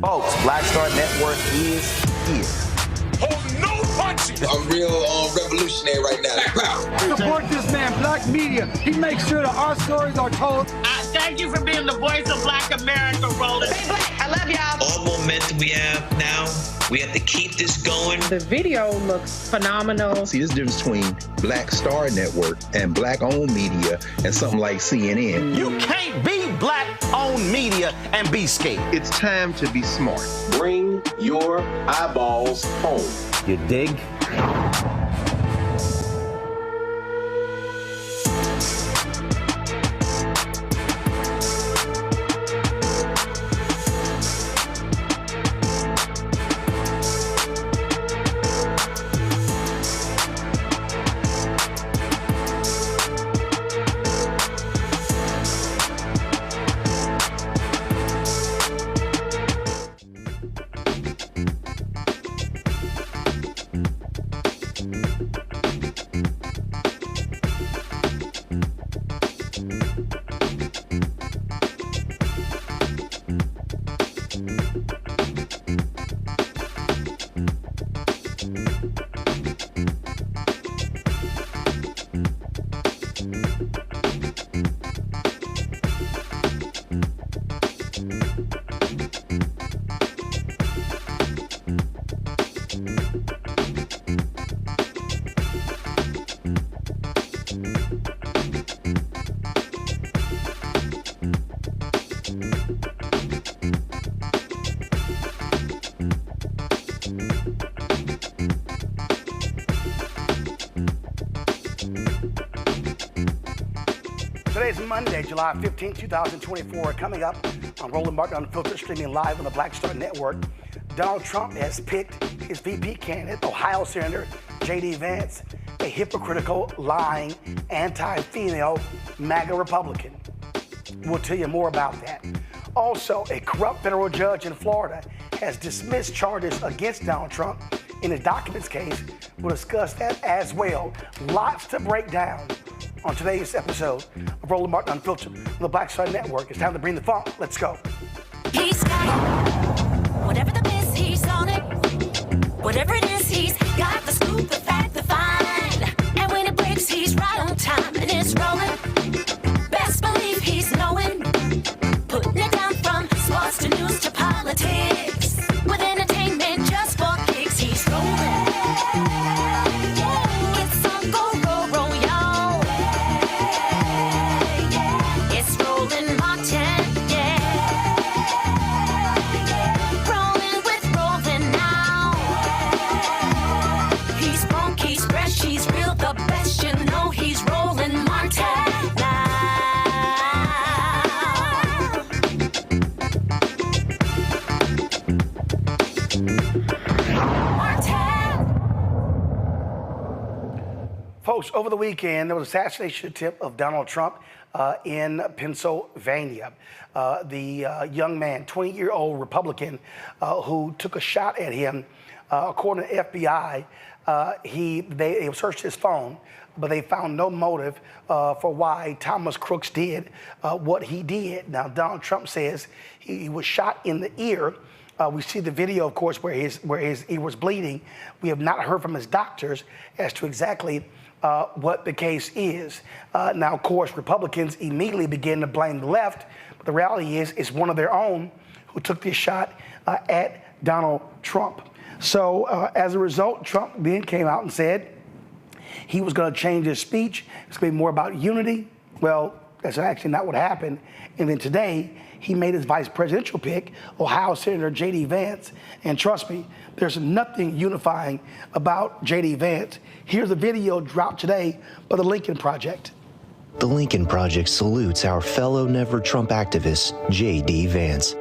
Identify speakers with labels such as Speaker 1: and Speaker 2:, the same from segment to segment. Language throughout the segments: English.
Speaker 1: Folks, Black Star Network is here.
Speaker 2: Hold no punches!
Speaker 3: I'm real revolutionary right now.
Speaker 4: Support this man, Black Media. He makes sure that our stories are told.
Speaker 5: Thank you for being the voice of Black America, Roland.
Speaker 6: Stay black. I love y'all.
Speaker 7: All momentum we have now, we have to keep this going
Speaker 6: The video looks phenomenal.
Speaker 7: See, there's a difference between Black Star Network and Black-owned media and something like CNN.
Speaker 1: You can't be Black-owned media and be scared.
Speaker 7: It's time to be smart.
Speaker 3: Bring your eyeballs home.
Speaker 1: You dig?
Speaker 8: Today's Monday, July 15, 2024. Coming up on Roland Martin Unfiltered, streaming live on the Black Star Network, Donald Trump has picked his VP candidate, Ohio Senator JD Vance, a hypocritical, lying, anti-female MAGA Republican. We'll tell you more about that. Also, a corrupt federal judge in Florida has dismissed charges against Donald Trump in his documents case. We'll discuss that as well. Lots to break down on today's episode of Roland Martin Unfiltered on the Black Star Network. It's time to bring the funk. Let's go.
Speaker 9: He's got it. Whatever the biz, he's on it. Whatever it is, he's got the scoop, the fact, the find. And when it breaks, he's right on time and it's rolling. Best believe he's knowing. Putting it down from sports to news to politics. With entertainment just for kicks, he's rolling. It's on go, roll, roll, y'all. It's Roland Martin, yeah. Rolling with Roland now. He's funk, he's fresh, he's real, the best, you know he's Roland Martin now.
Speaker 8: Folks, over the weekend, there was an assassination attempt of Donald Trump in Pennsylvania. The young man, 20-year-old Republican, who took a shot at him, according to FBI, they searched his phone, but they found no motive for why Thomas Crooks did what he did. Now, Donald Trump says he was shot in the ear. We see the video, of course, where his ear was bleeding. We have not heard from his doctors as to exactly what the case is. Now, of course, Republicans immediately begin to blame the left, but the reality is it's one of their own who took this shot at Donald Trump. So as a result, Trump then came out and said he was going to change his speech. It's going to be more about unity. Well, that's actually not what happened. And then today, he made his vice presidential pick, Ohio Senator JD Vance. And trust me, there's nothing unifying about JD Vance. Here's a video dropped today by the Lincoln Project.
Speaker 10: The Lincoln Project salutes our fellow Never Trump activist, JD Vance.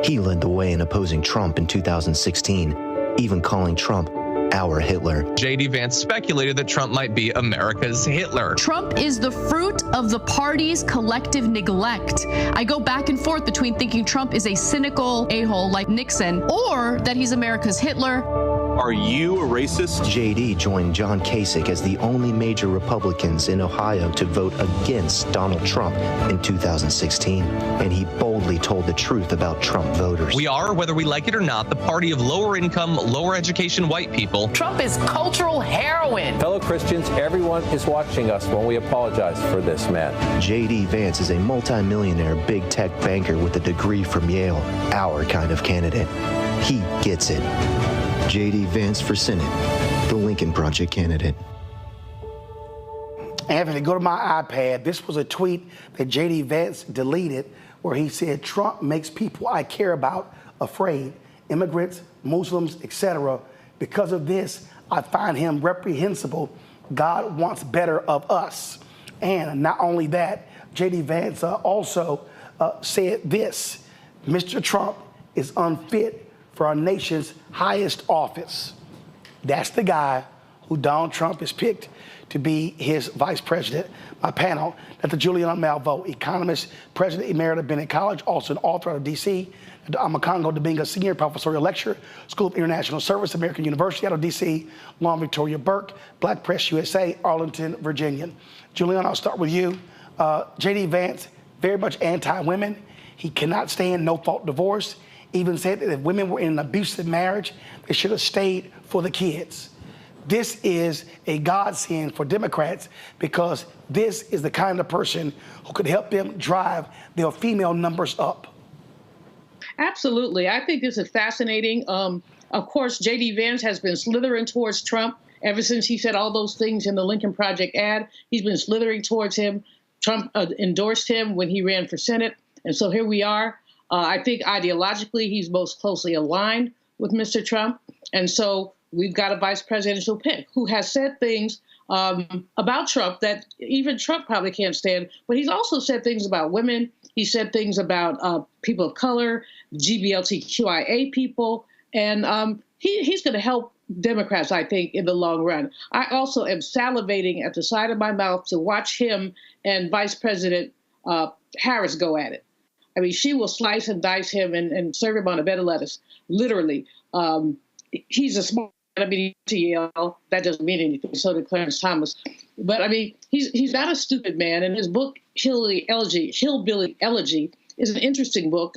Speaker 10: He led the way in opposing Trump in 2016, even calling Trump our Hitler.
Speaker 11: JD Vance speculated that Trump might be America's Hitler.
Speaker 12: Trump is the fruit of the party's collective neglect. I go back and forth between thinking Trump is a cynical a-hole like Nixon or that he's America's Hitler.
Speaker 13: Are you a racist?
Speaker 10: JD joined John Kasich as the only major Republicans in Ohio to vote against Donald Trump in 2016, and he boldly told the truth about Trump voters.
Speaker 11: We are, whether we like it or not, the party of lower income, lower education white people.
Speaker 14: Trump is cultural heroin.
Speaker 15: Fellow Christians, everyone is watching us when we apologize for this man.
Speaker 10: JD Vance is a multimillionaire big tech banker with a degree from Yale, our kind of candidate. He gets it. JD Vance for Senate, the Lincoln Project candidate.
Speaker 8: Anthony, go to my iPad. This was a tweet that JD Vance deleted where he said, Trump makes people I care about afraid, immigrants, Muslims, etc. Because of this, I find him reprehensible. God wants better of us. And not only that, JD Vance also said this, Mr. Trump is unfit for our nation's highest office. That's the guy who Donald Trump has picked to be his vice president. My panel, Dr. Juliana Malveaux, economist, president emerita of Bennett College, also an author out of D.C., Dr. Amakongo Dibinga, senior professorial lecturer, School of International Service, American University out of D.C., Long Victoria Burke, Black Press USA, Arlington, Virginia. Juliana, I'll start with you. JD Vance, very much anti-women. He cannot stand no-fault divorce. Even said that if women were in an abusive marriage, they should have stayed for the kids. This is a godsend for Democrats because this is the kind of person who could help them drive their female numbers up.
Speaker 6: Absolutely. I think this is fascinating. Of course, JD Vance has been slithering towards Trump ever since he said all those things in the Lincoln Project ad. He's been slithering towards him. Trump endorsed him when he ran for Senate. And so here we are. I think ideologically, he's most closely aligned with Mr. Trump. And so we've got a vice presidential pick who has said things about Trump that even Trump probably can't stand. But he's also said things about women. He said things about people of color, GBLTQIA people. And he's going to help Democrats, I think, in the long run. I also am salivating at the side of my mouth to watch him and Vice President Harris go at it. I mean, she will slice and dice him and serve him on a bed of lettuce, literally. He's a smart man. I mean, to Yale, that doesn't mean anything. So did Clarence Thomas. But I mean, he's not a stupid man. And his book, Hillbilly Elegy, is an interesting book.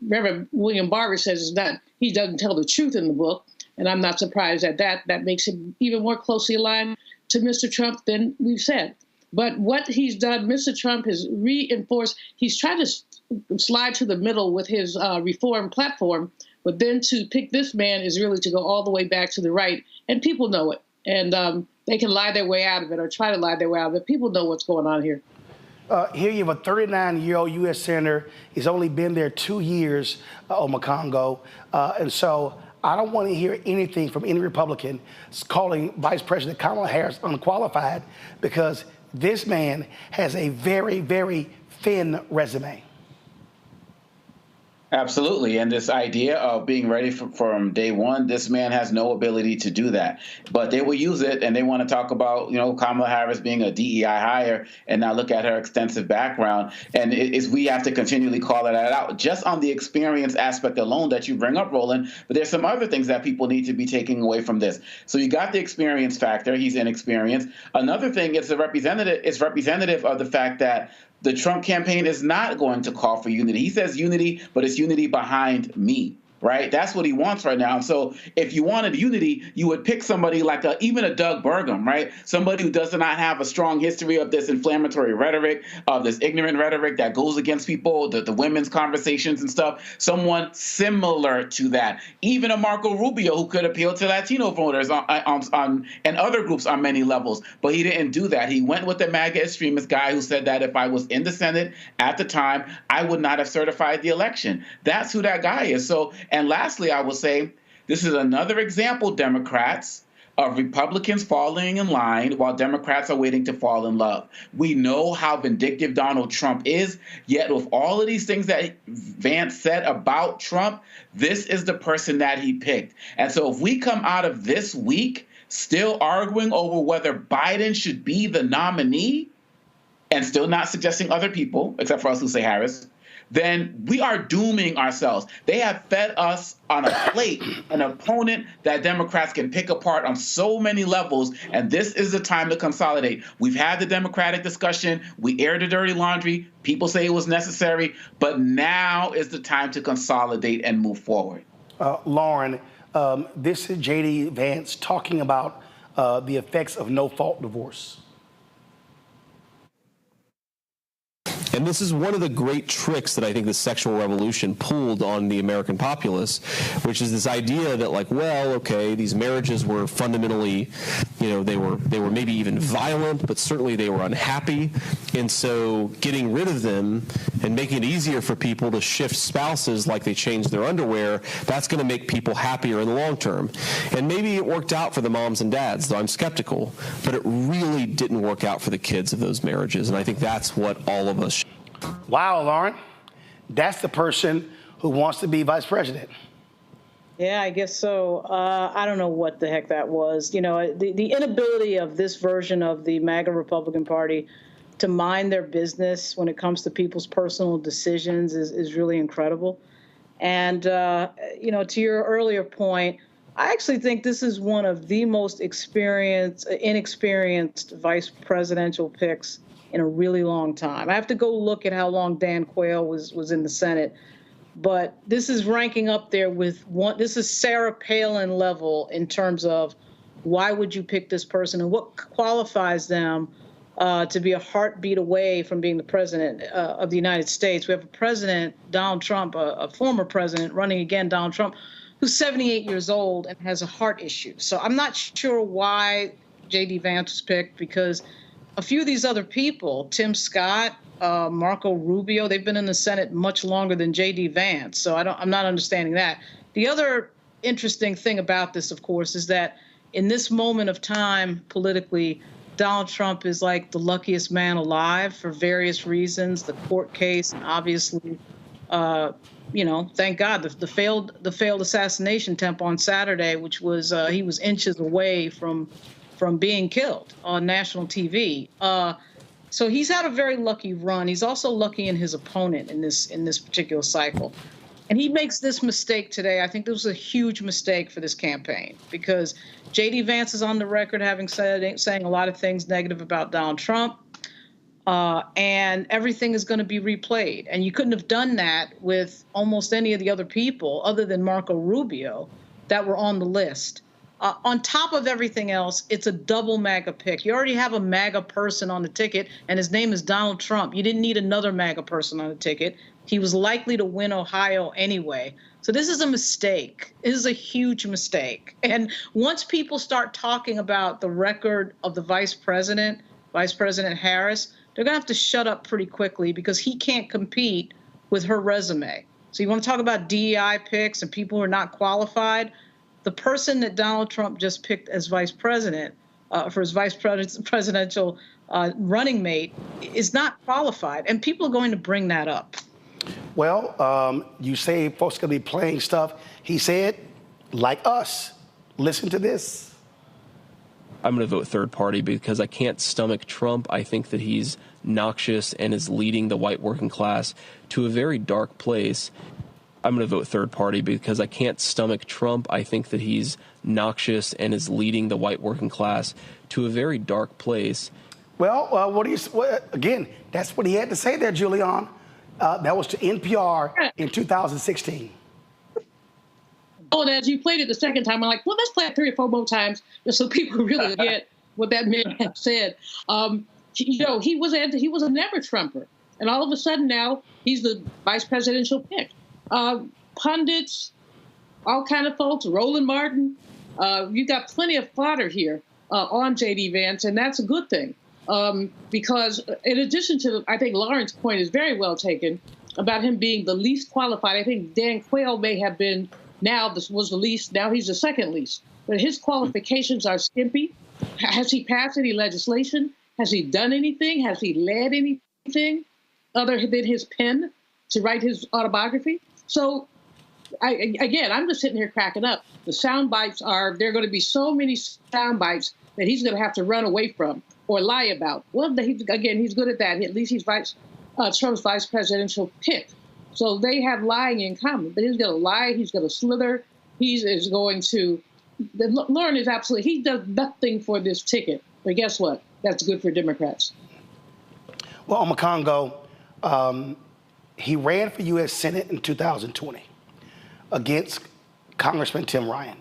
Speaker 6: Reverend William Barber says he doesn't tell the truth in the book. And I'm not surprised at that. That makes him even more closely aligned to Mr. Trump than we've said. But what he's done, Mr. Trump has reinforced, he's trying to slide to the middle with his reform platform, but then to pick this man is really to go all the way back to the right, and people know it. And they can lie their way out of it or try to lie their way out of it. People know what's going on here.
Speaker 8: Here you have a 39-year-old U.S. senator. He's only been there 2 years, Omakongo. And so I don't want to hear anything from any Republican calling Vice President Kamala Harris unqualified because this man has a very, very thin resume.
Speaker 3: Absolutely. And this idea of being ready from day one, this man has no ability to do that. But they will use it, and they want to talk about, Kamala Harris being a DEI hire and now look at her extensive background. And we have to continually call that out just on the experience aspect alone that you bring up, Roland. But there's some other things that people need to be taking away from this. So you got the experience factor. He's inexperienced. Another thing, it's representative of the fact that the Trump campaign is not going to call for unity. He says unity, but it's unity behind me, right? That's what he wants right now. And so if you wanted unity, you would pick somebody like even a Doug Burgum, right? Somebody who does not have a strong history of this inflammatory rhetoric, of this ignorant rhetoric that goes against people, the women's conversations and stuff. Someone similar to that. Even a Marco Rubio who could appeal to Latino voters and other groups on many levels. But he didn't do that. He went with the MAGA extremist guy who said that if I was in the Senate at the time, I would not have certified the election. That's who that guy is. So, and lastly, I will say, this is another example, Democrats, of Republicans falling in line while Democrats are waiting to fall in love. We know how vindictive Donald Trump is, yet with all of these things that Vance said about Trump, this is the person that he picked. And so if we come out of this week still arguing over whether Biden should be the nominee and still not suggesting other people, except for us who say Harris, then we are dooming ourselves. They have fed us on a plate an opponent that Democrats can pick apart on so many levels, and this is the time to consolidate. We've had the Democratic discussion. We aired the dirty laundry. People say it was necessary, but now is the time to consolidate and move forward.
Speaker 8: Lauren, this is JD Vance talking about the effects of no-fault divorce.
Speaker 13: And this is one of the great tricks that I think the sexual revolution pulled on the American populace, which is this idea that, like, well, okay, these marriages were fundamentally, they were maybe even violent, but certainly they were unhappy. And so getting rid of them and making it easier for people to shift spouses like they change their underwear, that's going to make people happier in the long term. And maybe it worked out for the moms and dads, though I'm skeptical, but it really didn't work out for the kids of those marriages. And I think that's what all of us.
Speaker 8: Wow, Lauren, that's the person who wants to be vice president.
Speaker 16: Yeah, I guess so. I don't know what the heck that was. The inability of this version of the MAGA Republican Party to mind their business when it comes to people's personal decisions is really incredible. And, to your earlier point, I actually think this is one of the most inexperienced vice presidential picks in a really long time. I have to go look at how long Dan Quayle was in the Senate. But this is ranking up there with this is Sarah Palin level in terms of why would you pick this person and what qualifies them to be a heartbeat away from being the president of the United States. We have a president, Donald Trump, a former president running again, Donald Trump, who's 78 years old and has a heart issue. So I'm not sure why JD Vance was picked, because a few of these other people, Tim Scott, Marco Rubio, they've been in the Senate much longer than JD Vance. So I'm not understanding that. The other interesting thing about this, of course, is that in this moment of time politically, Donald Trump is like the luckiest man alive for various reasons. The court case, and obviously, thank God, the failed assassination attempt on Saturday, which was he was inches away from being killed on national TV. So he's had a very lucky run. He's also lucky in his opponent in this particular cycle. And he makes this mistake today. I think this was a huge mistake for this campaign, because JD Vance is on the record saying a lot of things negative about Donald Trump, and everything is going to be replayed. And you couldn't have done that with almost any of the other people other than Marco Rubio that were on the list. On top of everything else, it's a double MAGA pick. You already have a MAGA person on the ticket, and his name is Donald Trump. You didn't need another MAGA person on the ticket. He was likely to win Ohio anyway. So this is a mistake. This is a huge mistake. And once people start talking about the record of the Vice President Harris, they're going to have to shut up pretty quickly, because he can't compete with her resume. So you want to talk about DEI picks and people who are not qualified? The person that Donald Trump just picked as vice president for his vice presidential running mate is not qualified, and people are going to bring that up.
Speaker 8: Well, you say folks are going to be playing stuff. He said, like us. Listen to this.
Speaker 13: I'm going to vote third party because I can't stomach Trump. I think that he's noxious and is leading the white working class to a very dark place. I'm going to vote third party because I can't stomach Trump. I think that he's noxious and is leading the white working class to a very dark place.
Speaker 8: Well, again, that's what he had to say there, Julian. That was to NPR in 2016.
Speaker 6: Oh, and as you played it the second time, I'm like, well, let's play it 3 or 4 more times just so people really get what that man had said. He was a never Trumper, and all of a sudden now he's the vice presidential pick. Pundits, all kind of folks, Roland Martin, you got plenty of fodder here on JD Vance, and that's a good thing. Because in addition to, I think Lauren's point is very well taken about him being the least qualified. I think Dan Quayle may have been, this was the least, now he's the second least. But his qualifications are skimpy. Has he passed any legislation? Has he done anything? Has he led anything other than his pen to write his autobiography? So, I'm just sitting here cracking up. The sound bites there are going to be so many sound bites that he's going to have to run away from or lie about. Well, he's good at that. At least he's Trump's vice presidential pick. So they have lying in common. But he's going to lie. He's going to slither. Lauren is absolutely, he does nothing for this ticket. But guess what? That's good for Democrats.
Speaker 8: Well, Omakongo, he ran for U.S. Senate in 2020 against Congressman Tim Ryan.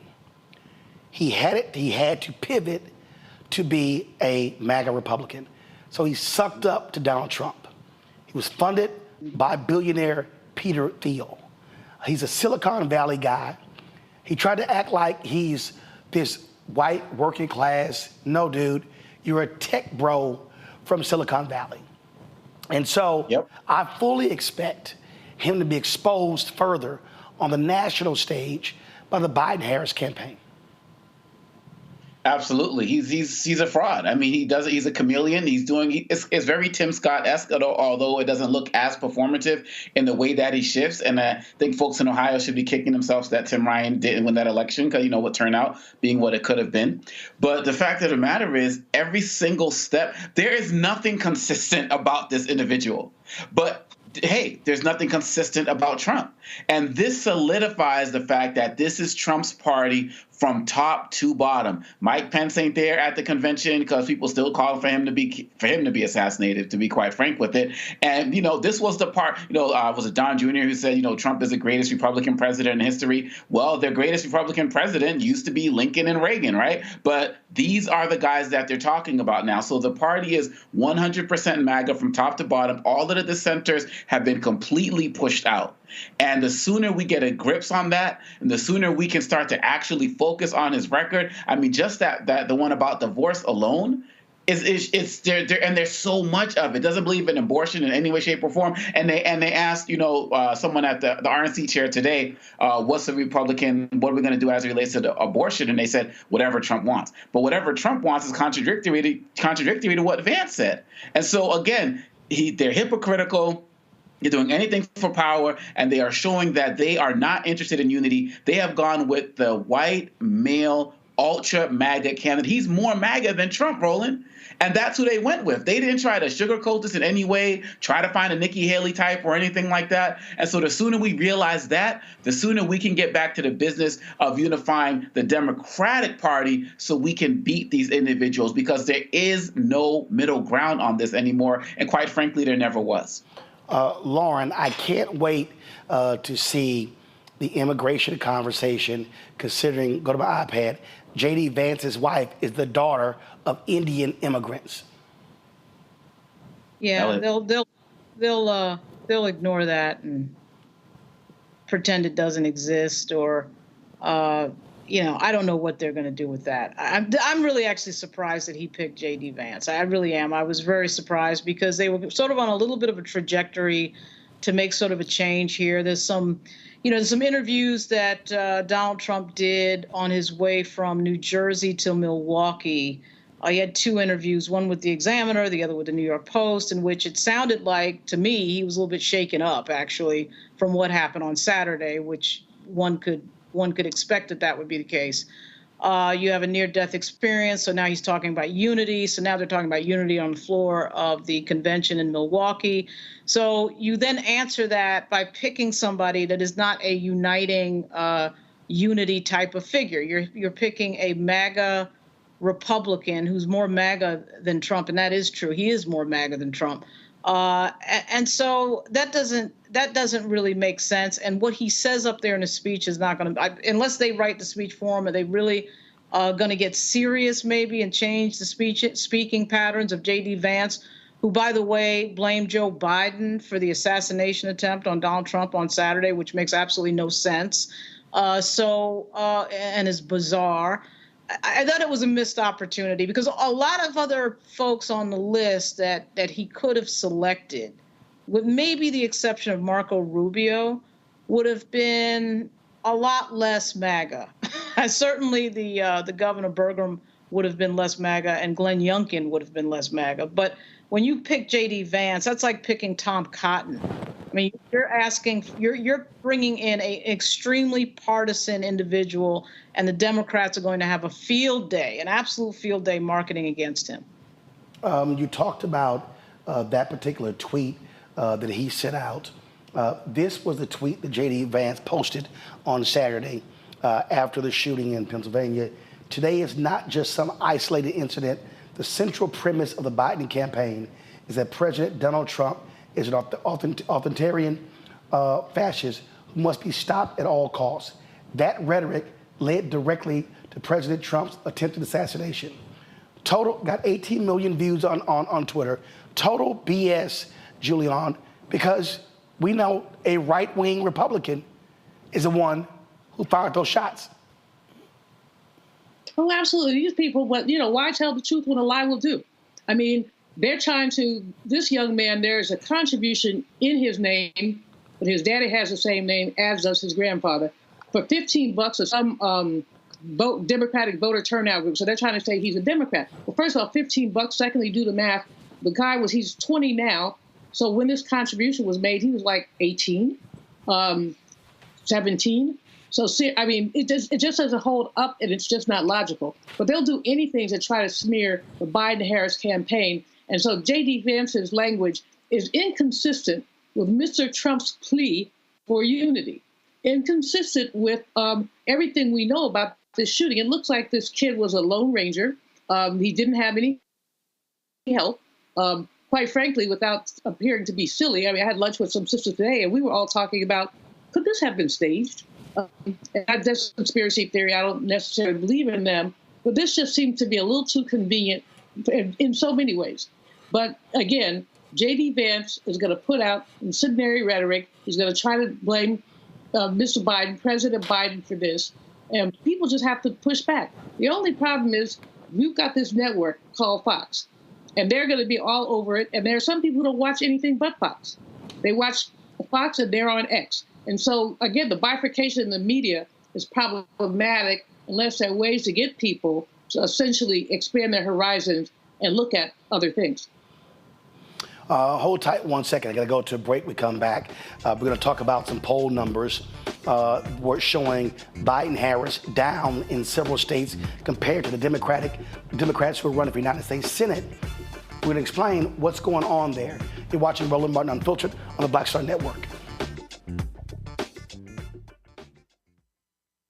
Speaker 8: He had to pivot to be a MAGA Republican. So he sucked up to Donald Trump. He was funded by billionaire Peter Thiel. He's a Silicon Valley guy. He tried to act like he's this white working class. No, dude, you're a tech bro from Silicon Valley. And so I fully expect him to be exposed further on the national stage by the Biden-Harris campaign.
Speaker 3: Absolutely, he's a fraud. I mean, he's a chameleon. It's very Tim Scott-esque, although it doesn't look as performative in the way that he shifts. And I think folks in Ohio should be kicking themselves that Tim Ryan didn't win that election, because what turned out being what it could have been. But the fact of the matter is, every single step, there is nothing consistent about this individual. But hey, there's nothing consistent about Trump. And this solidifies the fact that this is Trump's party from top to bottom. Mike Pence ain't there at the convention because people still call for him to be assassinated, to be quite frank with it. And, this was the part, was it Don Jr. who said, Trump is the greatest Republican president in history? Well, the greatest Republican president used to be Lincoln and Reagan, right? But these are the guys that they're talking about now. So the party is 100% MAGA from top to bottom. All of the dissenters have been completely pushed out. And the sooner we get a grips on that, and the sooner we can start to actually focus on his record. I mean, just that the one about divorce alone it's there, and there's so much of it. Doesn't believe in abortion in any way, shape, or form. And they asked, someone at the RNC chair today, what's the Republican? What are we going to do as it relates to the abortion? And they said whatever Trump wants. But whatever Trump wants is contradictory to what Vance said. And so again, they're hypocritical. They're doing anything for power, and they are showing that they are not interested in unity. They have gone with the white, male, ultra MAGA candidate. He's more MAGA than Trump, Roland. And that's who they went with. They didn't try to sugarcoat this in any way, try to find a Nikki Haley type or anything like that. And so the sooner we realize that, the sooner we can get back to the business of unifying the Democratic Party so we can beat these individuals, because there is no middle ground on this anymore. And quite frankly, there never was.
Speaker 8: Lauren, I can't wait to see the immigration conversation, considering, go to my iPad, JD Vance's wife is the daughter of Indian immigrants.
Speaker 16: Yeah, they'll ignore that and pretend it doesn't exist, or I don't know what they're going to do with that. I'm really actually surprised that he picked JD Vance. I really am. I was very surprised, because they were sort of on a little bit of a trajectory to make sort of a change here. There's some interviews that Donald Trump did on his way from New Jersey to Milwaukee. He had two interviews, one with the Examiner, the other with the New York Post, in which it sounded like, to me, he was a little bit shaken up, actually, from what happened on Saturday, which one could expect that would be the case. You have a near-death experience, so now he's talking about unity. So now they're talking about unity on the floor of the convention in Milwaukee. So you then answer that by picking somebody that is not a uniting unity type of figure. You're picking a MAGA Republican who's more MAGA than Trump, and that is true. He is more MAGA than Trump. And so that doesn't really make sense. And what he says up there in his speech is not going to, unless they write the speech for him, are they really going to get serious maybe and change the speaking patterns of JD Vance, who, by the way, blamed Joe Biden for the assassination attempt on Donald Trump on Saturday, which makes absolutely no sense. And is bizarre. I thought it was a missed opportunity, because a lot of other folks on the list that he could have selected, with maybe the exception of Marco Rubio, would have been a lot less MAGA. Certainly the Governor Burgum would have been less MAGA, and Glenn Youngkin would have been less MAGA. But when you pick JD Vance, that's like picking Tom Cotton. I mean, you're bringing in an extremely partisan individual, and the Democrats are going to have a field day, an absolute field day marketing against him.
Speaker 8: You talked about that particular tweet that he sent out. This was the tweet that JD Vance posted on Saturday after the shooting in Pennsylvania. Today is not just some isolated incident. The central premise of the Biden campaign is that President Donald Trump is an authoritarian fascist who must be stopped at all costs. That rhetoric led directly to President Trump's attempted assassination. Total got 18 million views on Twitter. Total BS Julian, because we know a right-wing Republican is the one who fired those shots.
Speaker 6: Oh, absolutely. These people, but, why tell the truth when a lie will do? I mean, they're trying to, this young man, there's a contribution in his name, but his daddy has the same name as does his grandfather, for $15 or some Democratic voter turnout group. So they're trying to say he's a Democrat. Well, first of all, $15. Secondly, do the math. The guy he's 20 now. So when this contribution was made, he was like 18, 17. So, see, I mean, it just doesn't hold up, and it's just not logical. But they'll do anything to try to smear the Biden-Harris campaign. And so JD Vance's language is inconsistent with Mr. Trump's plea for unity, inconsistent with everything we know about this shooting. It looks like this kid was a Lone Ranger. He didn't have any help. Quite frankly, without appearing to be silly. I mean, I had lunch with some sisters today, and we were all talking about, could this have been staged? That's a conspiracy theory. I don't necessarily believe in them, but this just seemed to be a little too convenient in so many ways. But again, JD Vance is going to put out incendiary rhetoric. He's going to try to blame Mr. Biden, President Biden, for this, and people just have to push back. The only problem is we've got this network called Fox, and they're going to be all over it. And there are some people who don't watch anything but Fox. They watch Fox and they're on X. And so, again, the bifurcation in the media is problematic unless there are ways to get people to essentially expand their horizons and look at other things.
Speaker 8: Hold tight 1 second. I got to go to a break. We come back. We're going to talk about some poll numbers. We're showing Biden-Harris down in several states compared to the Democrats who are running for the United States Senate. We're going to explain what's going on there. You're watching Roland Martin Unfiltered on the Black Star Network.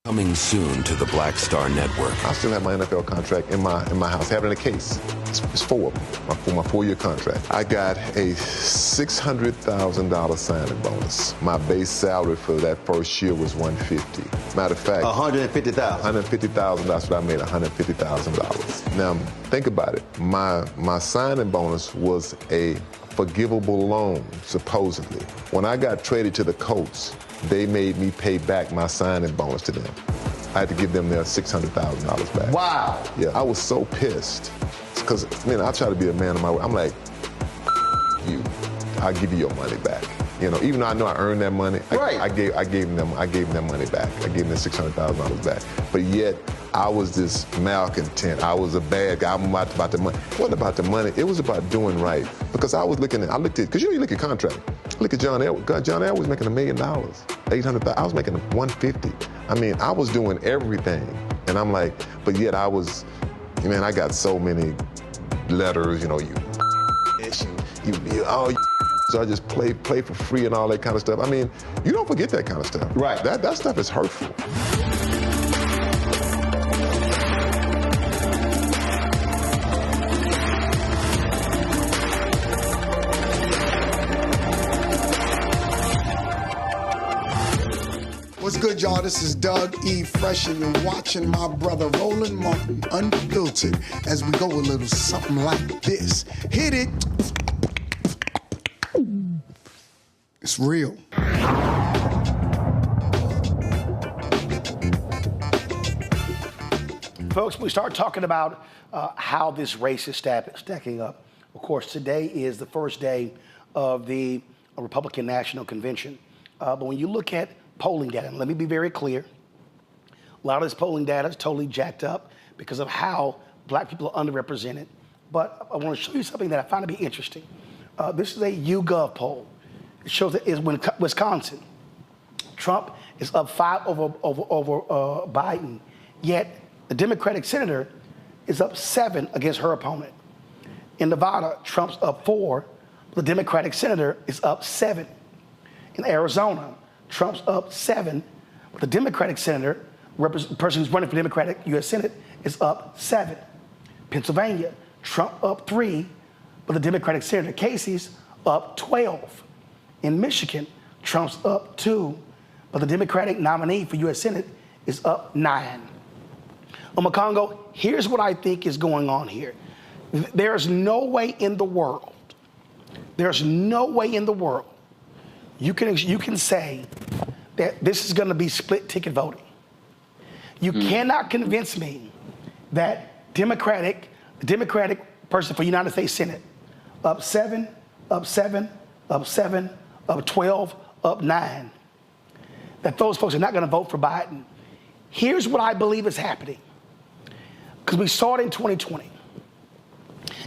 Speaker 17: Coming soon to the Black Star Network.
Speaker 18: I still have my NFL contract in my house. Having a case. It's 4 of them for my 4-year contract. I got a $600,000 signing bonus. My base salary for that first year was $150,000. Matter of fact,
Speaker 17: $150,000.
Speaker 18: $150,000. That's what I made. $150,000. Now think about it. My signing bonus was a forgivable loan, supposedly. When I got traded to the Colts, they made me pay back my signing bonus to them. I had to give them their $600,000 back.
Speaker 17: Wow.
Speaker 18: Yeah, I was so pissed. Because, I try to be a man of my word. I'm like, you, I'll give you your money back. Even though I know I earned that money,
Speaker 17: right.
Speaker 18: I gave them their money back. I gave them their $600,000 back. But yet, I was this malcontent. I was a bad guy. I'm about the money. It wasn't about the money. It was about doing right. Because I looked at, because you look at contract. Look at John Edwards. John Edwards was making $1 million, $800,000. I was making $150,000. I was doing everything. And I'm like, but yet I was, I got so many letters, so I just play for free and all that kind of stuff. You don't forget that kind of stuff.
Speaker 17: Right.
Speaker 18: That stuff is hurtful.
Speaker 19: What's good, y'all? This is Doug E. Fresh, and you're watching my brother Roland Martin Unfiltered as we go a little something like this. Hit it. It's real.
Speaker 8: Folks, we start talking about how this race is stacking up. Of course, today is the first day of the Republican National Convention. But when you look at polling data, and let me be very clear, a lot of this polling data is totally jacked up because of how black people are underrepresented. But I want to show you something that I found to be interesting. This is a YouGov poll. It shows that in Wisconsin, Trump is up 5 over Biden, yet the Democratic senator is up 7 against her opponent. In Nevada, Trump's up 4, but the Democratic senator is up 7. In Arizona, Trump's up 7, but the Democratic senator, the person who's running for Democratic U.S. Senate, is up 7. Pennsylvania, Trump up 3, but the Democratic senator, Casey's, up 12. In Michigan, Trump's up 2, but the Democratic nominee for U.S. Senate is up 9. Omakongo, here's what I think is going on here. There's no way in the world There's no way in the world you can say that this is going to be split ticket voting. You cannot convince me that Democratic person for United States Senate, up 7, up 7, up 7, up 12, up 9, that those folks are not going to vote for Biden. Here's what I believe is happening, because we saw it in 2020.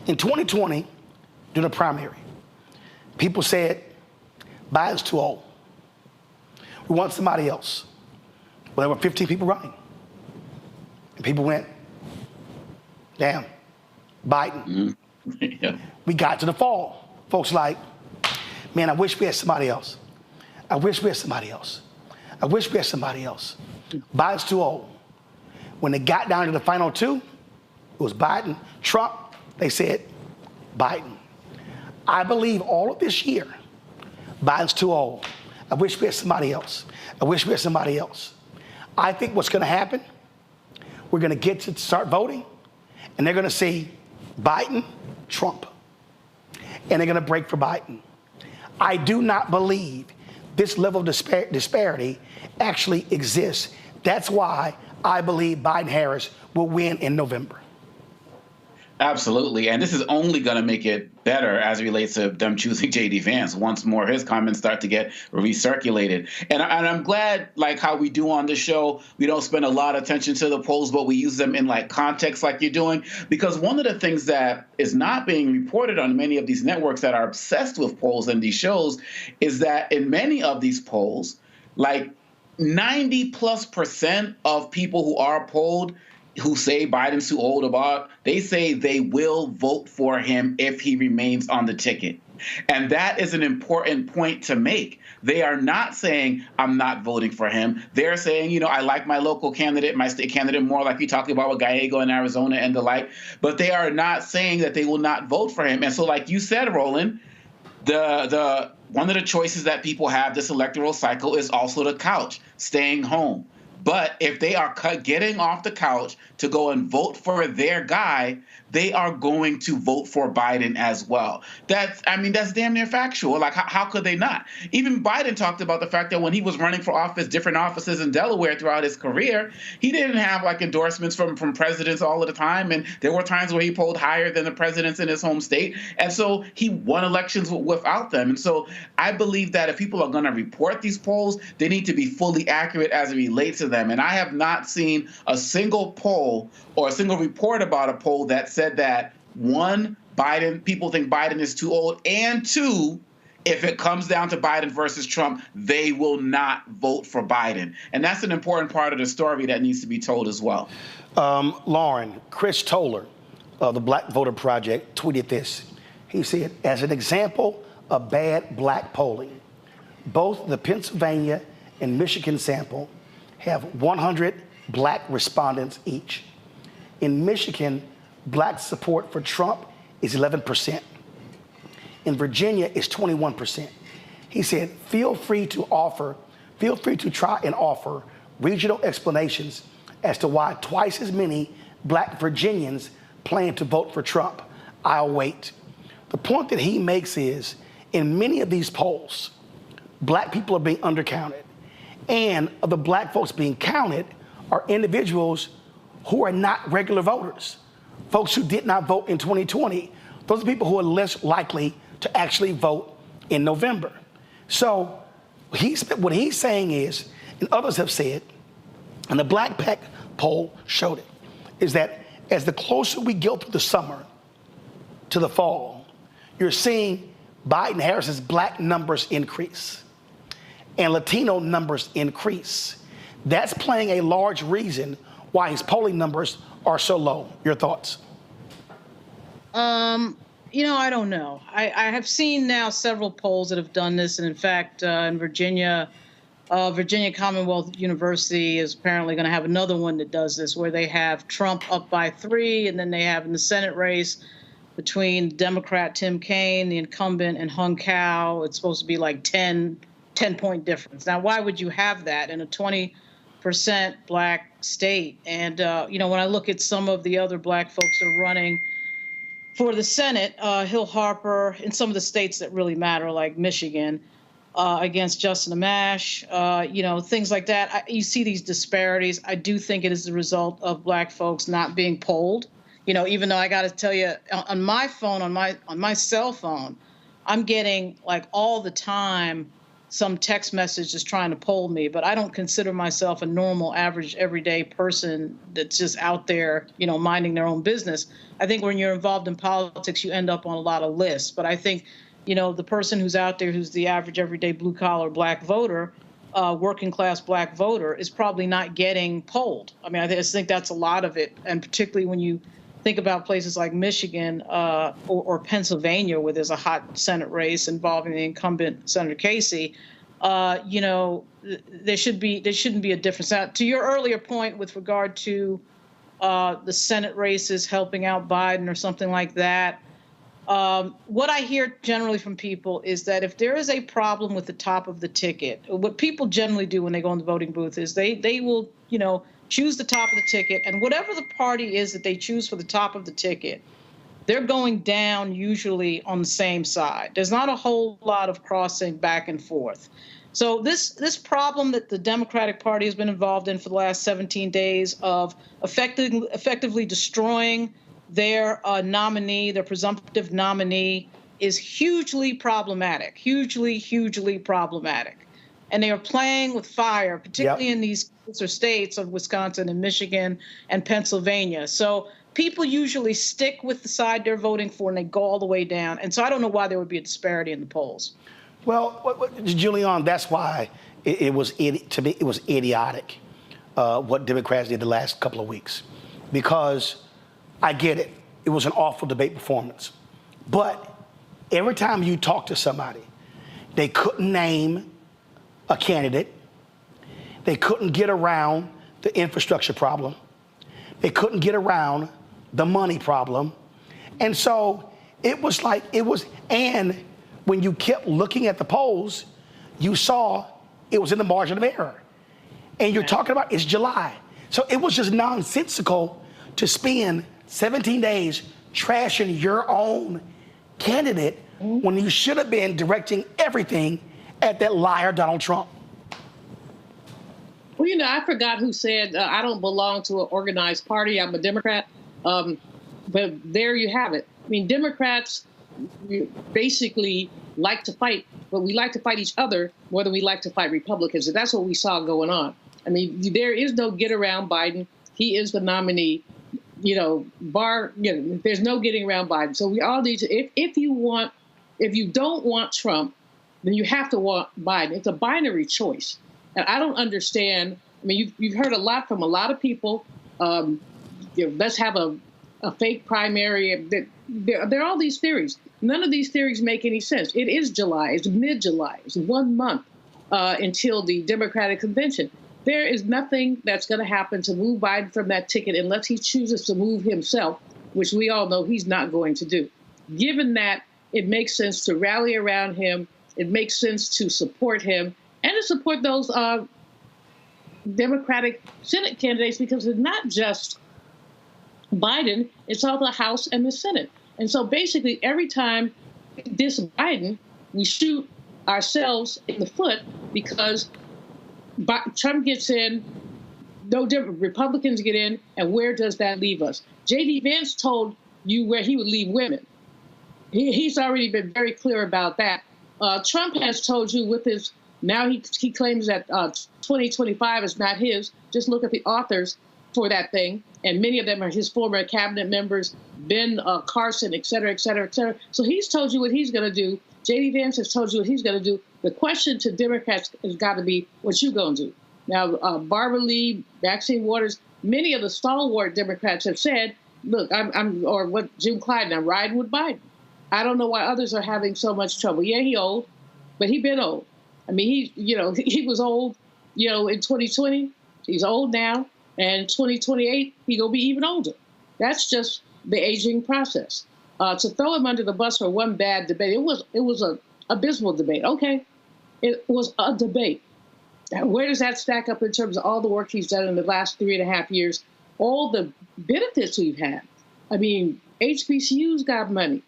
Speaker 8: In 2020, during the primary, people said, Biden's too old. We want somebody else. Well, there were 15 people running. And people went, damn, Biden.
Speaker 3: Yeah.
Speaker 8: We got to the fall. Folks like, man, I wish we had somebody else. I wish we had somebody else. I wish we had somebody else. Biden's too old. When they got down to the final two, it was Biden, Trump. They said, Biden. I believe all of this year, Biden's too old. I wish we had somebody else. I wish we had somebody else. I think what's going to happen, we're going to get to start voting, and they're going to see Biden, Trump, and they're going to break for Biden. I do not believe this level of disparity actually exists. That's why I believe Biden-Harris will win in November.
Speaker 3: Absolutely. And this is only going to make it better as it relates to them choosing JD Vance. Once more, his comments start to get recirculated. And I'm glad, like how we do on this show, we don't spend a lot of attention to the polls, but we use them in like context like you're doing. Because one of the things that is not being reported on many of these networks that are obsessed with polls and these shows is that in many of these polls, like 90+% of people who are polled who say Biden's too old they say they will vote for him if he remains on the ticket. And that is an important point to make. They are not saying, I'm not voting for him. They're saying, I like my local candidate, my state candidate more, like we talked about with Gallego in Arizona and the like. But they are not saying that they will not vote for him. And so like you said, Roland, the one of the choices that people have this electoral cycle is also the couch, staying home. But if they are getting off the couch to go and vote for their guy, they are going to vote for Biden as well. That's damn near factual. Like, how could they not? Even Biden talked about the fact that when he was running for office, different offices in Delaware throughout his career, he didn't have like endorsements from presidents all of the time. And there were times where he polled higher than the presidents in his home state. And so he won elections without them. And so I believe that if people are going to report these polls, they need to be fully accurate as it relates to them. And I have not seen a single poll or a single report about a poll that said that, one, people think Biden is too old, and two, if it comes down to Biden versus Trump, they will not vote for Biden. And that's an important part of the story that needs to be told as well.
Speaker 8: Lauren, Chris Toller of the Black Voter Project tweeted this. He said, as an example of bad black polling, both the Pennsylvania and Michigan sample have 100 black respondents each. In Michigan, black support for Trump is 11%. In Virginia, it's 21%. He said, feel free to try and offer regional explanations as to why twice as many black Virginians plan to vote for Trump. I'll wait. The point that he makes is, in many of these polls, black people are being undercounted. And of the black folks being counted are individuals who are not regular voters, folks who did not vote in 2020. Those are people who are less likely to actually vote in November. So what he's saying is, and others have said, and the Black Pack poll showed it, is that as the closer we get through the summer to the fall, you're seeing Biden-Harris's black numbers increase and Latino numbers increase. That's playing a large reason why his polling numbers are so low. Your thoughts?
Speaker 16: I don't know. I have seen now several polls that have done this. And in fact, in Virginia, Virginia Commonwealth University is apparently going to have another one that does this, where they have Trump up by 3, and then they have in the Senate race between Democrat Tim Kaine, the incumbent, and Hung Cao, it's supposed to be like 10-point difference. Now, why would you have that in a 20% black state? And, when I look at some of the other black folks that are running, For the Senate, Hill Harper, in some of the states that really matter, like Michigan, against Justin Amash, things like that. You see these disparities. I do think it is the result of black folks not being polled. Even though I got to tell you, on my phone, on my cell phone, I'm getting like all the time some text message is trying to poll me, but I don't consider myself a normal, average, everyday person that's just out there, minding their own business. I think when you're involved in politics, you end up on a lot of lists. But I think, the person who's out there who's the average, everyday, blue-collar black voter, working-class black voter, is probably not getting polled. I mean, I just think that's a lot of it, and particularly when you think about places like Michigan or Pennsylvania, where there's a hot Senate race involving the incumbent Senator Casey. There shouldn't be a difference. Now, to your earlier point with regard to the Senate races helping out Biden or something like that, what I hear generally from people is that if there is a problem with the top of the ticket, what people generally do when they go in the voting booth is they will, choose the top of the ticket, and whatever the party is that they choose for the top of the ticket, they're going down usually on the same side. There's not a whole lot of crossing back and forth. So this problem that the Democratic Party has been involved in for the last 17 days of effectively destroying their nominee, their presumptive nominee, is hugely problematic, hugely problematic. And they are playing with fire, particularly in these states of Wisconsin and Michigan and Pennsylvania. So people usually stick with the side they're voting for, and they go all the way down. And so I don't know why there would be a disparity in the polls.
Speaker 8: Well, Julian, that's why it was idiotic what Democrats did the last couple of weeks, because I get it. It was an awful debate performance. But every time you talk to somebody, they couldn't name a candidate. They couldn't get around the infrastructure problem. They couldn't get around the money problem. And so and when you kept looking at the polls, you saw it was in the margin of error. And you're talking about it's July. So it was just nonsensical to spend 17 days trashing your own candidate when you should have been directing everything at that liar, Donald Trump.
Speaker 6: Well, I forgot who said, I don't belong to an organized party. I'm a Democrat. But there you have it. I mean, Democrats basically like to fight, but we like to fight each other more than we like to fight Republicans. And that's what we saw going on. I mean, there is no get around Biden. He is the nominee. There's no getting around Biden. So we all need to, if you don't want Trump, then you have to want Biden. It's a binary choice. And I don't understand. I mean, you've heard a lot from a lot of people. Let's have a fake primary. There are all these theories. None of these theories make any sense. It is July. It's mid-July. It's 1 month until the Democratic convention. There is nothing that's going to happen to move Biden from that ticket unless he chooses to move himself, which we all know he's not going to do. Given that, it makes sense to rally around him. It makes sense to support him and to support those Democratic Senate candidates, because it's not just Biden, it's all the House and the Senate. And so basically every time this Biden, we shoot ourselves in the foot because Trump gets in, no different. Republicans get in, and where does that leave us? JD Vance told you where he would leave women. He's already been very clear about that. Trump has told you with his, now he claims that 2025 is not his. Just look at the authors for that thing, and many of them are his former cabinet members, Ben Carson, et cetera, et cetera, et cetera. So he's told you what he's going to do. JD Vance has told you what he's going to do. The question to Democrats has got to be, what you going to do? Now, Barbara Lee, Maxine Waters, many of the stalwart Democrats have said, look, or what Jim Clyde, I'm riding with Biden. I don't know why others are having so much trouble. Yeah, he old, but he been old. I mean, he was old, in 2020. He's old now, and 2028 he gonna be even older. That's just the aging process. To throw him under the bus for one bad debate, it was an abysmal debate. Okay, it was a debate. Where does that stack up in terms of all the work he's done in the last 3.5 years? All the benefits we've had. I mean, HBCUs got money.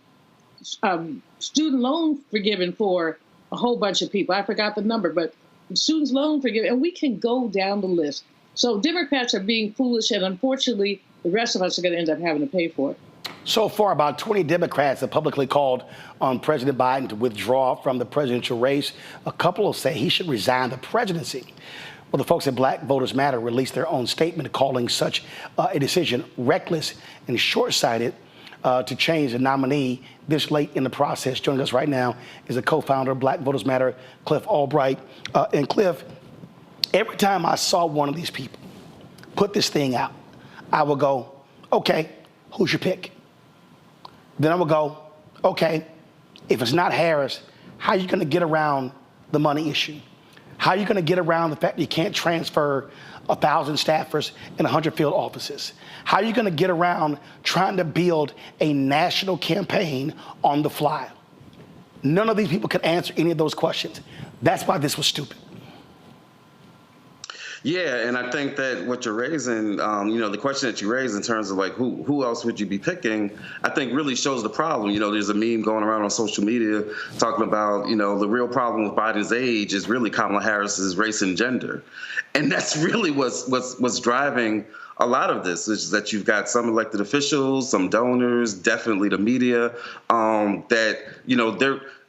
Speaker 6: Student loan forgiven for a whole bunch of people. I forgot the number, but students loan forgiven, and we can go down the list. So Democrats are being foolish, and unfortunately, the rest of us are going to end up having to pay for it.
Speaker 8: So far, about 20 Democrats have publicly called on President Biden to withdraw from the presidential race. A couple will say he should resign the presidency. Well, the folks at Black Voters Matter released their own statement calling such a decision reckless and short-sighted to change the nominee this late in the process. Joining us right now is the co-founder of Black Voters Matter, Cliff Albright. And Cliff, every time I saw one of these people put this thing out, I would go, okay, who's your pick? Then I would go, okay, if it's not Harris, how are you going to get around the money issue? How are you going to get around the fact that you can't transfer 1,000 staffers in 100 field offices? How are you going to get around trying to build a national campaign on the fly? None of these people could answer any of those questions. That's why this was stupid.
Speaker 20: Yeah, and I think that what you're raising, the question that you raised in terms of like who else would you be picking, I think really shows the problem. There's a meme going around on social media talking about, the real problem with Biden's age is really Kamala Harris's race and gender. And that's really what's driving a lot of this, is that you've got some elected officials, some donors, definitely the media,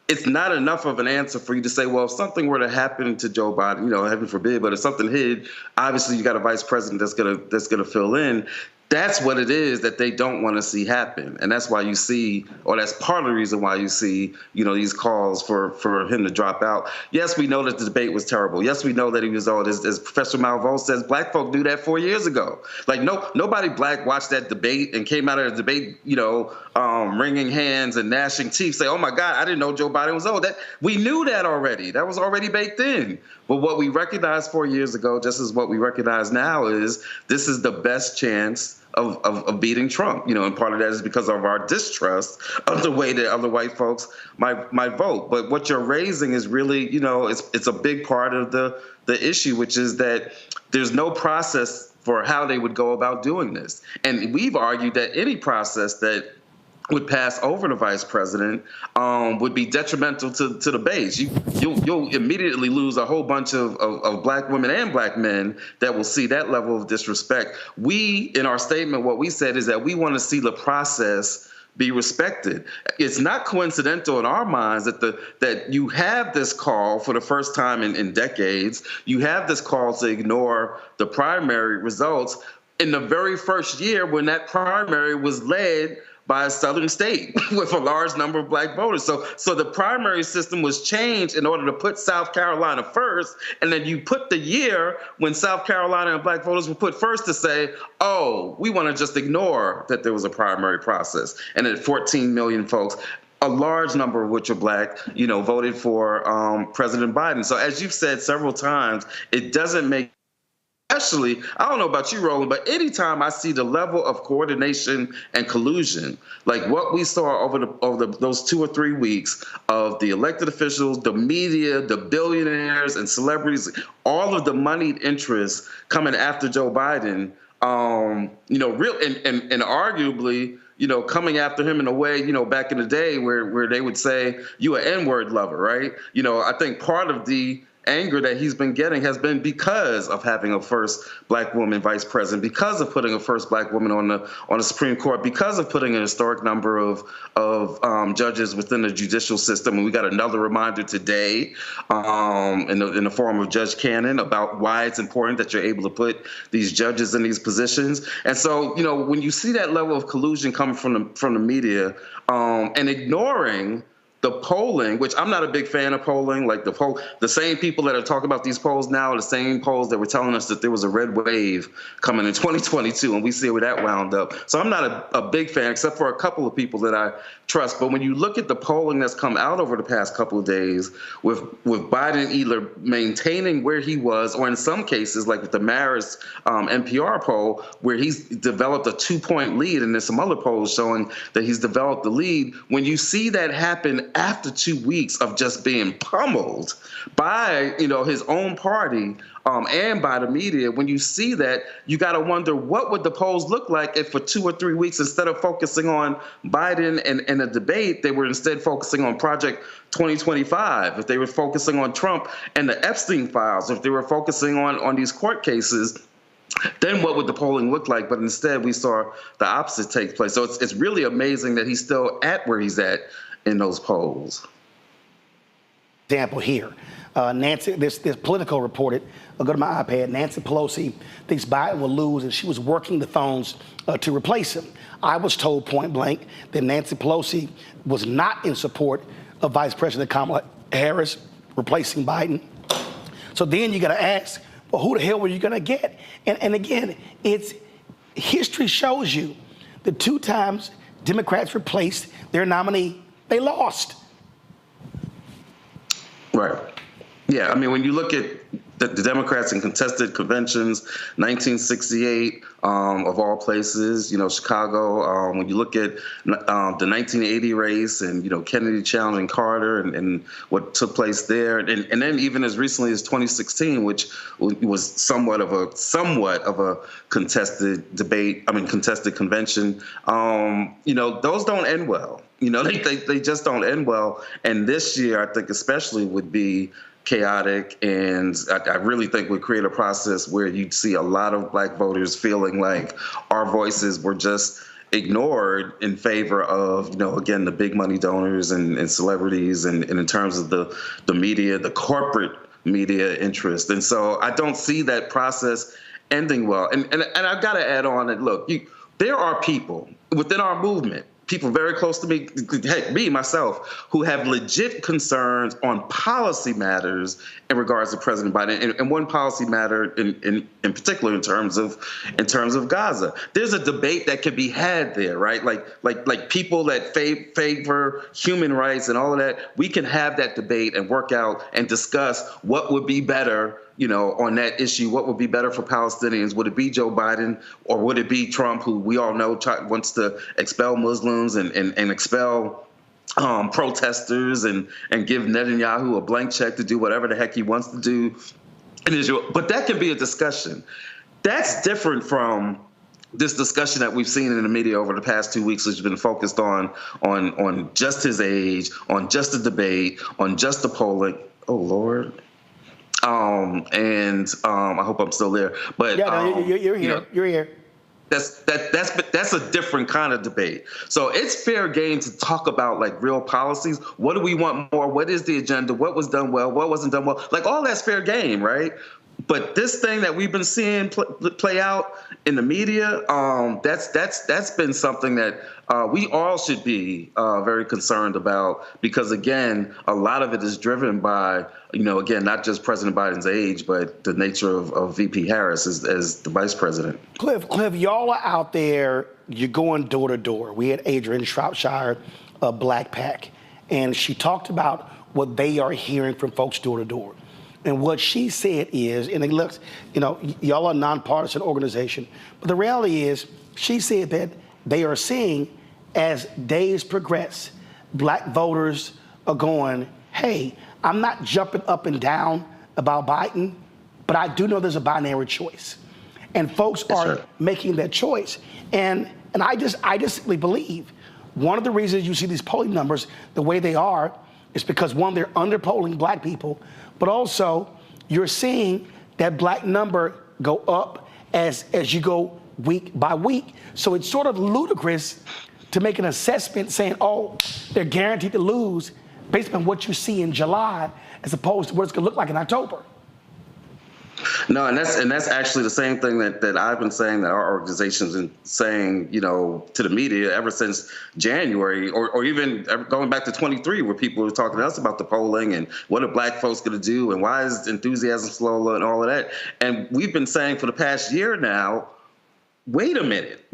Speaker 20: it's not enough of an answer for you to say, well, if something were to happen to Joe Biden, heaven forbid, but if something did, obviously you got a vice president that's gonna fill in. That's what it is that they don't want to see happen. And that's why you see, or that's part of the reason why you see, these calls for him to drop out. Yes, we know that the debate was terrible. Yes, we know that he was old. As Professor Malveaux says, black folk knew that 4 years ago. Like nobody black watched that debate and came out of the debate, wringing hands and gnashing teeth, say, oh my God, I didn't know Joe Biden was old. We knew that already. That was already baked in. But what we recognized 4 years ago, just as what we recognize now, is this is the best chance of beating Trump, and part of that is because of our distrust of the way that other white folks might vote. But what you're raising is really, it's a big part of the issue, which is that there's no process for how they would go about doing this. And we've argued that any process that would pass over the vice president would be detrimental to the base. You'll immediately lose a whole bunch of black women and black men that will see that level of disrespect. We, in our statement, what we said is that we want to see the process be respected. It's not coincidental in our minds that you have this call for the first time in decades. You have this call to ignore the primary results in the very first year when that primary was led by a southern state with a large number of black voters. So the primary system was changed in order to put South Carolina first, and then you put the year when South Carolina and black voters were put first to say, oh, we want to just ignore that there was a primary process. And that 14 million folks, a large number of which are black, voted for President Biden. So as you've said several times, it doesn't make, especially, I don't know about you, Roland, but anytime I see the level of coordination and collusion, like what we saw over those 2 or 3 weeks of the elected officials, the media, the billionaires and celebrities, all of the moneyed interests coming after Joe Biden, real and arguably, coming after him in a way, back in the day where they would say, you an N-word lover, right? I think part of the anger that he's been getting has been because of having a first black woman vice president, because of putting a first black woman on the Supreme Court, because of putting a historic number of judges within the judicial system. And we got another reminder today in the form of Judge Cannon about why it's important that you're able to put these judges in these positions. And so, when you see that level of collusion coming from the media and ignoring the polling, which I'm not a big fan of polling, like the same people that are talking about these polls now are the same polls that were telling us that there was a red wave coming in 2022, and we see where that wound up. So I'm not a big fan, except for a couple of people that I trust. But when you look at the polling that's come out over the past couple of days, with Biden either maintaining where he was, or in some cases, like with the Marist NPR poll, where he's developed a 2-point lead, and there's some other polls showing that he's developed the lead. When you see that happen after 2 weeks of just being pummeled by, his own party, and by the media, when you see that, you got to wonder what would the polls look like if for 2 or 3 weeks, instead of focusing on Biden and a debate, they were instead focusing on Project 2025, if they were focusing on Trump and the Epstein files, if they were focusing on these court cases, then what would the polling look like? But instead, we saw the opposite take place. So it's really amazing that he's still at where he's at in those polls.
Speaker 8: Example here, Nancy, this Politico reported, I'll go to my iPad, Nancy Pelosi thinks Biden will lose and she was working the phones to replace him. I was told point blank that Nancy Pelosi was not in support of Vice President Kamala Harris replacing Biden. So then you got to ask, well, who the hell were you going to get? And again, history shows you the 2 times Democrats replaced their nominee, they lost.
Speaker 20: Right. Yeah. I mean, when you look at the Democrats in contested conventions, 1968, of all places, Chicago. When you look at the 1980 race and, Kennedy challenging Carter and what took place there. And then even as recently as 2016, which was somewhat of a contested debate, contested convention, those don't end well. They just don't end well. And this year, I think especially would be chaotic, and I really think would create a process where you'd see a lot of Black voters feeling like our voices were just ignored in favor of, again, the big money donors and celebrities, and in terms of the media, the corporate media interest. And so I don't see that process ending well. And I've got to add on that, look, there are people within our movement, people very close to me, heck, me, myself, who have legit concerns on policy matters in regards to President Biden, and one policy matter in particular in terms of Gaza. There's a debate that can be had there, right? Like people that favor human rights and all of that. We can have that debate and work out and discuss what would be better, on that issue. What would be better for Palestinians? Would it be Joe Biden, or would it be Trump, who we all know wants to expel Muslims and expel protesters and give Netanyahu a blank check to do whatever the heck he wants to do in Israel? But that can be a discussion. That's different from this discussion that we've seen in the media over the past 2 weeks, which has been focused on just his age, on just the debate, on just the polling. Oh, Lord. I hope I'm still there. But
Speaker 8: you're here. You're here.
Speaker 20: That's a different kind of debate. So it's fair game to talk about like real policies. What do we want more? What is the agenda? What was done well? What wasn't done well? Like all that's fair game, right? But this thing that we've been seeing play out in the media, that's been something that we all should be very concerned about, because again, a lot of it is driven by, again, not just President Biden's age, but the nature of VP Harris as the vice president.
Speaker 8: Cliff, y'all are out there, you're going door to door. We had Adrienne Shropshire of Black Pack, and she talked about what they are hearing from folks door to door. And what she said is, and it looks, y'all are a nonpartisan organization, but the reality is, she said that they are seeing, as days progress, Black voters are going, hey, I'm not jumping up and down about Biden, but I do know there's a binary choice. And folks are making that choice. And I just simply believe one of the reasons you see these polling numbers the way they are is because, one, they're underpolling Black people, but also you're seeing that Black number go up as you go week by week. So it's sort of ludicrous to make an assessment saying, oh, they're guaranteed to lose based on what you see in July as opposed to what it's going to look like in October.
Speaker 20: No, and that's actually the same thing that I've been saying, that our organization's been saying, to the media ever since January, or even going back to 23, where people were talking to us about the polling and what are Black folks going to do and why is enthusiasm slow and all of that. And we've been saying for the past year now, wait a minute,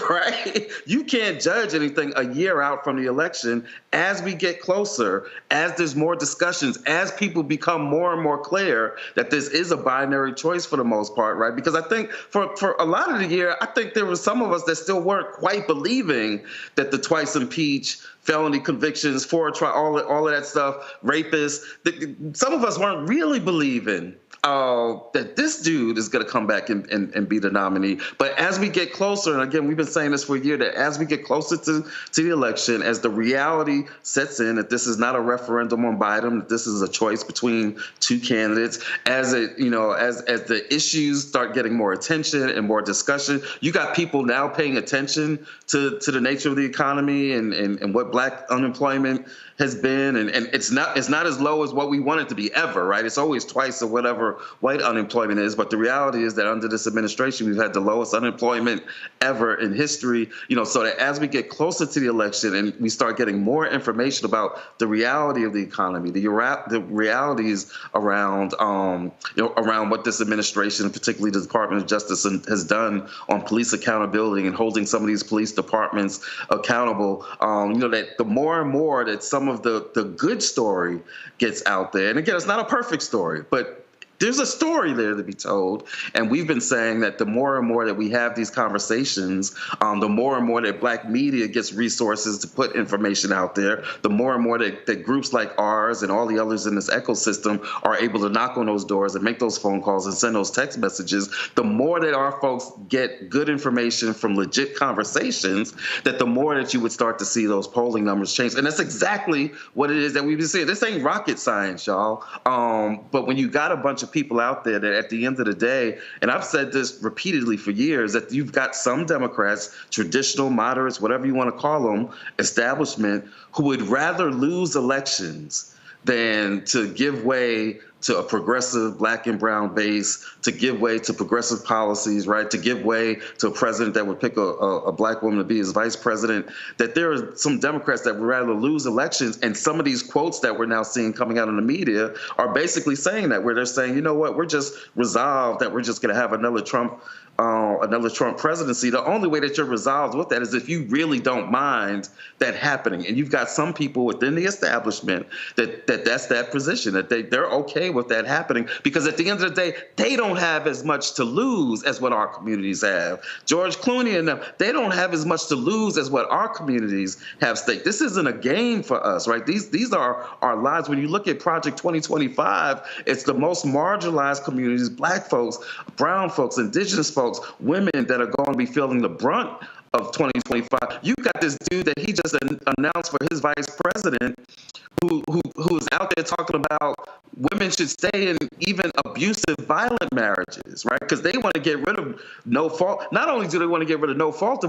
Speaker 20: right? You can't judge anything a year out from the election. As we get closer, as there's more discussions, as people become more and more clear that this is a binary choice for the most part, right? Because I think for a lot of the year, I think there were some of us that still weren't quite believing that the twice impeached, felony convictions, all of that stuff, rapists, some of us weren't really believing that this dude is going to come back and be the nominee. But as we get closer, and again, we've been saying this for a year, that as we get closer to the election, as the reality sets in that this is not a referendum on Biden, that this is a choice between two candidates, as the issues start getting more attention and more discussion, you got people now paying attention to the nature of the economy and what Black unemployment has been, and it's not as low as what we want it to be ever, right? It's always twice of whatever white unemployment is, but the reality is that under this administration, we've had the lowest unemployment ever in history, so that as we get closer to the election and we start getting more information about the reality of the economy, the realities around what this administration, particularly the Department of Justice, has done on police accountability and holding some of these police departments accountable, that the more and more that some of the good story gets out there. And again, it's not a perfect story, but there's a story there to be told. And we've been saying that the more and more that we have these conversations, the more and more that Black media gets resources to put information out there, the more and more that groups like ours and all the others in this ecosystem are able to knock on those doors and make those phone calls and send those text messages, the more that our folks get good information from legit conversations, that the more that you would start to see those polling numbers change. And that's exactly what it is that we've been seeing. This ain't rocket science, y'all. But when you got a bunch of people out there that at the end of the day, and I've said this repeatedly for years, that you've got some Democrats, traditional moderates, whatever you want to call them, establishment, who would rather lose elections than to give way to a progressive Black and brown base, to give way to progressive policies, right? To give way to a president that would pick a Black woman to be his vice president, that there are some Democrats that would rather lose elections. And some of these quotes that we're now seeing coming out in the media are basically saying that, where they're saying, you know what, we're just resolved that we're just going to have another Trump presidency. The only way that you're resolved with that is if you really don't mind that happening. And you've got some people within the establishment that's that position, that they're okay with that happening, because at the end of the day, they don't have as much to lose as what our communities have. George Clooney and them, they don't have as much to lose as what our communities have stake. This isn't a game for us, right? These are our lives. When you look at Project 2025, it's the most marginalized communities, Black folks, brown folks, indigenous folks, women that are going to be feeling the brunt of 2025. You got this dude that he just announced for his vice president, who's out there talking about women should stay in even abusive, violent marriages, right? Because they want to get rid of no fault. Not only do they want to get rid of no fault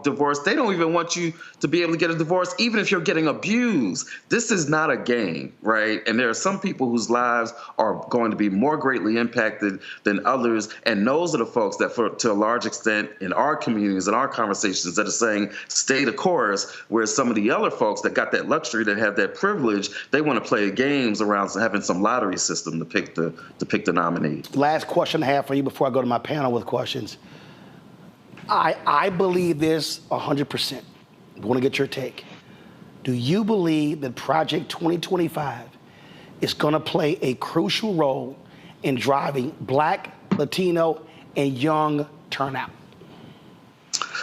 Speaker 20: divorce, they don't even want you to be able to get a divorce even if you're getting abused. This is not a game, right? And there are some people whose lives are going to be more greatly impacted than others. And those are the folks that, to a large extent, in our communities and our conversations, that are saying stay the course, whereas some of the other folks that got that luxury, that have that privilege, they want to play games around having some lottery system to pick the nominee.
Speaker 8: Last question I have for you before I go to my panel with questions. I believe this 100%. I want to get your take. Do you believe that Project 2025 is going to play a crucial role in driving Black, Latino, and young turnout?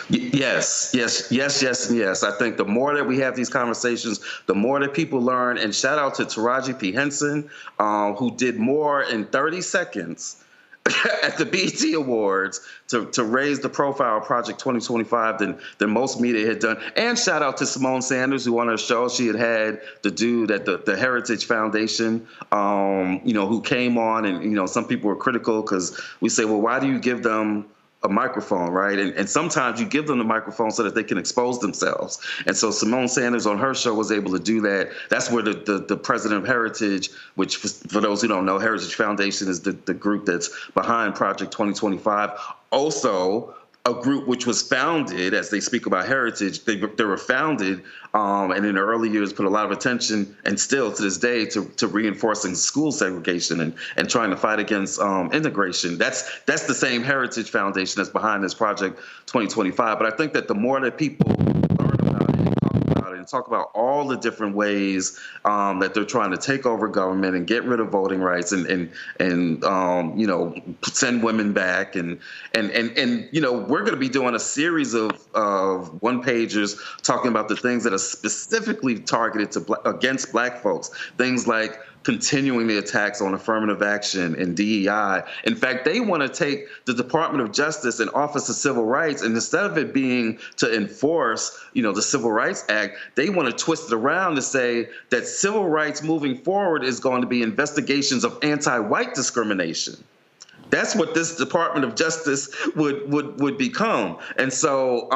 Speaker 20: Yes. I think the more that we have these conversations, the more that people learn. And shout out to Taraji P. Henson, who did more in 30 seconds at the BET Awards to raise the profile of Project 2025 than most media had done. And shout out to Simone Sanders, who on her show, she had the dude at the Heritage Foundation, who came on, and, some people were critical because we say, well, why do you give them a microphone, right? And sometimes you give them the microphone so that they can expose themselves. And so Simone Sanders on her show was able to do that. That's where the president of Heritage, which for those who don't know, Heritage Foundation is the group that's behind Project 2025. Also, a group which was founded, as they speak about heritage, they were founded and in the early years put a lot of attention, and still to this day, to reinforcing school segregation and trying to fight against integration. That's the same Heritage Foundation that's behind this Project 2025. But I think that the more that people learn about it and talk about it and talk about all the different ways that they're trying to take over government and get rid of voting rights and send women back and we're going to be doing a series of one-pagers talking about the things that are specifically targeted against Black folks. Things like continuing the attacks on affirmative action and DEI. In fact, they want to take the Department of Justice and Office of Civil Rights, and instead of it being to enforce, the Civil Rights Act, they want to twist it around to say that civil rights moving forward is going to be investigations of anti-white discrimination. That's what this Department of Justice would become. And so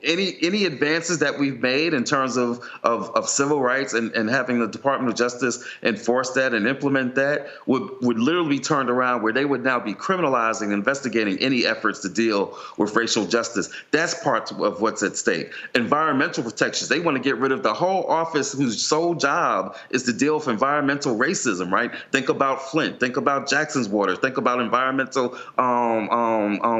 Speaker 20: any advances that we've made in terms of civil rights and having the Department of Justice enforce that and implement that would literally be turned around where they would now be criminalizing and investigating any efforts to deal with racial justice. That's part of what's at stake. Environmental protections. They want to get rid of the whole office whose sole job is to deal with environmental racism, right? Think about Flint. Think about Jackson's Water. Think about environmental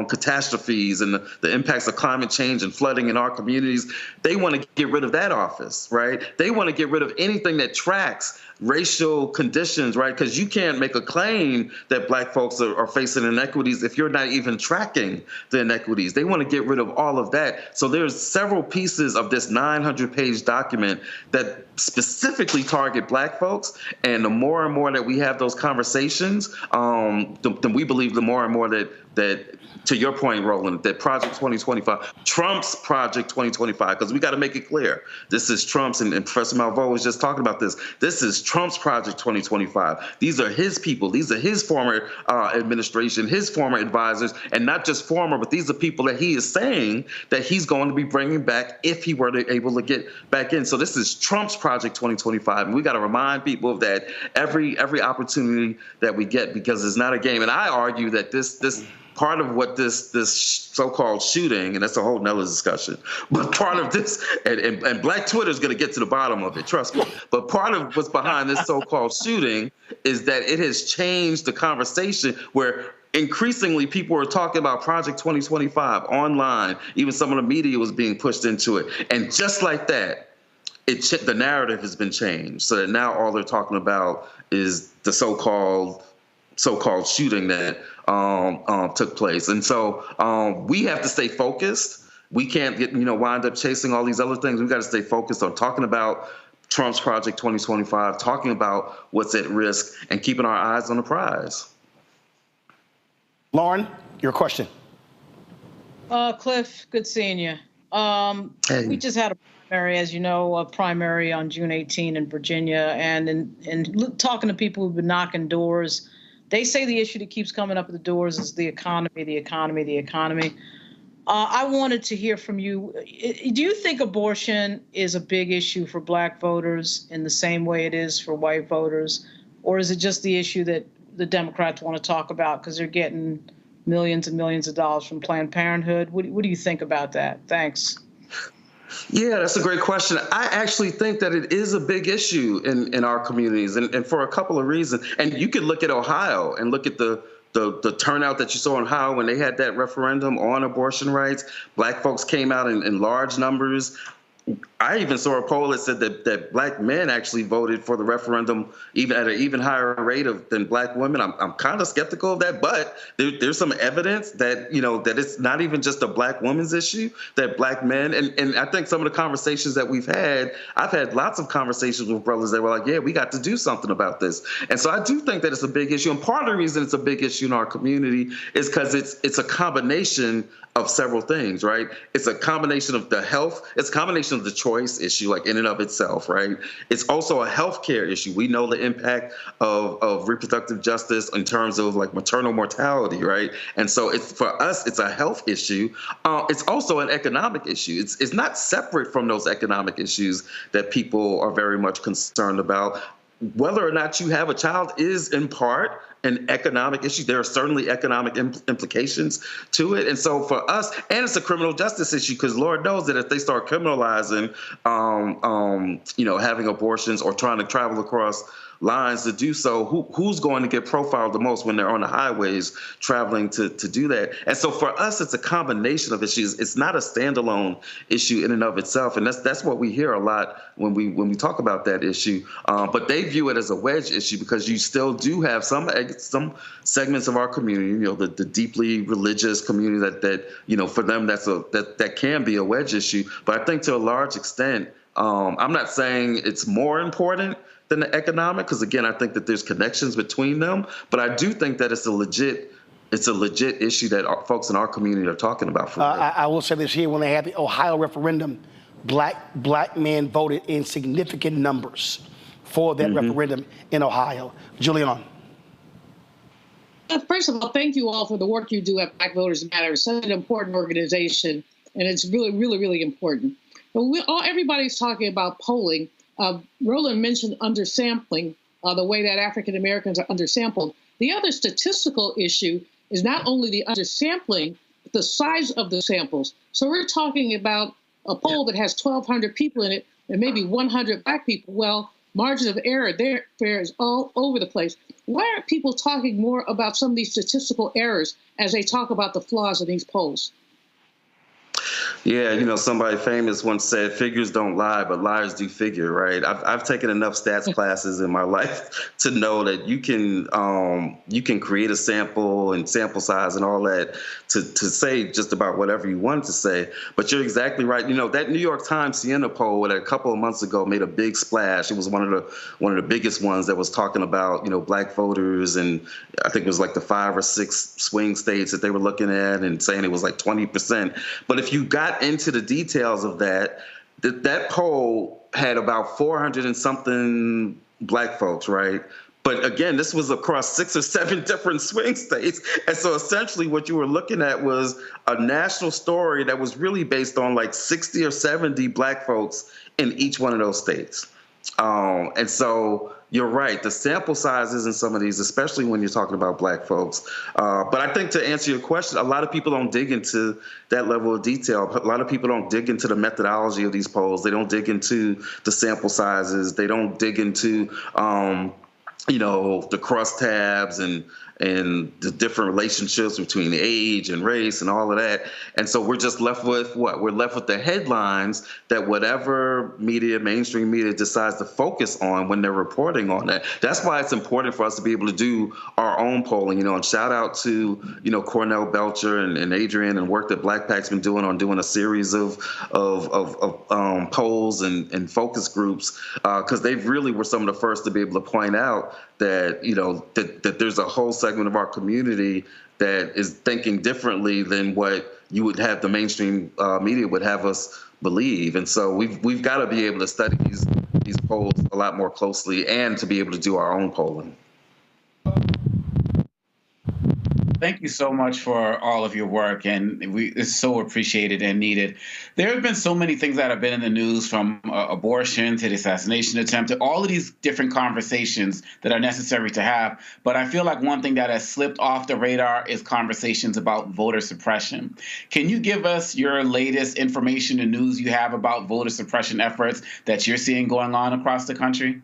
Speaker 20: catastrophes and the impacts of climate change and flooding in our communities. They want to get rid of that office, right? They want to get rid of anything that tracks racial conditions, right? Because you can't make a claim that black folks are facing inequities if you're not even tracking the inequities. They want to get rid of all of that. So there's several pieces of this 900-page document that specifically target black folks. And the more and more that we have those conversations, then we believe the more and more that to your point, Roland, that Project 2025, Trump's Project 2025, because we got to make it clear. This is Trump's, and Professor Malveaux was just talking about this. This is Trump's Project 2025. These are his people. These are his former administration, his former advisors, and not just former, but these are people that he is saying that he's going to be bringing back if he were able to get back in. So this is Trump's Project 2025, and we got to remind people of that every opportunity that we get, because it's not a game. And I argue that this part of what this so-called shooting, and that's a whole nother discussion, but part of this, and Black Twitter is going to get to the bottom of it, trust me, but part of what's behind this so-called shooting is that it has changed the conversation where increasingly people are talking about Project 2025 online. Even some of the media was being pushed into it. And just like that, the narrative has been changed so that now all they're talking about is the so-called shooting that took place. And so we have to stay focused. We can't wind up chasing all these other things. We've got to stay focused on talking about Trump's Project 2025, talking about what's at risk, and keeping our eyes on the prize.
Speaker 8: Lauren, your question.
Speaker 16: Cliff, good seeing you.
Speaker 20: Hey.
Speaker 16: We just had a primary, as you know, a primary on June 18 in Virginia, and in talking to people who've been knocking doors, they say the issue that keeps coming up at the doors is the economy, the economy, the economy. I wanted to hear from you. Do you think abortion is a big issue for black voters in the same way it is for white voters? Or is it just the issue that the Democrats want to talk about because they're getting millions and millions of dollars from Planned Parenthood? What do you think about that? Thanks.
Speaker 20: Yeah, that's a great question. I actually think that it is a big issue in our communities, and for a couple of reasons. And you could look at Ohio and look at the turnout that you saw in Ohio when they had that referendum on abortion rights. Black folks came out in large numbers. I even saw a poll that said that black men actually voted for the referendum even at an even higher rate than black women. I'm kind of skeptical of that, but there's some evidence that that it's not even just a black woman's issue, that black men, and I think some of the conversations that I've had lots of conversations with brothers that were like, yeah, we got to do something about this. And so I do think that it's a big issue. And part of the reason it's a big issue in our community is because it's a combination of several things, right? It's a combination of the health, it's a combination of the choice issue, like in and of itself, right? It's also a healthcare issue. We know the impact of reproductive justice in terms of like maternal mortality, right? And so for us, it's a health issue. It's also an economic issue. It's not separate from those economic issues that people are very much concerned about. Whether or not you have a child is in part an economic issue. There are certainly economic implications to it. And so for us, and it's a criminal justice issue, because Lord knows that if they start criminalizing, having abortions or trying to travel across lines to do so, who's going to get profiled the most when they're on the highways traveling to do that? And so for us, it's a combination of issues. It's not a standalone issue in and of itself, and that's what we hear a lot when we talk about that issue. But they view it as a wedge issue because you still do have some segments of our community, the deeply religious community that for them that can be a wedge issue. But I think to a large extent, I'm not saying it's more important than the economic, because again, I think that there's connections between them. But I do think that it's a legit issue that folks in our community are talking about. For
Speaker 8: I will say this here: when they had the Ohio referendum, black men voted in significant numbers for that referendum in Ohio. Julian.
Speaker 6: First of all, thank you all for the work you do at Black Voters Matter. It's such an important organization, and it's really, really, really important. But everybody's talking about polling. Roland mentioned undersampling, the way that African Americans are undersampled. The other statistical issue is not only the undersampling, but the size of the samples. So we're talking about a poll that has 1,200 people in it and maybe 100 black people. Well, margin of error there is all over the place. Why aren't people talking more about some of these statistical errors as they talk about the flaws in these polls?
Speaker 20: Yeah, somebody famous once said, figures don't lie, but liars do figure, right? I've taken enough stats classes in my life to know that you can create a sample and sample size and all that to say just about whatever you want to say. But you're exactly right. That New York Times Siena poll that a couple of months ago made a big splash. It was one of the biggest ones that was talking about, black voters, and I think it was like the 5 or 6 swing states that they were looking at and saying it was like 20%. But if you got into the details of that poll had about 400 and something black folks, right? But again, this was across 6 or 7 different swing states. And so essentially what you were looking at was a national story that was really based on like 60 or 70 black folks in each one of those states. And so you're right. The sample sizes in some of these, especially when you're talking about black folks. But I think to answer your question, a lot of people don't dig into that level of detail. A lot of people don't dig into the methodology of these polls. They don't dig into the sample sizes. They don't dig into, the crosstabs and the different relationships between age and race and all of that. And so we're just left with what? We're left with the headlines that whatever media, mainstream media, decides to focus on when they're reporting on that. That's why it's important for us to be able to do our own polling, and shout out to, Cornell Belcher and Adrian and work that Black Pac's been doing on doing a series of polls and focus groups, because they really were some of the first to be able to point out that, that there's a whole segment of our community that is thinking differently than what you would have the mainstream media would have us believe. And so we've got to be able to study these polls a lot more closely and to be able to do our own polling.
Speaker 3: Thank you so much for all of your work, and it's so appreciated and needed. There have been so many things that have been in the news, from abortion to the assassination attempt to all of these different conversations that are necessary to have. But I feel like one thing that has slipped off the radar is conversations about voter suppression. Can you give us your latest information and news you have about voter suppression efforts that you're seeing going on across the country?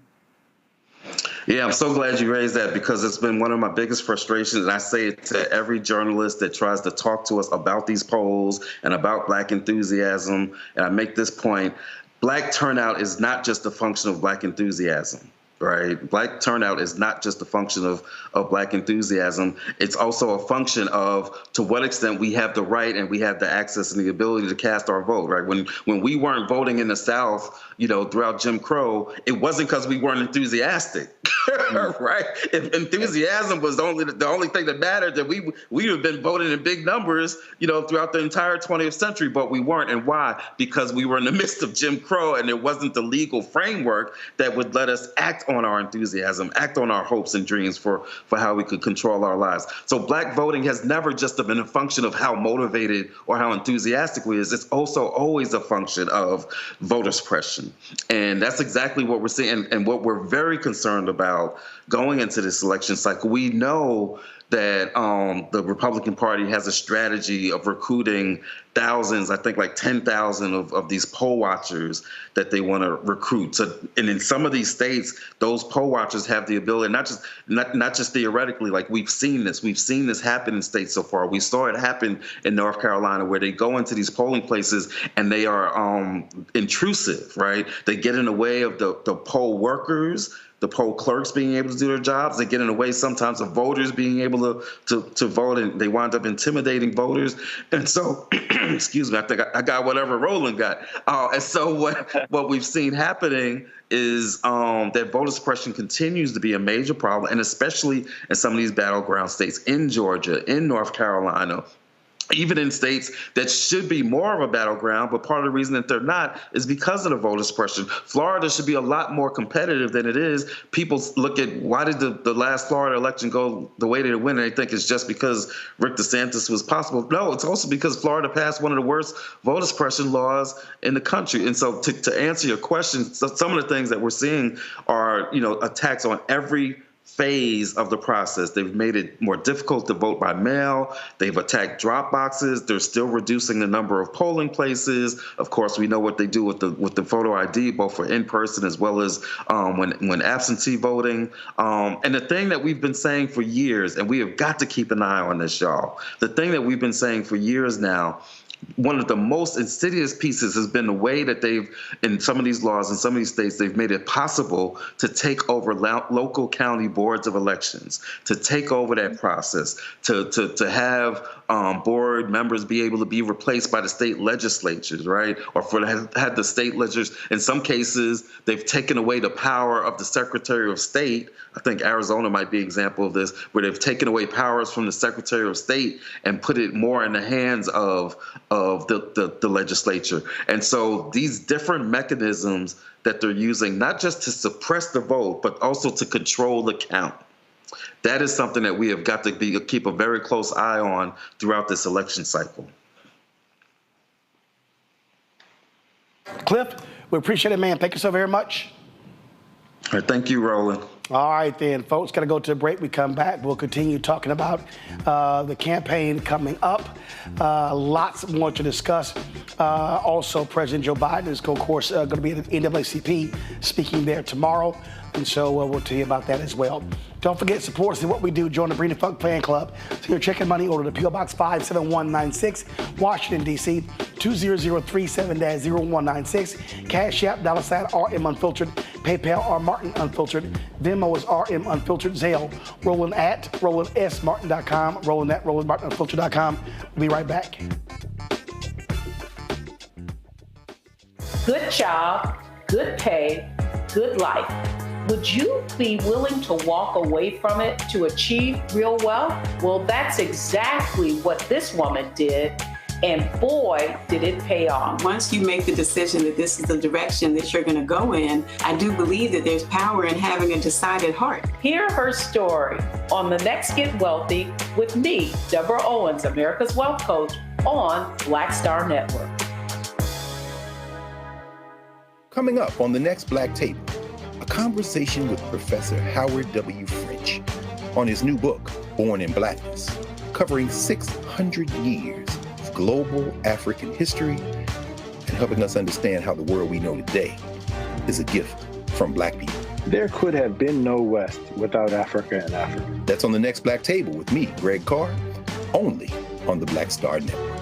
Speaker 20: Yeah, I'm so glad you raised that, because it's been one of my biggest frustrations. And I say it to every journalist that tries to talk to us about these polls and about Black enthusiasm. And I make this point: Black turnout is not just a function of Black enthusiasm. Right? Black turnout is not just a function of Black enthusiasm. It's also a function of to what extent we have the right and we have the access and the ability to cast our vote. Right? When we weren't voting in the South, throughout Jim Crow, it wasn't because we weren't enthusiastic. Right? If enthusiasm was the only thing that mattered, then we would have been voting in big numbers, throughout the entire 20th century, but we weren't. And why? Because we were in the midst of Jim Crow, and there wasn't the legal framework that would let us act on our enthusiasm, act on our hopes and dreams for how we could control our lives. So Black voting has never just been a function of how motivated or how enthusiastic we is. It's also always a function of voter suppression. And that's exactly what we're seeing and what we're very concerned about going into this election cycle. We know that the Republican Party has a strategy of recruiting thousands, I think like 10,000 of these poll watchers that they want to recruit. So, and in some of these states, those poll watchers have the ability, not just theoretically, like we've seen this happen in states so far. We saw it happen in North Carolina, where they go into these polling places and they are intrusive, right? They get in the way of the poll workers. the poll clerks being able to do their jobs. They get in the way sometimes of voters being able to vote, and they wind up intimidating voters. And so, excuse me, I think I got whatever Roland got. And so what we've seen happening is that voter suppression continues to be a major problem, and especially in some of these battleground states, in Georgia, in North Carolina, even in states that should be more of a battleground, but part of the reason that they're not is because of the voter suppression. Florida should be a lot more competitive than it is. People look at why did the last Florida election go the way that it went, and they think it's just because Rick DeSantis was possible. No, it's also because Florida passed one of the worst voter suppression laws in the country. And so to answer your question, some of the things that we're seeing are, attacks on every phase of the process. They've made it more difficult to vote by mail. They've attacked drop boxes. They're still reducing the number of polling places. Of course, we know what they do with the photo ID, both for in-person as well as when absentee voting. And the thing that we've been saying for years, and we have got to keep an eye on this, y'all. The thing that we've been saying for years now, one of the most insidious pieces has been the way that they've, in some of these laws, in some of these states, they've made it possible to take over local county boards of elections, to take over that process, to have board members be able to be replaced by the state legislatures, right? Or had the state legislatures. In some cases, they've taken away the power of the Secretary of State. I think Arizona might be an example of this, where they've taken away powers from the Secretary of State and put it more in the hands of the legislature. And so these different mechanisms that they're using, not just to suppress the vote, but also to control the count. That is something that we have got to keep a very close eye on throughout this election cycle.
Speaker 8: Cliff, we appreciate it, man. Thank you so very much.
Speaker 20: All right, thank you, Roland.
Speaker 8: All right, then, folks, got to go to a break. We come back. We'll continue talking about the campaign coming up. Lots more to discuss. Also, President Joe Biden is, of course, going to be at the NAACP speaking there tomorrow. And so we'll tell you about that as well. Don't forget, support us in what we do. Join the Brina Funk Fan Club. So your check and money order to P.O. Box 57196, Washington, D.C., 20037-0196. Cash App, $RM Unfiltered. PayPal, R Martin Unfiltered. Venmo is RM Unfiltered. Zelle, Roland at RolandSMartin.com. Roland at RolandMartinUnfiltered.com. We'll be right back.
Speaker 21: Good job, good pay, good life. Would you be willing to walk away from it to achieve real wealth? Well, that's exactly what this woman did. And boy, did it pay off.
Speaker 22: Once you make the decision that this is the direction that you're going to go in, I do believe that there's power in having a decided heart.
Speaker 21: Hear her story on The Next Get Wealthy with me, Deborah Owens, America's Wealth Coach, on Black Star Network.
Speaker 7: Coming up on The Next Black Table, a conversation with Professor Howard W. French on his new book, Born in Blackness, covering 600 years of global African history and helping us understand how the world we know today is a gift from Black people.
Speaker 23: There could have been no West without Africa and Africa.
Speaker 7: That's on The Next Black Table with me, Greg Carr, only on the Black Star Network.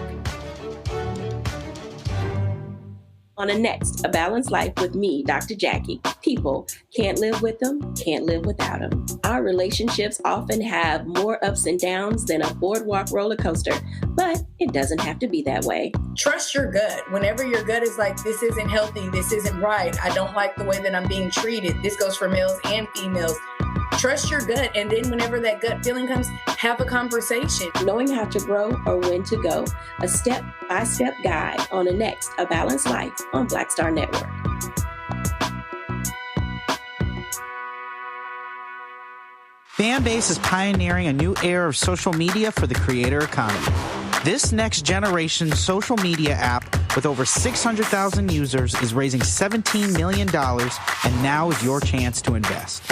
Speaker 24: On the next, A Balanced Life with me, Dr. Jackie. People can't live with them, can't live without them. Our relationships often have more ups and downs than a boardwalk roller coaster, but it doesn't have to be that way.
Speaker 25: Trust your gut. Whenever your gut is like, this isn't healthy, this isn't right, I don't like the way that I'm being treated. This goes for males and females. Trust your gut, and then whenever that gut feeling comes, have a conversation.
Speaker 24: Knowing how to grow or when to go, a step-by-step guide on the next A Balanced Life on Black Star Network.
Speaker 26: Fanbase is pioneering a new era of social media for the creator economy. This next generation social media app with over 600,000 users is raising $17 million, and now is your chance to invest.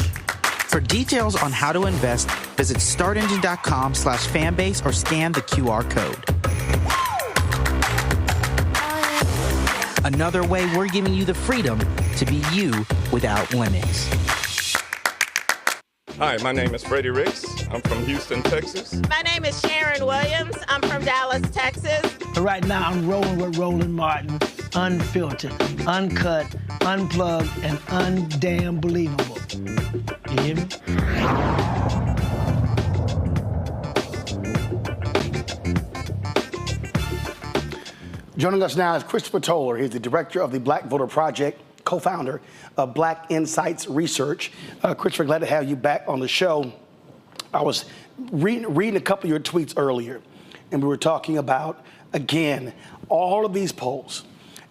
Speaker 26: For details on how to invest, visit startengine.com/fanbase or scan the QR code. Another way we're giving you the freedom to be you without limits.
Speaker 27: Hi, my name is Freddie Ricks. I'm from Houston, Texas.
Speaker 5: My name is Sharon Williams. I'm from Dallas, Texas.
Speaker 28: Right now, I'm rolling with Roland Martin, unfiltered, uncut,
Speaker 1: unplugged, and undamn believable. You hear me?
Speaker 8: Joining us now is Christopher Toller. He's the director of the Black Voter Project, co-founder of Black Insights Research. Christopher, glad to have you back on the show. I was reading a couple of your tweets earlier, and we were talking about, again, all of these polls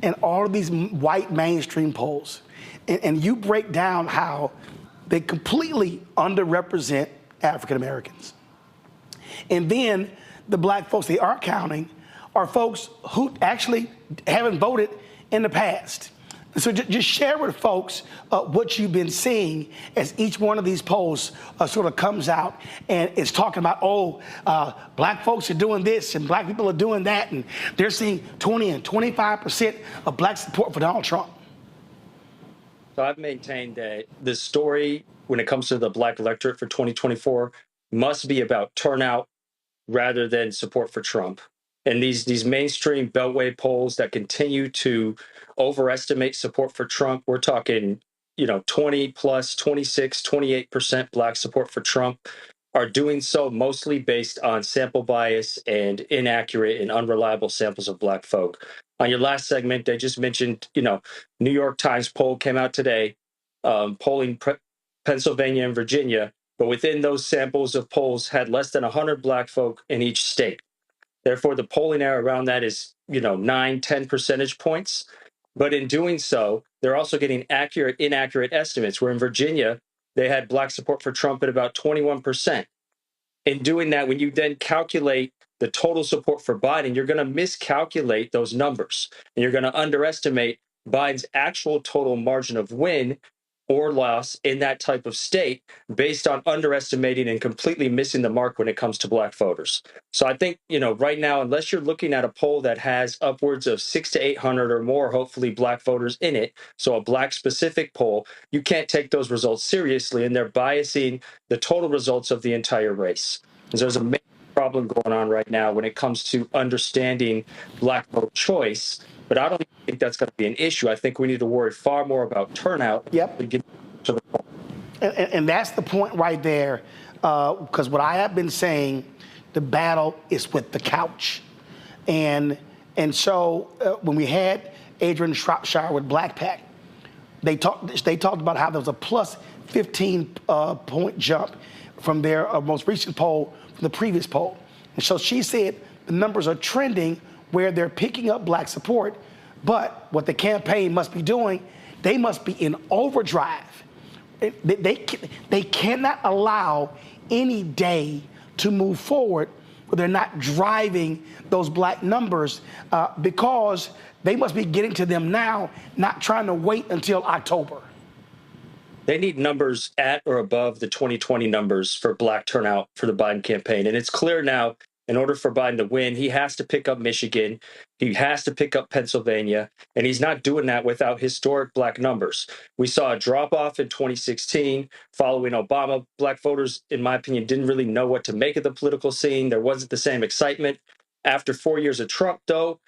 Speaker 8: and all of these white mainstream polls. And you break down how they completely underrepresent African Americans. And then the black folks they are counting are folks who actually haven't voted in the past. So just share with folks what you've been seeing as each one of these polls sort of comes out and it's talking about, black folks are doing this and black people are doing that, and they're seeing 20 and 25% of black support for Donald Trump.
Speaker 2: So I've maintained that the story when it comes to the black electorate for 2024 must be about turnout rather than support for Trump. And these mainstream beltway polls that continue to overestimate support for Trump, we're talking, 20 plus, 26, 28% black support for Trump, are doing so mostly based on sample bias and inaccurate and unreliable samples of black folk. On your last segment, they just mentioned, New York Times poll came out today, polling Pennsylvania and Virginia, but within those samples of polls had less than 100 black folk in each state. Therefore, the polling error around that is, 9, 10 percentage points. But in doing so, they're also getting accurate, inaccurate estimates, where in Virginia, they had black support for Trump at about 21%. In doing that, when you then calculate the total support for Biden, you're going to miscalculate those numbers. And you're going to underestimate Biden's actual total margin of win or loss in that type of state based on underestimating and completely missing the mark when it comes to black voters. So I think, right now, unless you're looking at a poll that has upwards of 600 to 800 or more, hopefully black voters in it, so a black specific poll, you can't take those results seriously, and they're biasing the total results of the entire race. And so there's a major problem going on right now when it comes to understanding black vote choice. But I don't think that's going to be an issue. I think we need to worry far more about turnout.
Speaker 8: Yep.
Speaker 2: To get to the point.
Speaker 8: And that's the point right there, because what I have been saying, the battle is with the couch. And so when we had Adrian Shropshire with Black Pac, they talked about how there was a plus 15 point jump from their most recent poll from the previous poll. And so she said the numbers are trending where they're picking up black support, but what the campaign must be doing, they must be in overdrive. They cannot allow any day to move forward where they're not driving those black numbers because they must be getting to them now, not trying to wait until October.
Speaker 2: They need numbers at or above the 2020 numbers for black turnout for the Biden campaign. And it's clear now, in order for Biden to win, he has to pick up Michigan, he has to pick up Pennsylvania, and he's not doing that without historic black numbers. We saw a drop-off in 2016 following Obama. Black voters, in my opinion, didn't really know what to make of the political scene. There wasn't the same excitement. After 4 years of Trump, though,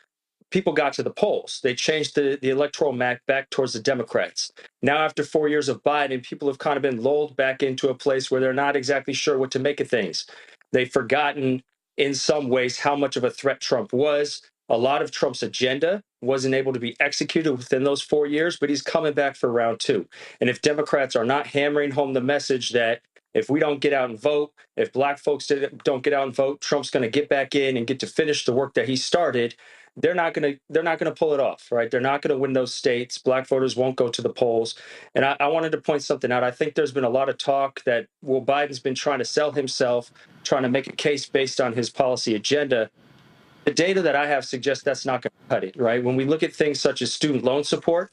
Speaker 2: people got to the polls. They changed the electoral map back towards the Democrats. Now, after 4 years of Biden, people have kind of been lulled back into a place where they're not exactly sure what to make of things. They've forgotten in some ways how much of a threat Trump was. A lot of Trump's agenda wasn't able to be executed within those 4 years, but he's coming back for round two. And if Democrats are not hammering home the message that if we don't get out and vote, if black folks don't get out and vote, Trump's going to get back in and get to finish the work that he started, they're not going to pull it off, right? They're not going to win those states. Black voters won't go to the polls. And I wanted to point something out. I think there's been a lot of talk that, Biden's been trying to sell himself, trying to make a case based on his policy agenda. The data that I have suggests that's not going to cut it, right? When we look at things such as student loan support,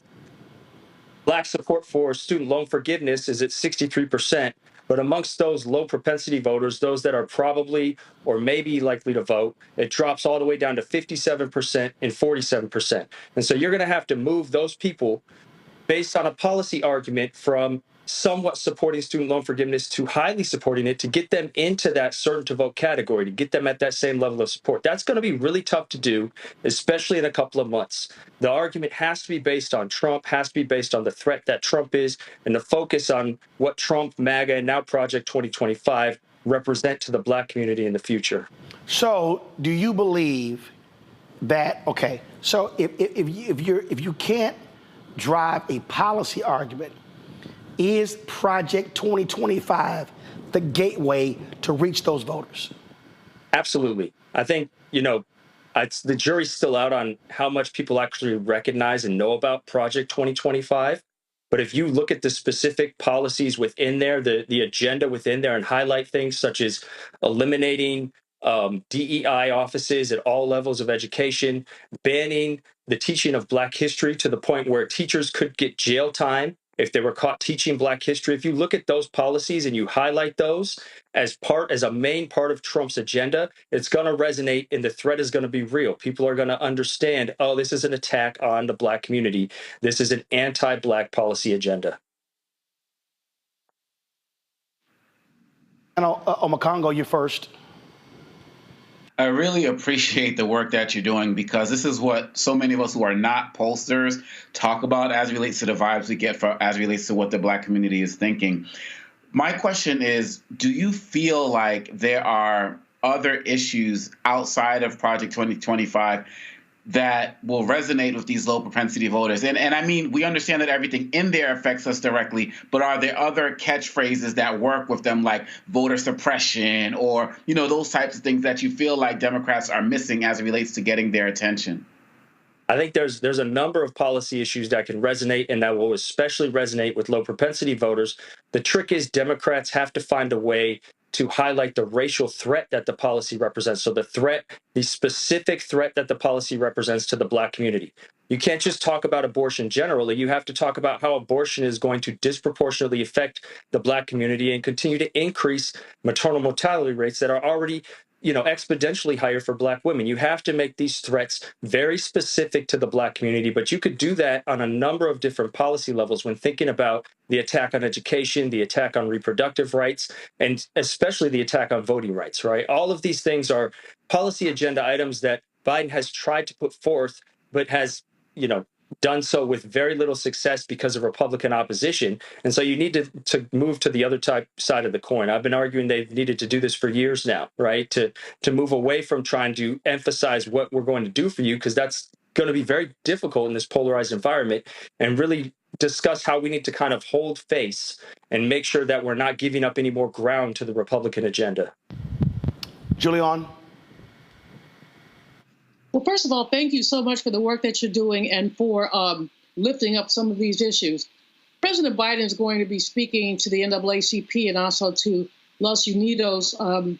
Speaker 2: black support for student loan forgiveness is at 63%. But amongst those low propensity voters, those that are probably or maybe likely to vote, it drops all the way down to 57% and 47%. And so you're going to have to move those people based on a policy argument from somewhat supporting student loan forgiveness to highly supporting it, to get them into that certain to vote category, to get them at that same level of support. That's going to be really tough to do, especially in a couple of months. The argument has to be based on Trump, has to be based on the threat that Trump is, and the focus on what Trump, MAGA, and now Project 2025 represent to the Black community in the future.
Speaker 8: So do you believe that, okay, so if you can't drive a policy argument, is Project 2025 the gateway to reach those voters?
Speaker 2: Absolutely. I think, the jury's still out on how much people actually recognize and know about Project 2025. But if you look at the specific policies within there, the agenda within there, and highlight things such as eliminating DEI offices at all levels of education, banning the teaching of Black history to the point where teachers could get jail time if they were caught teaching Black history. If you look at those policies and you highlight those as a main part of Trump's agenda, it's going to resonate and the threat is going to be real. People are going to understand, oh, this is an attack on the Black community. This is an anti-Black policy agenda.
Speaker 8: And Omakongo, you first.
Speaker 3: I really appreciate the work that you're doing, because this is what so many of us who are not pollsters talk about as it relates to the vibes we get as it relates to what the Black community is thinking. My question is, do you feel like there are other issues outside of Project 2025 that will resonate with these low propensity voters? And I mean, we understand that everything in there affects us directly, but are there other catchphrases that work with them, like voter suppression or, those types of things that you feel like Democrats are missing as it relates to getting their attention?
Speaker 2: I think there's a number of policy issues that can resonate, and that will especially resonate with low propensity voters. The trick is Democrats have to find a way to highlight the racial threat that the policy represents. So the specific threat that the policy represents to the Black community. You can't just talk about abortion generally. You have to talk about how abortion is going to disproportionately affect the Black community and continue to increase maternal mortality rates that are already exponentially higher for Black women. You have to make these threats very specific to the Black community, but you could do that on a number of different policy levels when thinking about the attack on education, the attack on reproductive rights, and especially the attack on voting rights, right? All of these things are policy agenda items that Biden has tried to put forth, but has, done so with very little success because of Republican opposition. And so you need to move to the other side of the coin. I've been arguing they've needed to do this for years now, right? To move away from trying to emphasize what we're going to do for you, because that's going to be very difficult in this polarized environment, and really discuss how we need to kind of hold face and make sure that we're not giving up any more ground to the Republican agenda.
Speaker 8: Julian?
Speaker 6: Well, first of all, thank you so much for the work that you're doing and for lifting up some of these issues. President Biden is going to be speaking to the NAACP and also to Los Unidos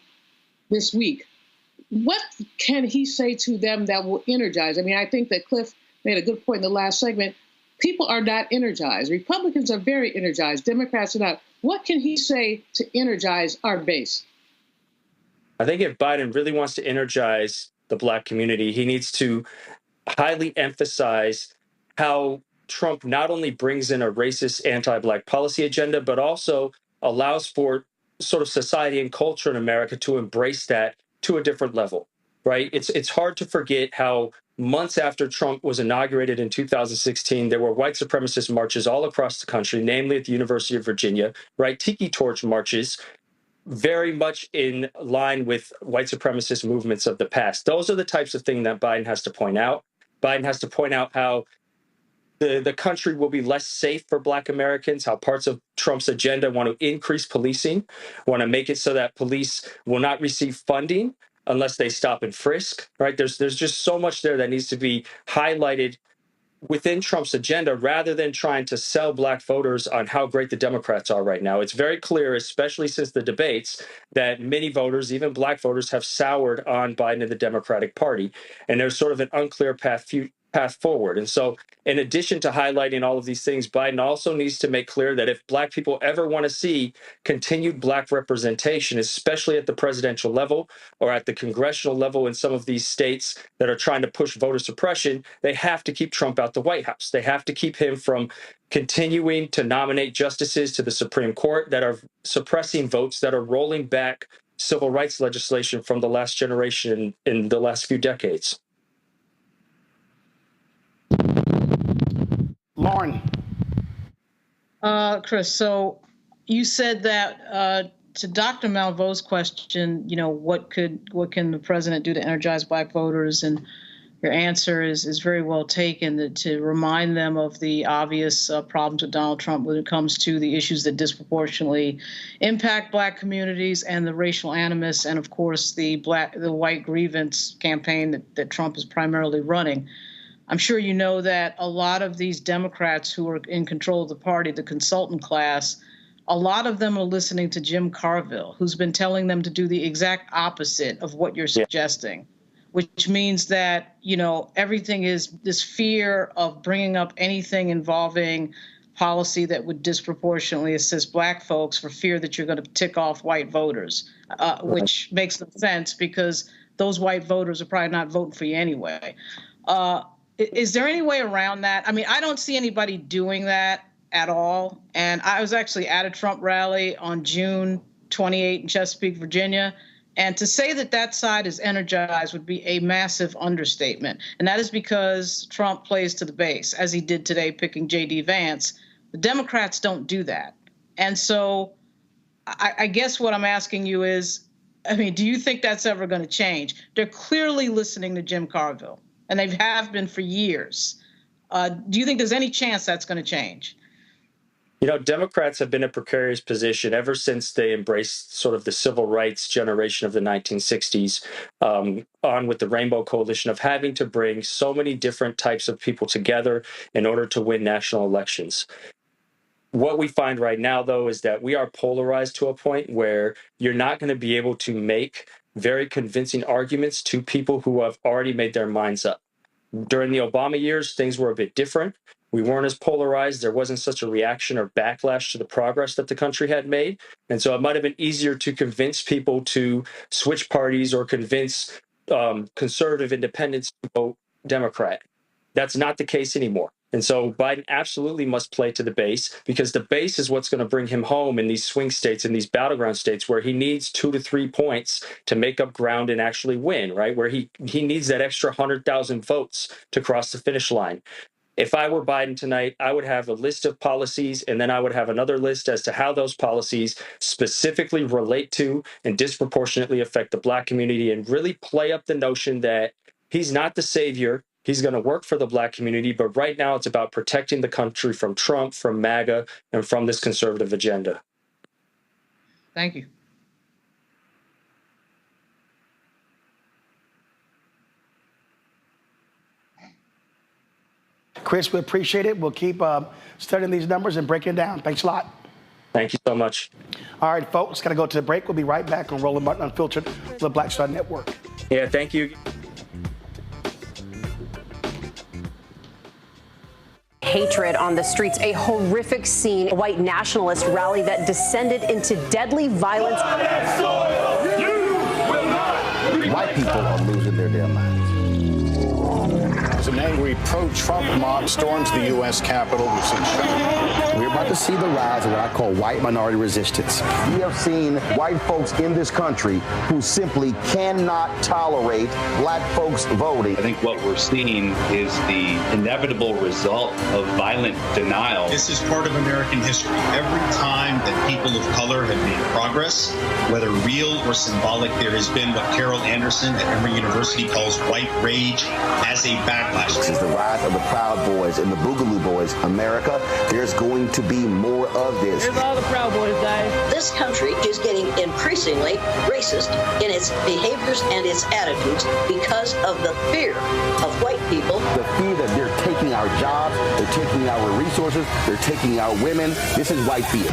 Speaker 6: this week. What can he say to them that will energize? I mean, I think that Cliff made a good point in the last segment. People are not energized. Republicans are very energized. Democrats are not. What can he say to energize our base?
Speaker 2: I think if Biden really wants to energize the Black community, he needs to highly emphasize how Trump not only brings in a racist anti-Black policy agenda, but also allows for sort of society and culture in America to embrace that to a different level, right? It's hard to forget how months after Trump was inaugurated in 2016, there were white supremacist marches all across the country, namely at the University of Virginia, right? Tiki torch marches, very much in line with white supremacist movements of the past. Those are the types of things that Biden has to point out. Biden has to point out how the country will be less safe for Black Americans, how parts of Trump's agenda want to increase policing, want to make it so that police will not receive funding unless they stop and frisk, right? There's just so much there that needs to be highlighted within Trump's agenda, rather than trying to sell Black voters on how great the Democrats are right now. It's very clear, especially since the debates, that many voters, even Black voters, have soured on Biden and the Democratic Party. And there's sort of an unclear path path forward. And so in addition to highlighting all of these things, Biden also needs to make clear that if Black people ever want to see continued Black representation, especially at the presidential level or at the congressional level in some of these states that are trying to push voter suppression, they have to keep Trump out the White House. They have to keep him from continuing to nominate justices to the Supreme Court that are suppressing votes, that are rolling back civil rights legislation from the last generation in the last few decades.
Speaker 8: Lauren.
Speaker 16: Chris, so you said that to Dr. Malveau's question, you know, what can the president do to energize Black voters? And your answer is very well taken, to remind them of the obvious problems with Donald Trump when it comes to the issues that disproportionately impact Black communities and the racial animus, and of course the white grievance campaign that Trump is primarily running. I'm sure you know that a lot of these Democrats who are in control of the party, the consultant class, a lot of them are listening to Jim Carville, who's been telling them to do the exact opposite of what you're suggesting, which means that, you know, everything is this fear of bringing up anything involving policy that would disproportionately assist Black folks for fear that you're going to tick off white voters, which makes no sense because those white voters are probably not voting for you anyway. Is there any way around that? I mean, I don't see anybody doing that at all. And I was actually at a Trump rally on June 28 in Chesapeake, Virginia. And to say that that side is energized would be a massive understatement. And that is because Trump plays to the base, as he did today, picking JD Vance. The Democrats don't do that. And so I guess what I'm asking you is, I mean, do you think that's ever going to change? They're clearly listening to Jim Carville, and they have been for years. Do you think there's any chance that's going to change?
Speaker 2: You know, Democrats have been in a precarious position ever since they embraced sort of the civil rights generation of the 1960s, on with the Rainbow Coalition, of having to bring so many different types of people together in order to win national elections. What we find right now, though, is that we are polarized to a point where you're not going to be able to make very convincing arguments to people who have already made their minds up. During the Obama years, things were a bit different. We weren't as polarized. There wasn't such a reaction or backlash to the progress that the country had made. And so it might have been easier to convince people to switch parties or convince conservative independents to vote Democrat. That's not the case anymore. And so Biden absolutely must play to the base, because the base is what's going to bring him home in these swing states, in these battleground states, where he needs 2 to 3 points to make up ground and actually win, right? Where he needs that extra 100,000 votes to cross the finish line. If I were Biden tonight, I would have a list of policies, and then I would have another list as to how those policies specifically relate to and disproportionately affect the Black community, and really play up the notion that he's not the savior. He's going to work for the Black community, but right now it's about protecting the country from Trump, from MAGA, and from this conservative agenda.
Speaker 16: Thank you.
Speaker 8: Chris, we appreciate it. We'll keep studying these numbers and breaking it down. Thanks a lot.
Speaker 2: Thank you so much.
Speaker 8: All right, folks, got to go to the break. We'll be right back on Roland Martin Unfiltered, the Black Star Network.
Speaker 2: Yeah, thank you.
Speaker 4: Hatred on the streets, a horrific scene, a white nationalist rally that descended into deadly violence.
Speaker 9: White people are losing their damn minds. As an angry pro-Trump mob storms the U.S. Capitol, we're about to see the rise of what I call white minority resistance. We have seen white folks in this country who simply cannot tolerate Black folks voting.
Speaker 10: I think what we're seeing is the inevitable result of violent denial.
Speaker 11: This is part of American history. Every time that people of color have made progress, whether real or symbolic, there has been what Carol Anderson at Emory University calls white rage as a backlash.
Speaker 9: This is the rise of the Proud Boys and the Boogaloo Boys. America, there's going to be more of this.
Speaker 12: Here's all the Proud Boys, guys.
Speaker 14: This country is getting increasingly racist in its behaviors and its attitudes because of the fear of white people.
Speaker 9: The fear that they're taking our jobs, they're taking our resources, they're taking our women. This is white fear.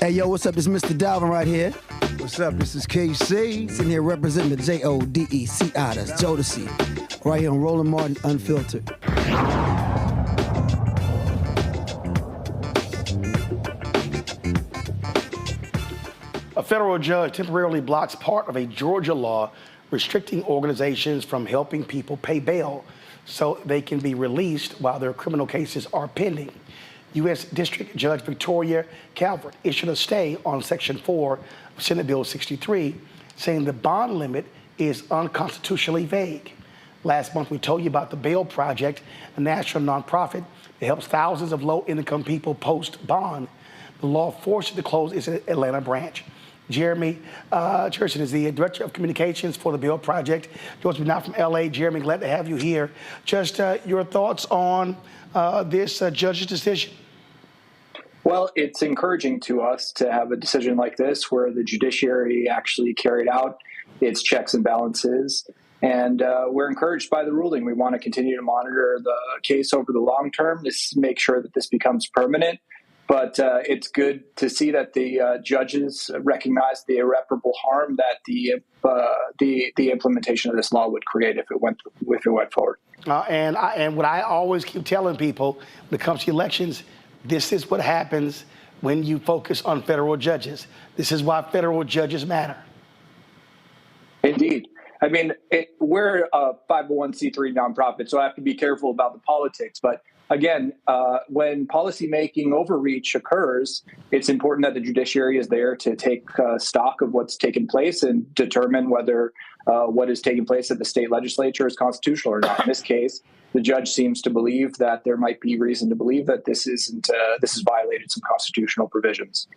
Speaker 13: Hey, yo, what's up? This is Mr. Dalvin right here. What's up? This is KC. Sitting here representing the JODECI. That's Jodeci. Right here on Roland Martin Unfiltered.
Speaker 8: A federal judge temporarily blocks part of a Georgia law restricting organizations from helping people pay bail so they can be released while their criminal cases are pending. U.S. District Judge Victoria Calvert issued a stay on Section 4 of Senate Bill 63, saying the bond limit is unconstitutionally vague. Last month, we told you about the Bail Project, a national nonprofit that helps thousands of low-income people post bond. The law forced it to close its Atlanta branch. Jeremy Churchin is the Director of Communications for the Bail Project. Joins me now from L.A. Jeremy, glad to have you here. Just your thoughts on this judge's decision?
Speaker 15: Well, it's encouraging to us to have a decision like this where the judiciary actually carried out its checks and balances. And we're encouraged by the ruling. We want to continue to monitor the case over the long term to make sure that this becomes permanent. But it's good to see that the judges recognize the irreparable harm that the implementation of this law would create if it went forward.
Speaker 8: And what I always keep telling people when it comes to elections, this is what happens when you focus on federal judges. This is why federal judges matter.
Speaker 15: Indeed. I mean, we're a 501c3 nonprofit, so I have to be careful about the politics. But again, when policymaking overreach occurs, it's important that the judiciary is there to take stock of what's taken place and determine whether what is taking place at the state legislature is constitutional or not. In this case, the judge seems to believe that there might be reason to believe that this has violated some constitutional provisions.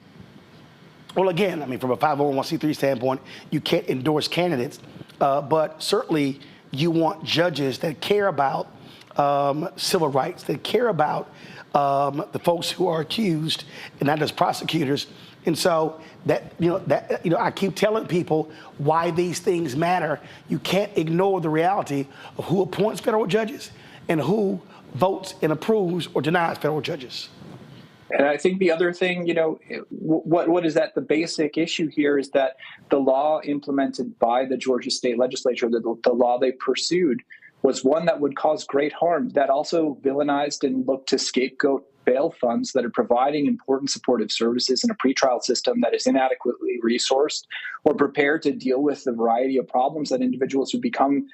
Speaker 8: Well, again, I mean, from a 501c3 standpoint, you can't endorse candidates, but certainly you want judges that care about civil rights, that care about the folks who are accused, and not just prosecutors. And so I keep telling people why these things matter. You can't ignore the reality of who appoints federal judges and who votes and approves or denies federal judges.
Speaker 15: And I think the other thing, what is that? The basic issue here is that the law implemented by the Georgia state legislature, the law they pursued, was one that would cause great harm, that also villainized and looked to scapegoat bail funds that are providing important supportive services in a pretrial system that is inadequately resourced or prepared to deal with the variety of problems that individuals who become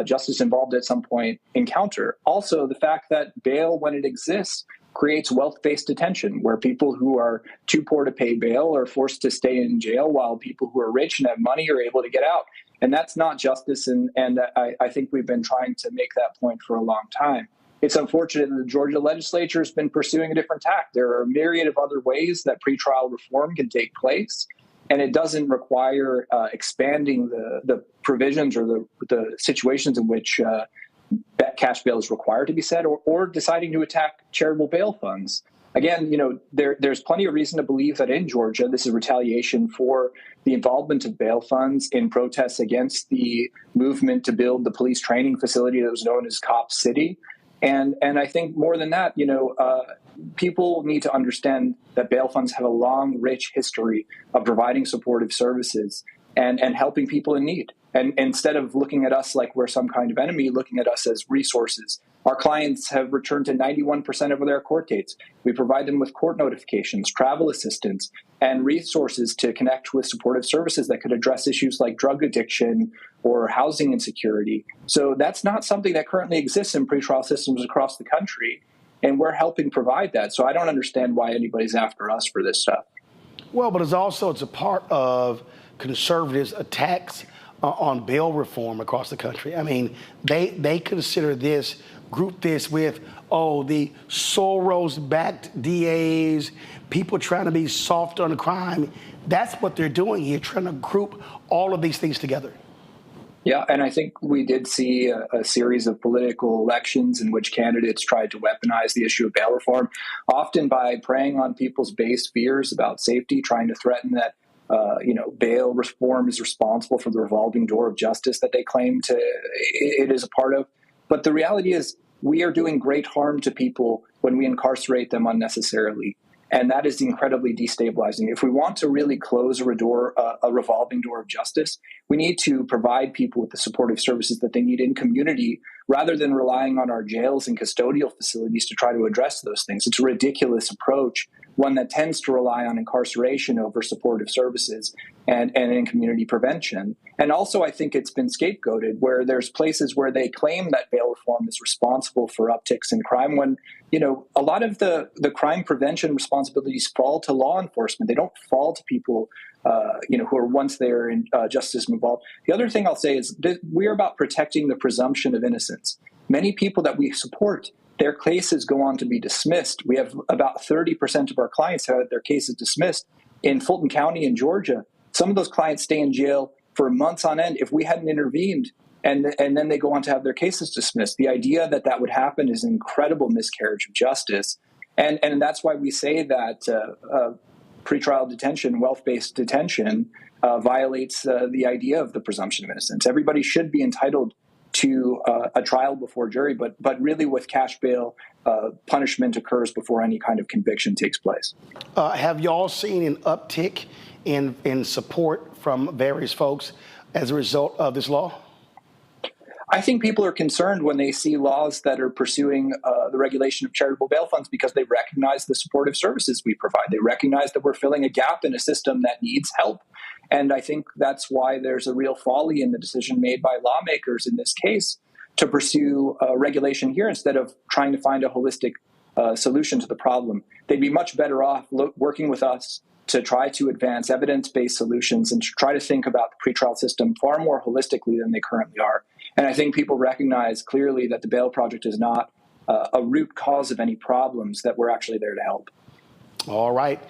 Speaker 15: justice involved at some point encounter. Also, the fact that bail, when it exists, creates wealth-based detention, where people who are too poor to pay bail are forced to stay in jail while people who are rich and have money are able to get out. And that's not justice, and I think we've been trying to make that point for a long time. It's unfortunate that the Georgia legislature has been pursuing a different tack. There are a myriad of other ways that pretrial reform can take place, and it doesn't require expanding the provisions or the situations in which cash bail is required to be set, or deciding to attack charitable bail funds. Again, there's plenty of reason to believe that in Georgia, this is retaliation for the involvement of bail funds in protests against the movement to build the police training facility that was known as Cop City. And I think more than that, people need to understand that bail funds have a long, rich history of providing supportive services and helping people in need. And instead of looking at us like we're some kind of enemy, looking at us as resources. Our clients have returned to 91% of their court dates. We provide them with court notifications, travel assistance, and resources to connect with supportive services that could address issues like drug addiction or housing insecurity. So that's not something that currently exists in pretrial systems across the country, and we're helping provide that. So I don't understand why anybody's after us for this stuff.
Speaker 8: Well, but it's a part of conservatives' attacks on bail reform across the country. I mean, they consider this, group this with, the Soros-backed DAs, people trying to be soft on crime. That's what they're doing here, trying to group all of these things together.
Speaker 15: Yeah, and I think we did see a series of political elections in which candidates tried to weaponize the issue of bail reform, often by preying on people's base fears about safety, trying to threaten that bail reform is responsible for the revolving door of justice that they claim it is a part of. But the reality is we are doing great harm to people when we incarcerate them unnecessarily. And that is incredibly destabilizing. If we want to really close a revolving door of justice, we need to provide people with the supportive services that they need in community rather than relying on our jails and custodial facilities to try to address those things. It's a ridiculous approach, one that tends to rely on incarceration over supportive services and in community prevention. And also, I think it's been scapegoated where there's places where they claim that bail reform is responsible for upticks in crime when, a lot of the crime prevention responsibilities fall to law enforcement. They don't fall to people, who are once there in justice involved. The other thing I'll say is that we're about protecting the presumption of innocence. Many people that we support, their cases go on to be dismissed. We have about 30% of our clients have had their cases dismissed. In Fulton County in Georgia, some of those clients stay in jail for months on end if we hadn't intervened, and then they go on to have their cases dismissed. The idea that would happen is an incredible miscarriage of justice. And that's why we say that pretrial detention, wealth-based detention, violates the idea of the presumption of innocence. Everybody should be entitled to a trial before jury, but really with cash bail, punishment occurs before any kind of conviction takes place.
Speaker 8: Have y'all seen an uptick in support from various folks as a result of this law?
Speaker 15: I think people are concerned when they see laws that are pursuing the regulation of charitable bail funds because they recognize the supportive services we provide. They recognize that we're filling a gap in a system that needs help. And I think that's why there's a real folly in the decision made by lawmakers in this case to pursue regulation here instead of trying to find a holistic solution to the problem. They'd be much better off working with us to try to advance evidence-based solutions and to try to think about the pretrial system far more holistically than they currently are. And I think people recognize clearly that the bail project is not a root cause of any problems, that we're actually there to help.
Speaker 8: All right.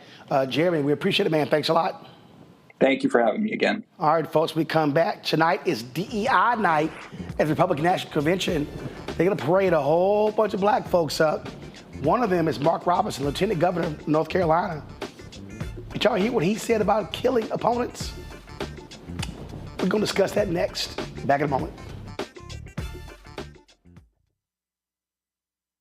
Speaker 8: Jeremy, we appreciate it, man. Thanks a lot.
Speaker 15: Thank you for having me again.
Speaker 8: All right, folks, we come back. Tonight is DEI night at the Republican National Convention. They're going to parade a whole bunch of black folks up. One of them is Mark Robinson, Lieutenant Governor of North Carolina. Did y'all hear what he said about killing opponents? We're going to discuss that next. Back in a moment.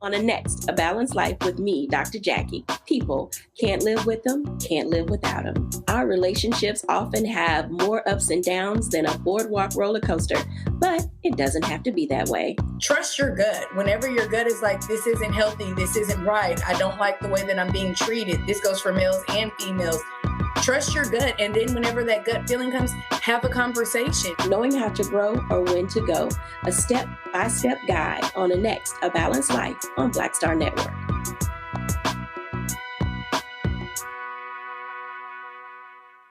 Speaker 24: On a next, A Balanced Life with me, Dr. Jackie. People can't live with them, can't live without them. Our relationships often have more ups and downs than a boardwalk roller coaster, but it doesn't have to be that way.
Speaker 25: Trust your gut. Whenever your gut is like, this isn't healthy, this isn't right, I don't like the way that I'm being treated. This goes for males and females. Trust your gut, and then whenever that gut feeling comes, have a conversation.
Speaker 24: Knowing how to grow or when to go. A step-by-step guide on a next, A Balanced Life on Black Star Network.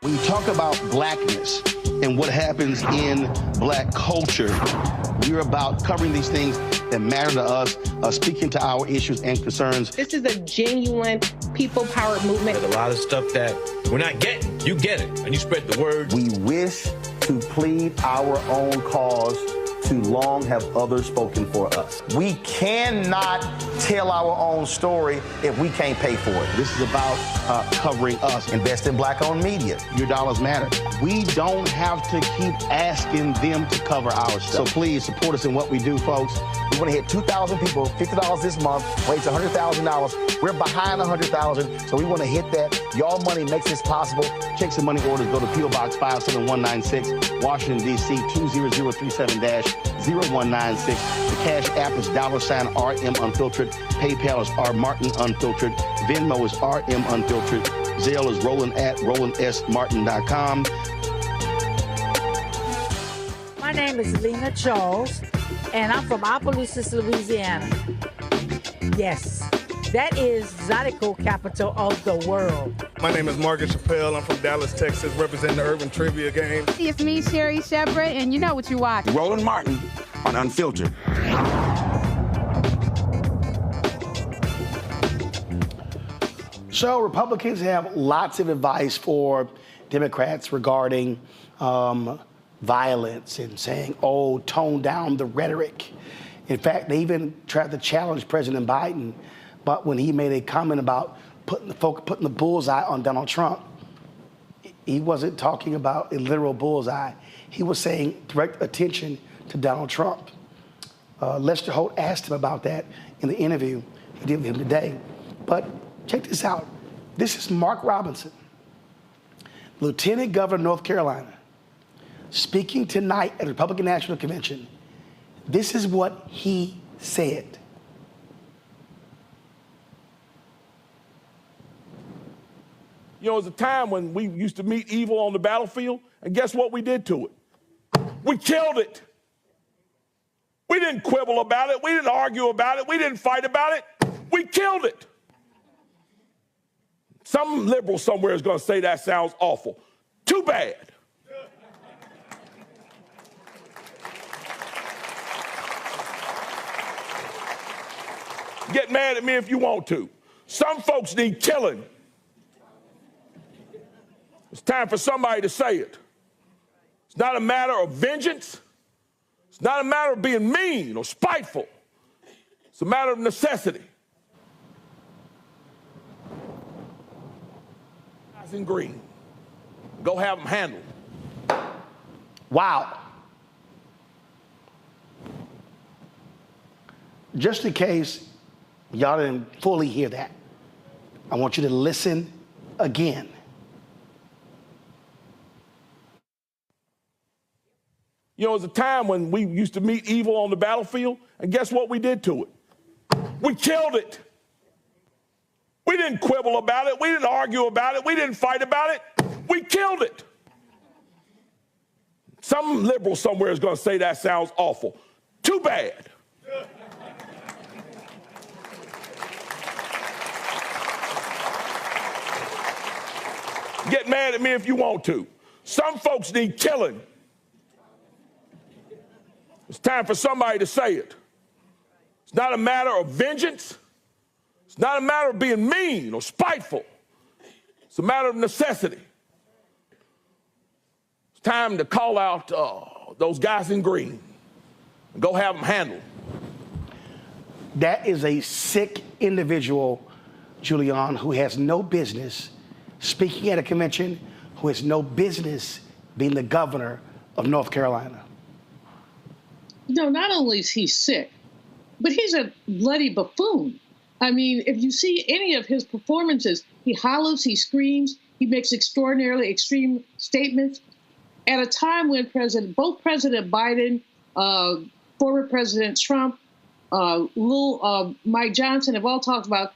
Speaker 17: When you talk about blackness and what happens in black culture, we're about covering these things that matter to us, speaking to our issues and concerns.
Speaker 5: This is a genuine people-powered movement.
Speaker 18: There's a lot of stuff that we're not getting. You get it, and you spread the word.
Speaker 17: We wish to plead our own cause. Too long have others spoken for us. We cannot tell our own story if we can't pay for it. This is about covering us. Invest in black-owned media. Your dollars matter. We don't have to keep asking them to cover our stuff. So please support us in what we do, folks. We want to hit 2,000 people, $50 this month, raise $100,000. We're behind 100,000, so we want to hit that. Y'all money makes this possible. Check some money orders. Go to P.O. Box 57196, Washington, D.C. 20037-0196. The Cash App is $RM Unfiltered. PayPal is R Martin Unfiltered. Venmo is RM Unfiltered. Zelle is Roland at RolandSMartin.com.
Speaker 12: My name is Lena Charles, and I'm from Opelousas, Louisiana. Yes, that is Zydeco capital of the world.
Speaker 27: My name is Margaret Chappelle. I'm from Dallas, Texas, representing the Urban Trivia Game.
Speaker 19: It's me, Sherry Shepherd, and you know what you watch.
Speaker 17: Roland Martin on Unfiltered.
Speaker 8: So Republicans have lots of advice for Democrats regarding violence and saying, oh, tone down the rhetoric. In fact, they even tried to challenge President Biden, but when he made a comment about putting the bullseye on Donald Trump, he wasn't talking about a literal bullseye. He was saying direct attention to Donald Trump. Lester Holt asked him about that in the interview he did with him today. But check this out. This is Mark Robinson, Lieutenant Governor of North Carolina, speaking tonight at the Republican National Convention. This is what he said.
Speaker 27: You know, it was a time when we used to meet evil on the battlefield, and guess what we did to it? We killed it. We didn't quibble about it. We didn't argue about it. We didn't fight about it. We killed it. Some liberal somewhere is going to say that sounds awful. Too bad. Get mad at me if you want to. Some folks need killing. It's time for somebody to say it. It's not a matter of vengeance. It's not a matter of being mean or spiteful. It's a matter of necessity. Guys in green. Go have them handled.
Speaker 8: Wow. Just in case y'all didn't fully hear that, I want you to listen again.
Speaker 27: You know, it was a time when we used to meet evil on the battlefield, and guess what we did to it? We killed it. We didn't quibble about it. We didn't argue about it. We didn't fight about it. We killed it. Some liberal somewhere is going to say that sounds awful. Too bad. Get mad at me if you want to. Some folks need killing. It's time for somebody to say it. It's not a matter of vengeance. It's not a matter of being mean or spiteful. It's a matter of necessity. It's time to call out those guys in green and go have them handled.
Speaker 8: That is a sick individual, Julian, who has no business speaking at a convention, who has no business being the governor of North Carolina.
Speaker 6: No, not only is he sick, but he's a bloody buffoon. I mean, if you see any of his performances, he hollers, he screams, he makes extraordinarily extreme statements at a time when both President Biden, former President Trump, Mike Johnson have all talked about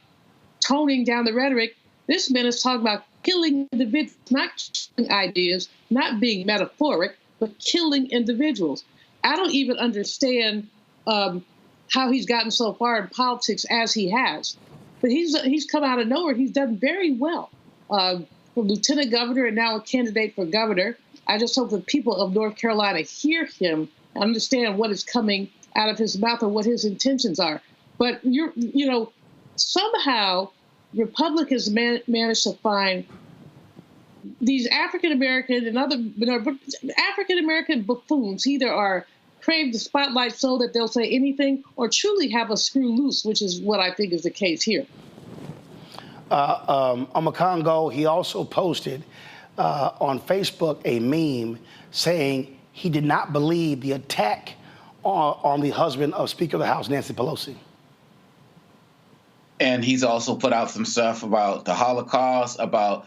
Speaker 6: toning down the rhetoric. This man is talking about killing individuals, not killing ideas, not being metaphoric, but killing individuals. I don't even understand how he's gotten so far in politics as he has. But he's come out of nowhere. He's done very well. For lieutenant governor and now a candidate for governor. I just hope the people of North Carolina hear him and understand what is coming out of his mouth and what his intentions are. But somehow Republicans managed to find these African-American and other African-American buffoons either are crave the spotlight so that they'll say anything or truly have a screw loose, which is what I think is the case here.
Speaker 8: Omakongo, he also posted on Facebook a meme saying he did not believe the attack on the husband of Speaker of the House, Nancy Pelosi.
Speaker 3: And he's also put out some stuff about the Holocaust, about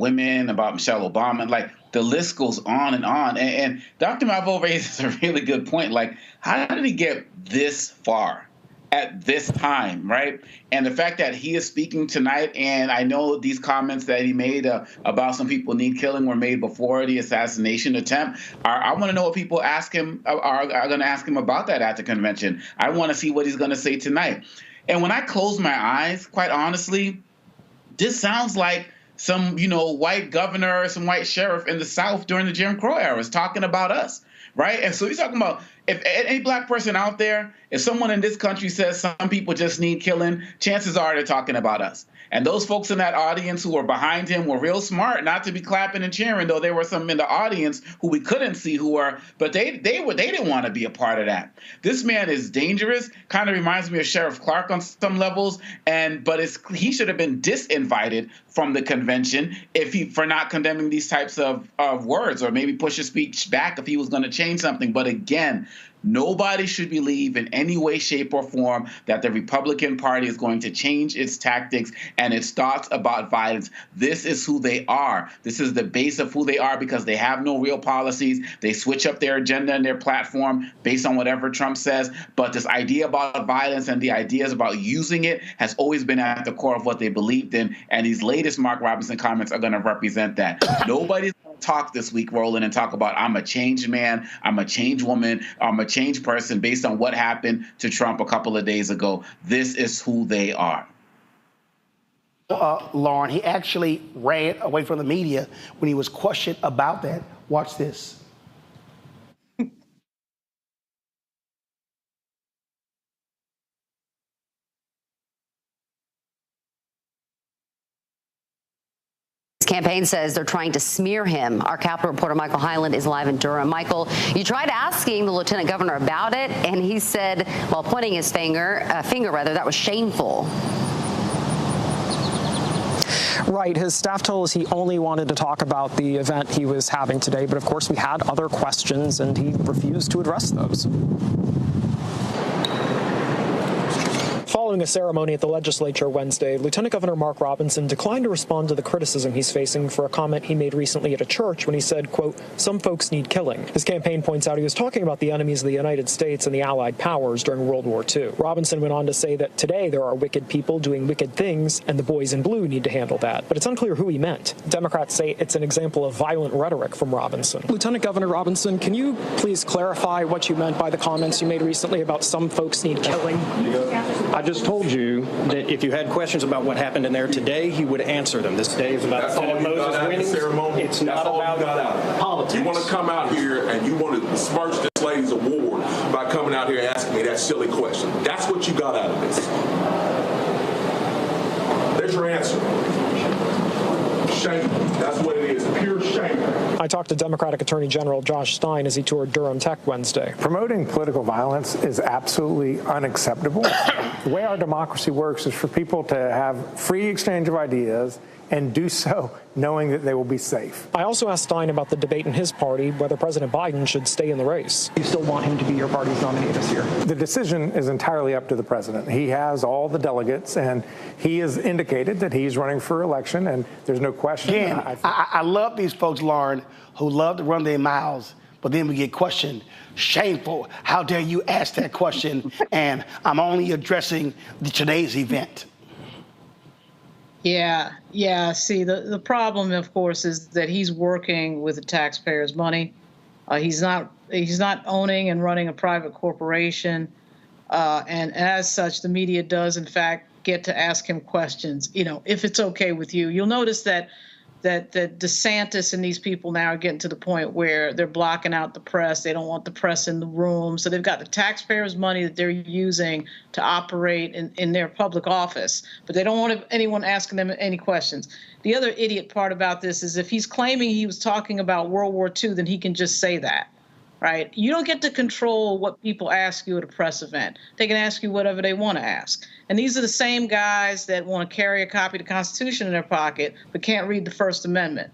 Speaker 3: women, about Michelle Obama. Like, the list goes on and on. And Dr. Malvo raises a really good point. Like, how did he get this far at this time, right? And the fact that he is speaking tonight, and I know these comments that he made about some people need killing were made before the assassination attempt. I want to know what people ask him are going to ask him about that at the convention. I want to see what he's going to say tonight. And when I close my eyes, quite honestly, this sounds like some, white governor, some white sheriff in the South during the Jim Crow era is talking about us, right? And so he's talking about, if any black person out there, if someone in this country says some people just need killing, chances are they're talking about us. And those folks in that audience who were behind him were real smart not to be clapping and cheering, though there were some in the audience who we couldn't see who were, but they didn't want to be a part of that. This man is dangerous, kind of reminds me of Sheriff Clark on some levels, but he should have been disinvited from the convention for not condemning these types of words, or maybe push his speech back if he was going to change something. But again, Nobody should believe in any way, shape, or form that the Republican Party is going to change its tactics and its thoughts about violence. This is who they are. This is the base of who they are because they have no real policies. They switch up their agenda and their platform based on whatever Trump says. But this idea about violence and the ideas about using it has always been at the core of what they believed in. And these latest Mark Robinson comments are going to represent that. Nobody's going to talk this week, Roland, and talk about I'm a changed man, I'm a changed woman, I'm a changed person based on what happened to Trump a couple of days ago. This is who they are.
Speaker 8: Lauren, he actually ran away from the media when he was questioned about that. Watch this.
Speaker 4: His campaign says they're trying to smear him. Our Capitol reporter Michael Hyland is live in Durham. Michael, you tried asking the lieutenant governor about it, and he said, while pointing his finger, that was shameful.
Speaker 1: Right. His staff told us he only wanted to talk about the event he was having today. But of course, we had other questions, and he refused to address those. Following a ceremony at the legislature Wednesday, Lieutenant Governor Mark Robinson declined to respond to the criticism he's facing for a comment he made recently at a church when he said, quote, some folks need killing. His campaign points out he was talking about the enemies of the United States and the Allied powers during World War II. Robinson went on to say that today there are wicked people doing wicked things, and the boys in blue need to handle that. But it's unclear who he meant. Democrats say it's an example of violent rhetoric from Robinson. Lieutenant Governor Robinson, can you please clarify what you meant by the comments you made recently about some folks need killing? I just told you that if you had questions about what happened in there today, he would answer them. This day is about Moses winning.
Speaker 27: Ceremony.
Speaker 1: It's not about politics.
Speaker 27: You want to come out here and you want to besmirch this lady's award by coming out here and asking me that silly question. That's what you got out of this. There's your answer. Shame. That's what it is. Pure shame.
Speaker 1: I talked to Democratic Attorney General Josh Stein as he toured Durham Tech Wednesday.
Speaker 7: Promoting political violence is absolutely unacceptable. The way our democracy works is for people to have free exchange of ideas and do so knowing that they will be safe.
Speaker 1: I also asked Stein about the debate in his party, whether President Biden should stay in the race. You still want him to be your party's nominee this year?
Speaker 7: The decision is entirely up to the president. He has all the delegates, and he has indicated that he's running for election, and there's no question.
Speaker 8: Again, I love these folks, Lauren, who love to run their mouths, but then we get questioned. Shameful. How dare you ask that question? And I'm only addressing today's event.
Speaker 16: Yeah. See, the problem, of course, is that he's working with the taxpayers' money. He's not owning and running a private corporation, and as such, the media does, in fact, get to ask him questions. You know, if it's okay with you. You'll notice that DeSantis and these people now are getting to the point where they're blocking out the press. They don't want the press in the room. So they've got the taxpayers' money that they're using to operate in their public office. But they don't want anyone asking them any questions. The other idiot part about this is if he's claiming he was talking about World War II, then he can just say that, right? You don't get to control what people ask you at a press event. They can ask you whatever they want to ask. And these are the same guys that want to carry a copy of the Constitution in their pocket but can't read the First Amendment.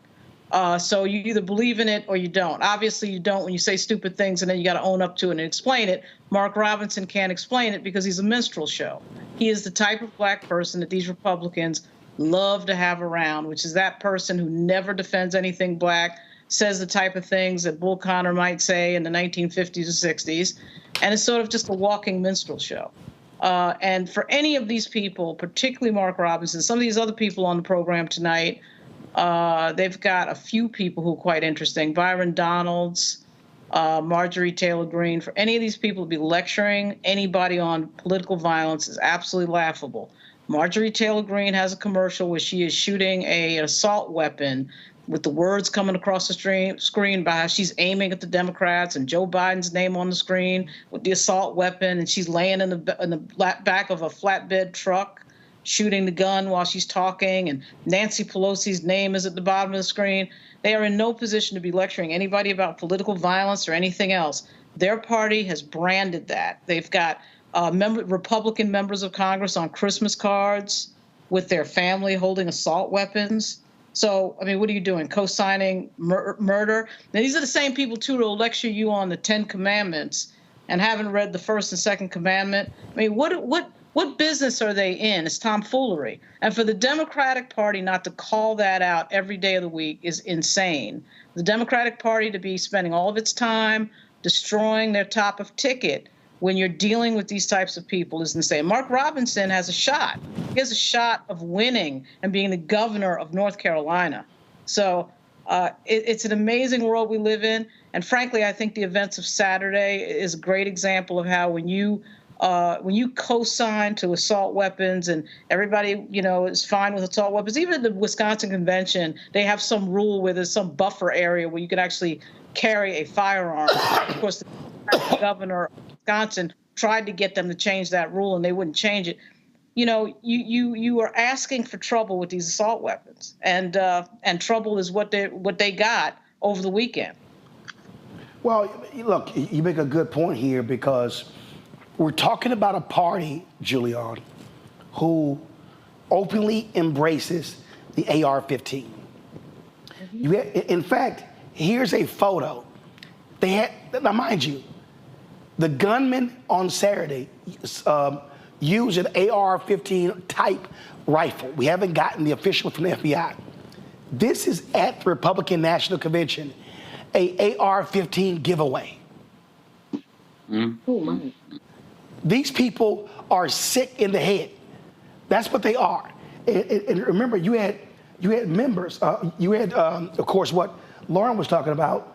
Speaker 16: So you either believe in it or you don't. Obviously, you don't when you say stupid things and then you got to own up to it and explain it. Mark Robinson can't explain it because he's a minstrel show. He is the type of black person that these Republicans love to have around, which is that person who never defends anything black, says the type of things that Bull Connor might say in the 1950s or 60s, and it's sort of just a walking minstrel show. And for any of these people, particularly Mark Robinson, some of these other people on the program tonight, they've got a few people who are quite interesting. Byron Donalds, Marjorie Taylor Greene. For any of these people to be lecturing anybody on political violence is absolutely laughable. Marjorie Taylor Greene has a commercial where she is shooting an assault weapon with the words coming across the screen by how she's aiming at the Democrats and Joe Biden's name on the screen with the assault weapon, and she's laying in the back of a flatbed truck shooting the gun while she's talking, and Nancy Pelosi's name is at the bottom of the screen. They are in no position to be lecturing anybody about political violence or anything else. Their party has branded that. They've got Republican members of Congress on Christmas cards with their family holding assault weapons. So, I mean, what are you doing? Co-signing murder? Now, these are the same people, too, who will lecture you on the Ten Commandments and haven't read the first and second commandment. I mean, what business are they in? It's tomfoolery. And for the Democratic Party not to call that out every day of the week is insane. The Democratic Party to be spending all of its time destroying their top of ticket when you're dealing with these types of people is insane. Mark Robinson has a shot. He has a shot of winning and being the governor of North Carolina. So it's an amazing world we live in. And frankly, I think the events of Saturday is a great example of how when you co-sign to assault weapons and everybody, is fine with assault weapons, even at the Wisconsin convention, they have some rule where there's some buffer area where you can actually carry a firearm. Of course, the governor of Wisconsin tried to get them to change that rule and they wouldn't change it. You are asking for trouble with these assault weapons, and trouble is what they got over the weekend.
Speaker 8: Well, look, you make a good point here because we're talking about a party, Julian, who openly embraces the AR-15. In fact, here's a photo. Now mind you, the gunman on Saturday used an AR-15 type rifle. We haven't gotten the official from the FBI. This is at the Republican National Convention, a AR-15 giveaway.
Speaker 16: Oh my.
Speaker 8: These people are sick in the head. That's what they are. And remember, you had members. Of course, what Lauren was talking about.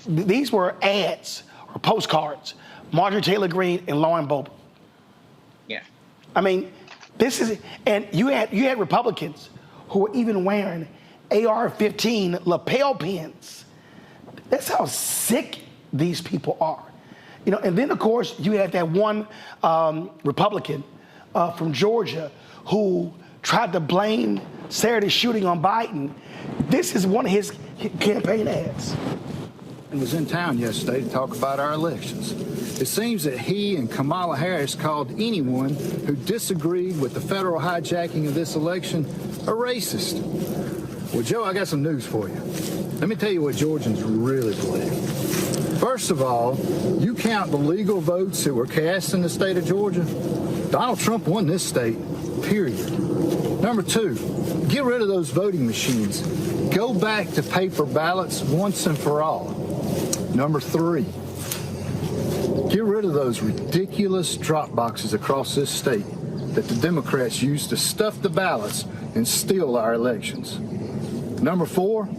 Speaker 8: These were ads or postcards. Marjorie Taylor Greene and Lauren Boebert.
Speaker 3: Yeah.
Speaker 8: I mean, and you had Republicans who were even wearing AR-15 lapel pins. That's how sick these people are. And then, of course, you had that one Republican from Georgia who tried to blame Saturday's shooting on Biden. This is one of his campaign ads.
Speaker 2: He was in town yesterday to talk about our elections. It seems that he and Kamala Harris called anyone who disagreed with the federal hijacking of this election a racist. Well, Joe, I got some news for you. Let me tell you what Georgians really believe. First of all, you count the legal votes that were cast in the state of Georgia, Donald Trump won this state, period. Number two, get rid of those voting machines. Go back to paper ballots once and for all. Number three, get rid of those ridiculous drop boxes across this state that the Democrats use to stuff the ballots and steal our elections. Number four,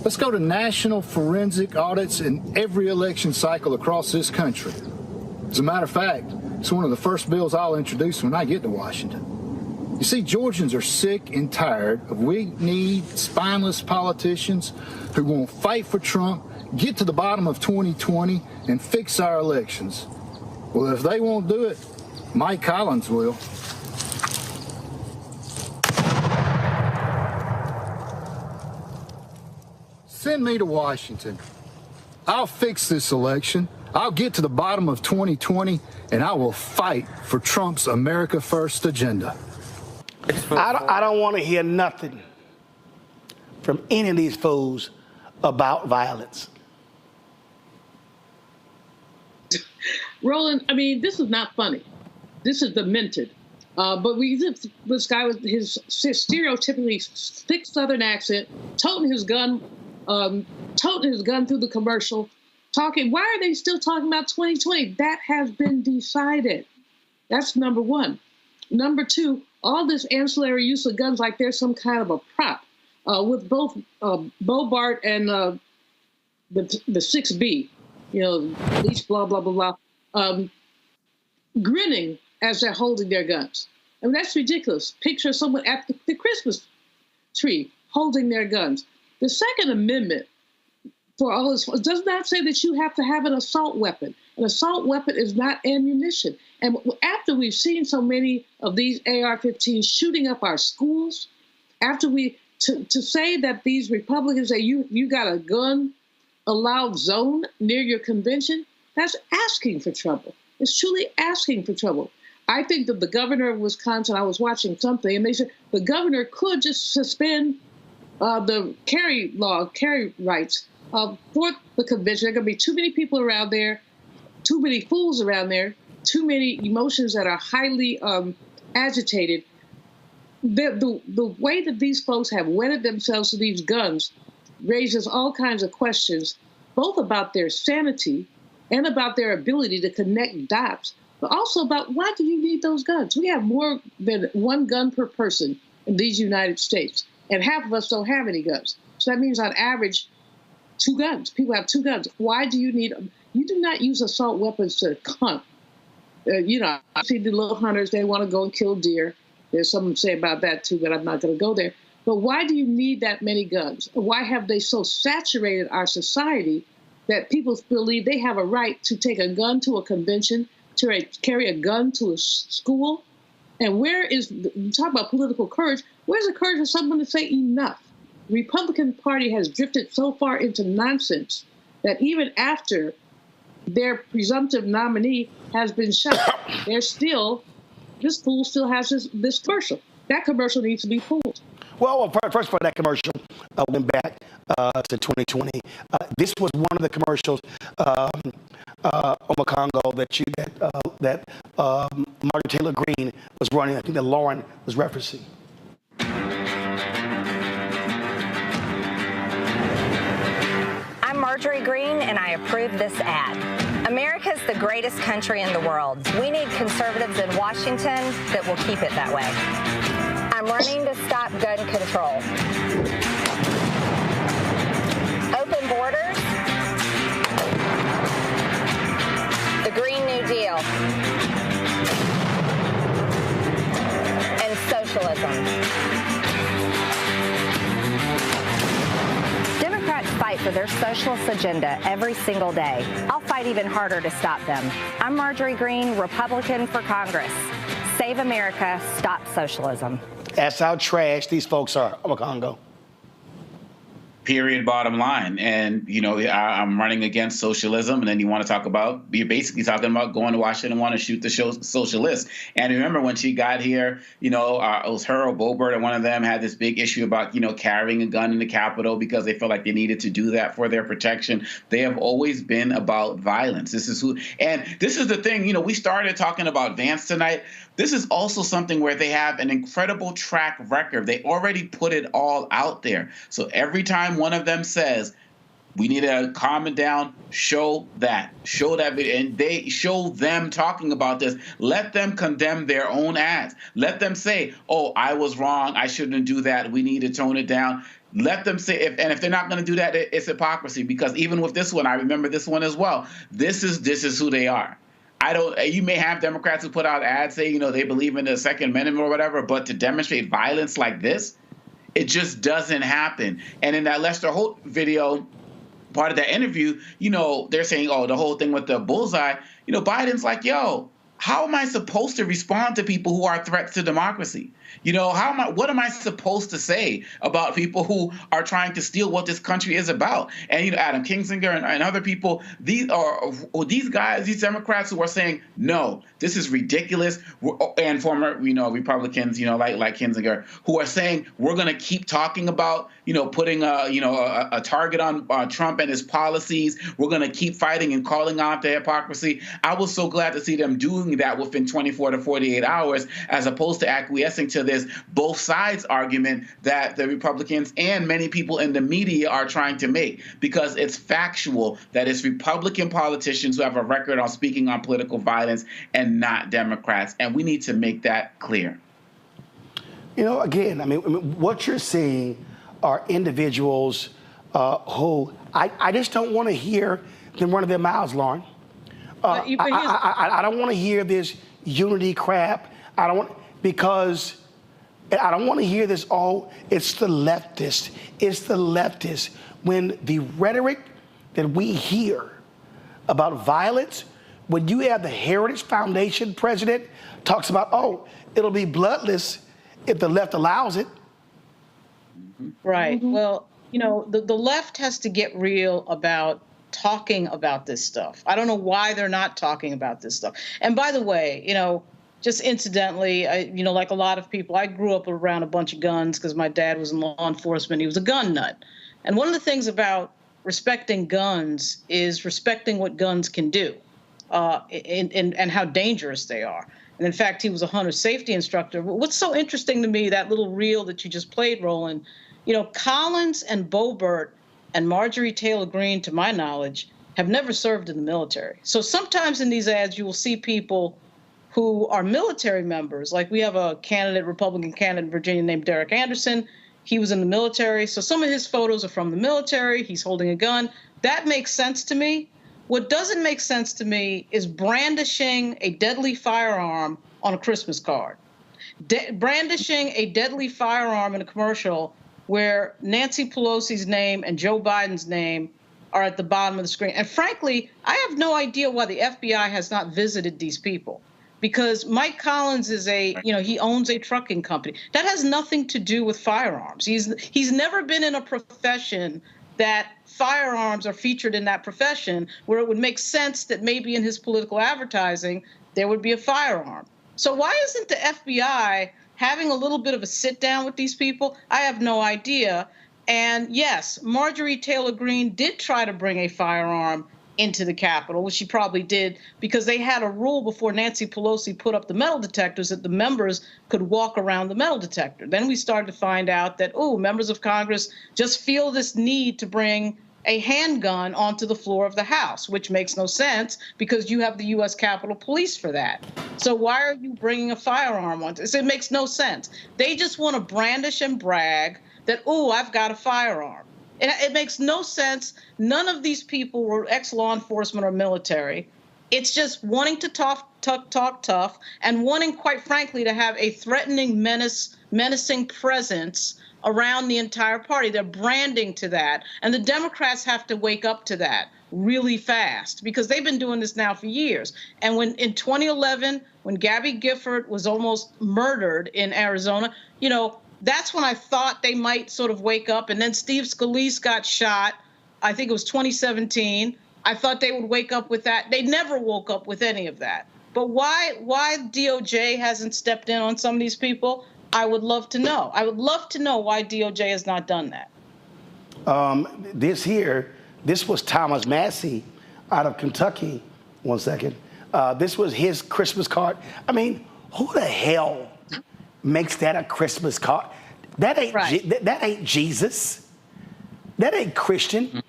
Speaker 2: let's go to national forensic audits in every election cycle across this country. As a matter of fact, it's one of the first bills I'll introduce when I get to Washington. You see, Georgians are sick and tired of weak-kneed, spineless politicians who won't fight for Trump, get to the bottom of 2020, and fix our elections. Well, if they won't do it, Mike Collins will. Send me to Washington. I'll fix this election. I'll get to the bottom of 2020, and I will fight for Trump's America First agenda.
Speaker 8: I don't want to hear nothing from any of these fools about violence.
Speaker 6: Roland, I mean, this is not funny. This is demented. But this guy with his stereotypically thick Southern accent, toting his gun through the commercial, talking. Why are they still talking about 2020? That has been decided. That's number one. Number two, all this ancillary use of guns like they're some kind of a prop. With both Bobart and the 6B, each blah, blah, blah, blah, grinning as they're holding their guns. I mean, that's ridiculous. Picture someone at the Christmas tree holding their guns. The Second Amendment, for all this, does not say that you have to have an assault weapon. An assault weapon is not ammunition. And after we've seen so many of these AR-15s shooting up our schools, after to say that these Republicans say you got a gun allowed zone near your convention, that's asking for trouble. It's truly asking for trouble. I think that the governor of Wisconsin, I was watching something, and they said the governor could just suspend the carry rights for the convention. There are going to be too many people around there. too many fools around there, too many emotions that are highly agitated. The way that these folks have wedded themselves to these guns raises all kinds of questions, both about their sanity and about their ability to connect dots, but also about why do you need those guns? We have more than one gun per person in these United States, and half of us don't have any guns. So that means on average, 2 guns. People have 2 guns. Why do you need them? You do not use assault weapons to hunt. I see the little hunters, they want to go and kill deer. There's something to say about that too, but I'm not going to go there. But why do you need that many guns? Why have they so saturated our society that people believe they have a right to take a gun to a convention, to carry a gun to a school? And you talk about political courage, where's the courage of someone to say enough? The Republican Party has drifted so far into nonsense that even after their presumptive nominee has been shot, this fool still has this commercial. That commercial needs to be pulled.
Speaker 8: Well, first of all, that commercial went back to 2020. This was one of the commercials, Omakongo, that Marjorie Taylor Greene was running. I think that Lauren was referencing.
Speaker 10: I'm Marjorie Greene, and I approve this ad. America's the greatest country in the world. We need conservatives in Washington that will keep it that way. I'm running to stop gun control. Open borders. The Green New Deal. And socialism. Democrats fight for their socialist agenda every single day. I'll fight even harder to stop them. I'm Marjorie Greene, Republican for Congress. Save America, stop socialism.
Speaker 8: That's how trash these folks are. Omakongo.
Speaker 3: Period, bottom line. And, I'm running against socialism. And then you're basically talking about going to Washington and want to shoot the socialists. And remember when she got here, it was her or Boebert, and one of them had this big issue about, carrying a gun in the Capitol because they felt like they needed to do that for their protection. They have always been about violence. This is the thing, we started talking about Vance tonight. This is also something where they have an incredible track record. They already put it all out there. So every time one of them says, we need to calm it down, show that video, and they show them talking about this. Let them condemn their own ads. Let them say, oh, I was wrong, I shouldn't do that, we need to tone it down. Let them say, if they're not going to do that, it's hypocrisy. Because even with this one, I remember this one as well. This is who they are. You may have Democrats who put out ads saying, they believe in the Second Amendment or whatever, but to demonstrate violence like this, it just doesn't happen. And in that Lester Holt video, part of that interview, they're saying, oh, the whole thing with the bullseye, Biden's like, yo, how am I supposed to respond to people who are threats to democracy? What am I supposed to say about people who are trying to steal what this country is about? And, Adam Kinzinger and other people, these guys, these Democrats who are saying, no, this is ridiculous. And former, Republicans, like Kinzinger, who are saying, we're going to keep talking about, putting a target on Trump and his policies. We're going to keep fighting and calling out the hypocrisy. I was so glad to see them doing that within 24 to 48 hours, as opposed to acquiescing to this both sides argument that the Republicans and many people in the media are trying to make, because it's factual that it's Republican politicians who have a record on speaking on political violence and not Democrats. And we need to make that clear.
Speaker 8: Again, what you're seeing are individuals who I just don't want to hear them running their mouths, Lauren. I don't want to hear this unity crap. Because I don't want to hear this, it's the leftist. It's the leftist. When the rhetoric that we hear about violence, when you have the Heritage Foundation president talks about, it'll be bloodless if the left allows it.
Speaker 16: Right. Well, the left has to get real about talking about this stuff. I don't know why they're not talking about this stuff. And by the way, just incidentally, like a lot of people, I grew up around a bunch of guns because my dad was in law enforcement. He was a gun nut. And one of the things about respecting guns is respecting what guns can do. and how dangerous they are. And in fact, he was a hunter safety instructor. What's so interesting to me, that little reel that you just played, Roland, Collins and Boebert and Marjorie Taylor Greene, to my knowledge, have never served in the military. So sometimes in these ads, you will see people who are military members. Like we have a Republican candidate in Virginia named Derek Anderson. He was in the military. So some of his photos are from the military. He's holding a gun. That makes sense to me. What doesn't make sense to me is brandishing a deadly firearm on a Christmas card. Brandishing a deadly firearm in a commercial where Nancy Pelosi's name and Joe Biden's name are at the bottom of the screen. And frankly, I have no idea why the FBI has not visited these people. Because Mike Collins is he owns a trucking company. That has nothing to do with firearms. He's never been in a profession that firearms are featured in that profession, where it would make sense that maybe in his political advertising there would be a firearm. So why isn't the FBI having a little bit of a sit down with these people? I have no idea. And yes, Marjorie Taylor Greene did try to bring a firearm into the Capitol, which she probably did because they had a rule before Nancy Pelosi put up the metal detectors that the members could walk around the metal detector. Then we started to find out that, members of Congress just feel this need to bring a handgun onto the floor of the House, which makes no sense because you have the U.S. Capitol Police for that. So why are you bringing a firearm onto this? It makes no sense. They just want to brandish and brag that, I've got a firearm. It makes no sense. None of these people were ex-law enforcement or military. It's just wanting to talk tough and wanting, quite frankly, to have a threatening, menacing presence around the entire party. They're branding to that. And the Democrats have to wake up to that really fast because they've been doing this now for years. And when in 2011, when Gabby Gifford was almost murdered in Arizona, that's when I thought they might sort of wake up. And then Steve Scalise got shot. I think it was 2017. I thought they would wake up with that. They never woke up with any of that. But why DOJ hasn't stepped in on some of these people, I would love to know. I would love to know why DOJ has not done that.
Speaker 8: This was Thomas Massey out of Kentucky. One second. This was his Christmas card. I mean, who the hell makes that a Christmas card? That ain't Jesus. That ain't Christian.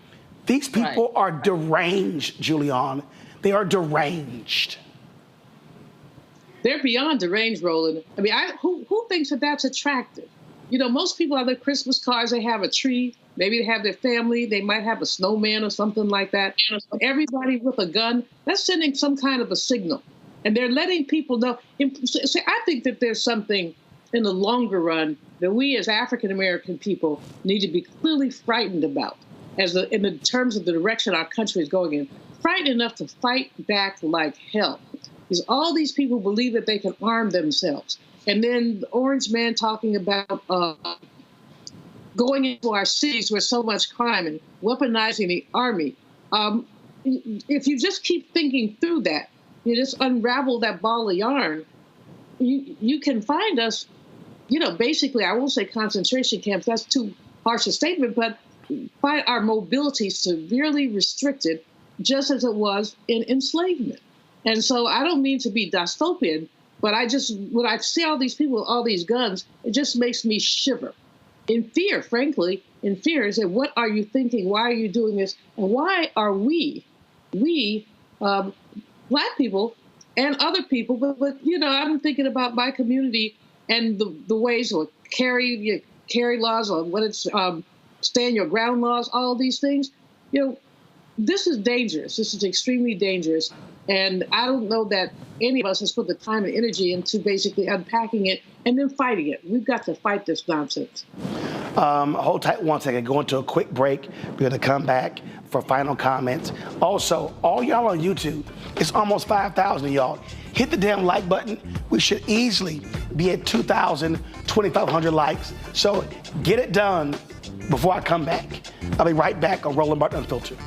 Speaker 8: These people are deranged, Julianne. They are deranged.
Speaker 6: They're beyond deranged, Roland. I mean, who thinks that that's attractive? Most people have their Christmas cards. They have a tree. Maybe they have their family. They might have a snowman or something like that. Everybody with a gun, that's sending some kind of a signal. And they're letting people know. I think that there's something in the longer run that we as African-American people need to be clearly frightened about in the terms of the direction our country is going in. Frightened enough to fight back like hell. Because all these people believe that they can arm themselves. And then the orange man talking about going into our cities where so much crime and weaponizing the army. If you just keep thinking through that, you just unravel that ball of yarn, you can find us, basically, I won't say concentration camps, that's too harsh a statement, but find our mobility severely restricted, just as it was in enslavement. And so I don't mean to be dystopian, but when I see all these people with all these guns, it just makes me shiver. In fear, frankly, is that what are you thinking? Why are you doing this? And why are we, Black people and other people, but I'm thinking about my community and the ways of carry laws or what it's stand your ground laws, all of these things. This is dangerous. This is extremely dangerous. And I don't know that any of us has put the time and energy into basically unpacking it and then fighting it. We've got to fight this nonsense.
Speaker 8: Hold tight one second. Go into a quick break. We're going to come back for final comments. Also, all y'all on YouTube, it's almost 5,000 of y'all. Hit the damn like button. We should easily be at 2,000, 2,500 likes. So get it done before I come back. I'll be right back on Roland Martin Unfiltered.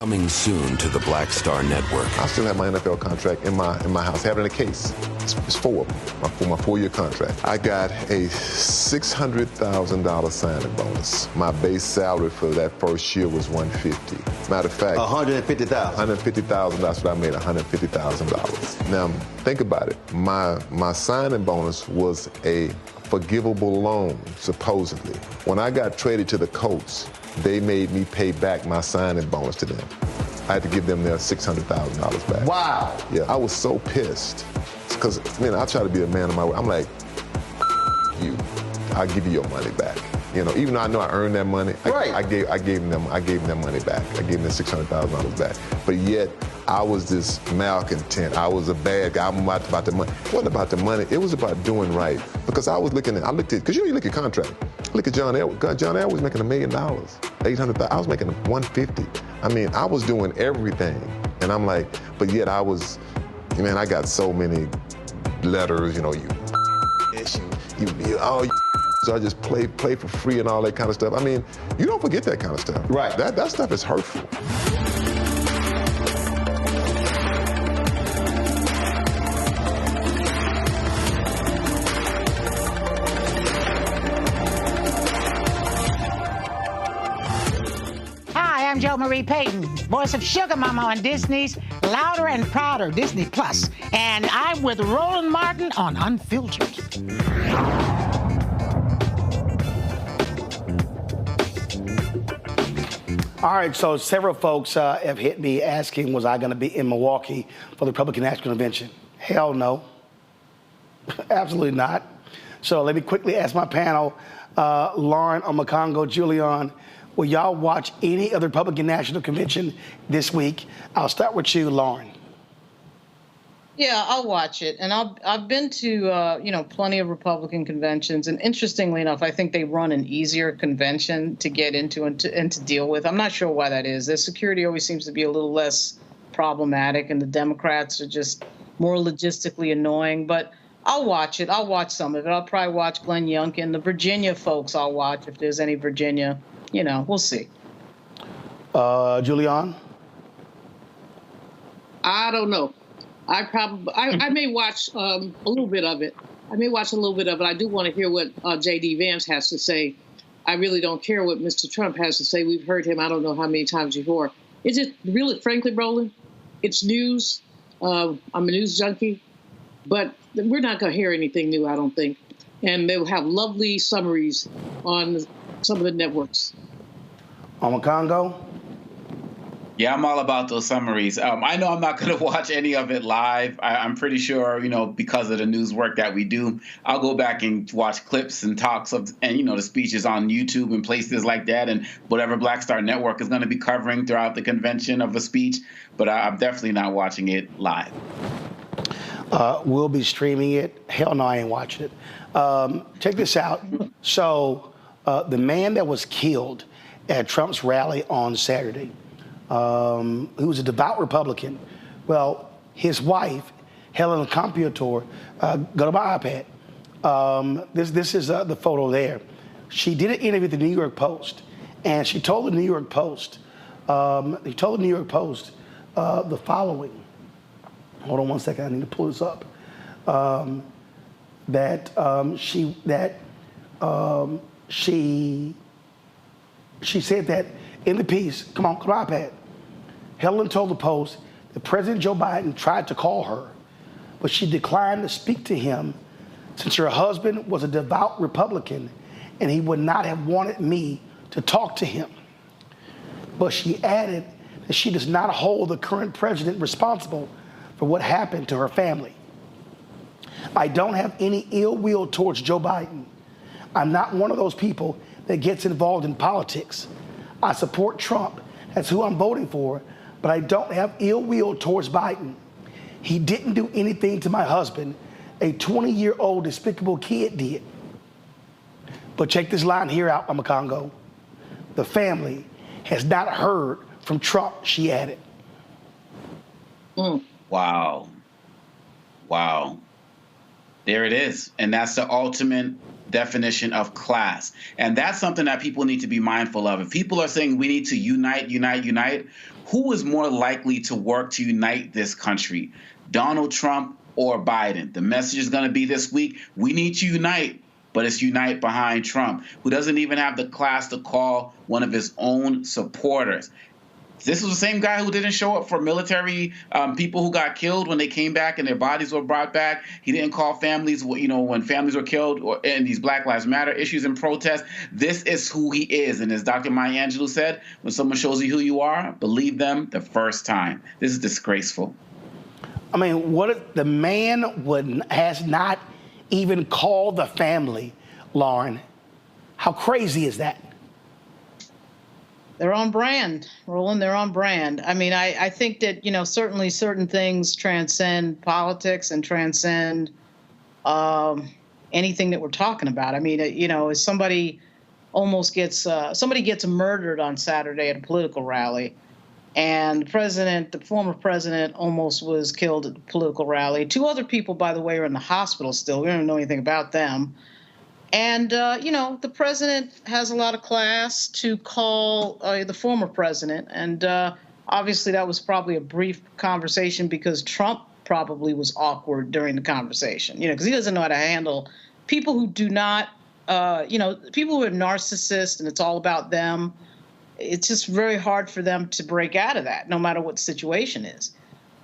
Speaker 11: Coming soon to the Black Star Network.
Speaker 14: I still have my NFL contract in my house, having a case. It's four, my 4-year contract. I got a $600,000 signing bonus. My base salary for that first year was $150,000. Matter of fact,
Speaker 17: $150,000.
Speaker 14: $150,000. That's what I made, $150,000. Now think about it. My signing bonus was a forgivable loan, supposedly. When I got traded to the Colts, they made me pay back my signing bonus to them. I had to give them their $600,000 back.
Speaker 17: Wow.
Speaker 14: Yeah, I was so pissed. Because, man, I try to be a man of my word. I'm like, you, I'll give you your money back. You know, even though I know I earned that money,
Speaker 17: right.
Speaker 14: I gave them their money back. I gave them $600,000 back. But yet, I was this malcontent. I was a bad guy. I'm about the money. It wasn't about the money. It was about doing right. Because I looked at, because you look at contract. Look at John Elway. John Elway was making $1 million, $800,000. I was making $150,000. I mean, I was doing everything. And I'm like, but yet I got so many letters, you know, so I just play for free and all that kind of stuff. I mean, you don't forget that kind of stuff.
Speaker 17: Right.
Speaker 14: That stuff is hurtful.
Speaker 20: Hi, I'm Jo Marie Payton, voice of Sugar Mama on Disney's Louder and Prouder Disney Plus, and I'm with Roland Martin on Unfiltered.
Speaker 8: All right, so several folks have hit me asking, was I going to be in Milwaukee for the Republican National Convention? Hell no. Absolutely not. So let me quickly ask my panel, Lauren, Omakongo, Julian, will y'all watch any of the Republican National Convention this week? I'll start with you, Lauren.
Speaker 16: Yeah, I'll watch it. And I've been to, plenty of Republican conventions. And interestingly enough, I think they run an easier convention to get into and to deal with. I'm not sure why that is. Their security always seems to be a little less problematic, and the Democrats are just more logistically annoying. But I'll watch it. I'll watch some of it. I'll probably watch Glenn Youngkin. The Virginia folks I'll watch if there's any Virginia. We'll see.
Speaker 8: Julian?
Speaker 6: I don't know. I may watch a little bit of it. I do want to hear what JD Vance has to say. I really don't care what Mr. Trump has to say. We've heard him I don't know how many times before. It's just really, frankly, Roland, it's news. I'm a news junkie, but we're not going to hear anything new, I don't think. And they'll have lovely summaries on some of the networks.
Speaker 8: Omakongo?
Speaker 3: Yeah, I'm all about those summaries. I know I'm not going to watch any of it live. I'm pretty sure, because of the news work that we do, I'll go back and watch clips and talks of, and, the speeches on YouTube and places like that, and whatever Black Star Network is going to be covering throughout the convention of a speech. But I'm definitely not watching it live.
Speaker 8: We'll be streaming it. Hell no, I ain't watching it. Check this out. So the man that was killed at Trump's rally on Saturday, who was a devout Republican. Well, his wife, Helen Compiator, go to my iPad. This is the photo there. She did an interview with the New York Post, and she told the New York Post, the following. Hold on one second, I need to pull this up. She said that in the piece, come on iPad. Helen told the Post that President Joe Biden tried to call her, but she declined to speak to him since her husband was a devout Republican and he would not have wanted me to talk to him. But she added that she does not hold the current president responsible for what happened to her family. I don't have any ill will towards Joe Biden. I'm not one of those people that gets involved in politics. I support Trump. That's who I'm voting for. But I don't have ill will towards Biden. He didn't do anything to my husband. A 20-year-old despicable kid did. But check this line here out, Omakongo. The family has not heard from Trump, she added.
Speaker 3: Wow. There it is. And that's the ultimate definition of class. And that's something that people need to be mindful of. If people are saying we need to unite, who is more likely to work to unite this country? Donald Trump or Biden? The message is going to be this week, we need to unite, but it's unite behind Trump, who doesn't even have the class to call one of his own supporters. This was the same guy who didn't show up for military people who got killed when they came back and their bodies were brought back. He didn't call families, when families were killed or in these Black Lives Matter issues and protests. This is who he is. And as Dr. Maya Angelou said, when someone shows you who you are, believe them the first time. This is disgraceful.
Speaker 8: I mean, what if the man has not even called the family, Lauren? How crazy is that?
Speaker 16: They're on brand, Roland. They're on brand. I mean, I think that, certainly certain things transcend politics and transcend anything that we're talking about. I mean, if somebody gets murdered on Saturday at a political rally, and the former president almost was killed at the political rally. 2 other people, by the way, are in the hospital still. We don't know anything about them. And, the president has a lot of class to call the former president. And obviously that was probably a brief conversation because Trump probably was awkward during the conversation, because he doesn't know how to handle people who do not, people who are narcissists and it's all about them. It's just very hard for them to break out of that, no matter what the situation is.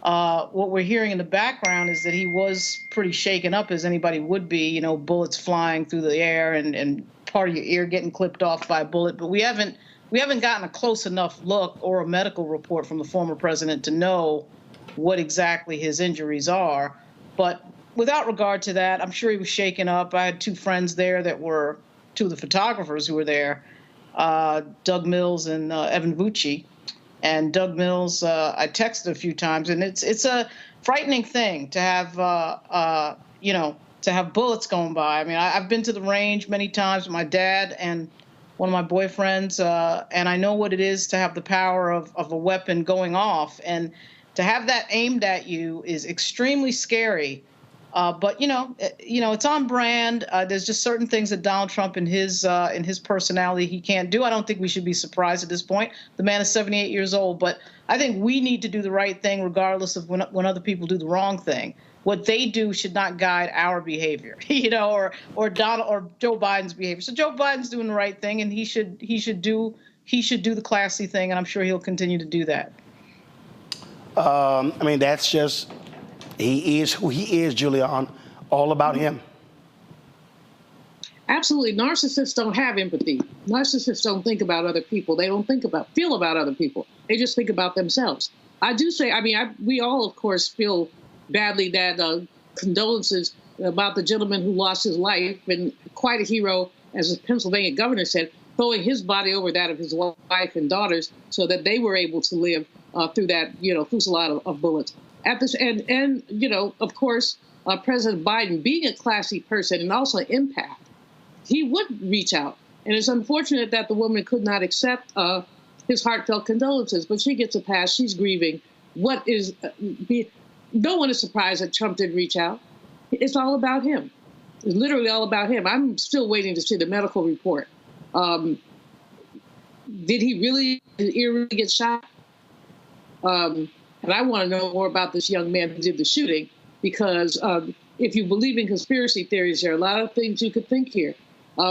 Speaker 16: What we're hearing in the background is that he was pretty shaken up, as anybody would be, bullets flying through the air and part of your ear getting clipped off by a bullet. But we haven't gotten a close enough look or a medical report from the former president to know what exactly his injuries are. But without regard to that, I'm sure he was shaken up. I had 2 friends there that were 2 of the photographers who were there, Doug Mills and Evan Vucci. And Doug Mills, I texted a few times, and it's a frightening thing to have, to have bullets going by. I mean, I've been to the range many times with my dad and one of my boyfriends, and I know what it is to have the power of a weapon going off, and to have that aimed at you is extremely scary. But it's on brand. There's just certain things that Donald Trump in his personality he can't do. I don't think we should be surprised at this point. The man is 78 years old, but I think we need to do the right thing regardless of when other people do the wrong thing. What they do should not guide our behavior, or Donald or Joe Biden's behavior. So Joe Biden's doing the right thing, and he should do the classy thing, and I'm sure he'll continue to do that.
Speaker 8: I mean, that's just. He is who he is, Julian. All about him.
Speaker 6: Absolutely. Narcissists don't have empathy. Narcissists don't think about other people. They don't feel about other people. They just think about themselves. I do say, we all, of course, feel badly that condolences about the gentleman who lost his life, and quite a hero, as the Pennsylvania governor said, throwing his body over that of his wife and daughters so that they were able to live through that, fusillade of bullets. At this, and of course, President Biden, being a classy person and also an empath, he would reach out. And it's unfortunate that the woman could not accept his heartfelt condolences, but she gets a pass. She's grieving. No one is surprised that Trump did reach out. It's all about him. It's literally all about him. I'm still waiting to see the medical report. Did his ear really get shot? And I want to know more about this young man who did the shooting, because if you believe in conspiracy theories, there are a lot of things you could think here,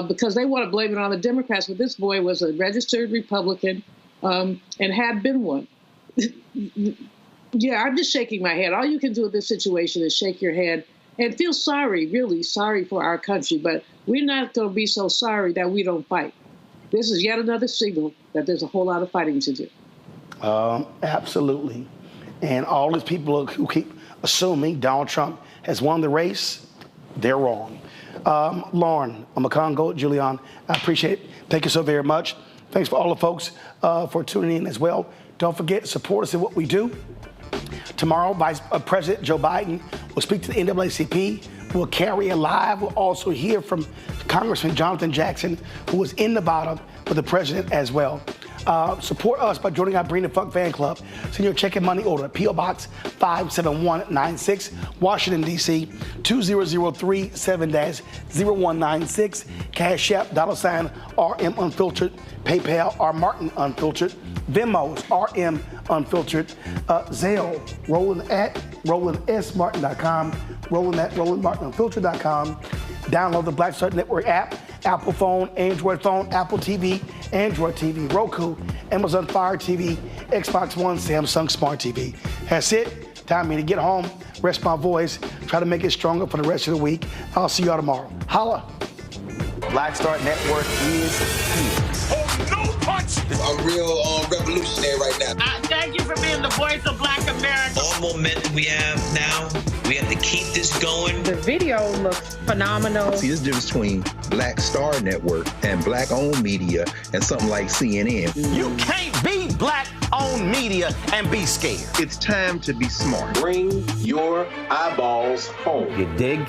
Speaker 6: because they want to blame it on the Democrats. But this boy was a registered Republican and had been one. Yeah, I'm just shaking my head. All you can do in this situation is shake your head and feel sorry, really sorry for our country. But we're not going to be so sorry that we don't fight. This is yet another signal that there's a whole lot of fighting to do.
Speaker 8: Absolutely. And all these people who keep assuming Donald Trump has won the race, they're wrong. Lauren, Amakongo, Julian, I appreciate it. Thank you so very much. Thanks for all the folks for tuning in as well. Don't forget to support us in what we do. Tomorrow, Vice President Joe Biden will speak to the NAACP. We'll carry it live. We'll also hear from Congressman Jonathan Jackson, who was in Nevada with the president as well. Support us by joining our Bring the Fuck fan club. Send your check and money order to P.O. Box 57196, Washington, D.C. 20037-0196. Cash App, $RM Unfiltered. PayPal, R Martin Unfiltered. Venmo's RM Unfiltered. Zelle, Roland at RolandSMartin.com. Roland at RolandMartinUnfiltered.com. Download the Black Star Network app. Apple phone, Android phone, Apple TV, Android TV, Roku, Amazon Fire TV, Xbox One, Samsung Smart TV. That's it. Time for me to get home, rest my voice, try to make it stronger for the rest of the week. I'll see y'all tomorrow. Holla.
Speaker 17: Black Star Network is here.
Speaker 27: Oh, no punch!
Speaker 9: I'm real revolutionary right now.
Speaker 20: Thank you for being the voice of Black America.
Speaker 13: All momentum we have now, we have to keep this going.
Speaker 5: The video looks phenomenal.
Speaker 15: See, this difference between Black Star Network and black-owned media and something like CNN.
Speaker 17: You can't be black-owned media and be scared.
Speaker 15: It's time to be smart.
Speaker 9: Bring your eyeballs home.
Speaker 17: You dig?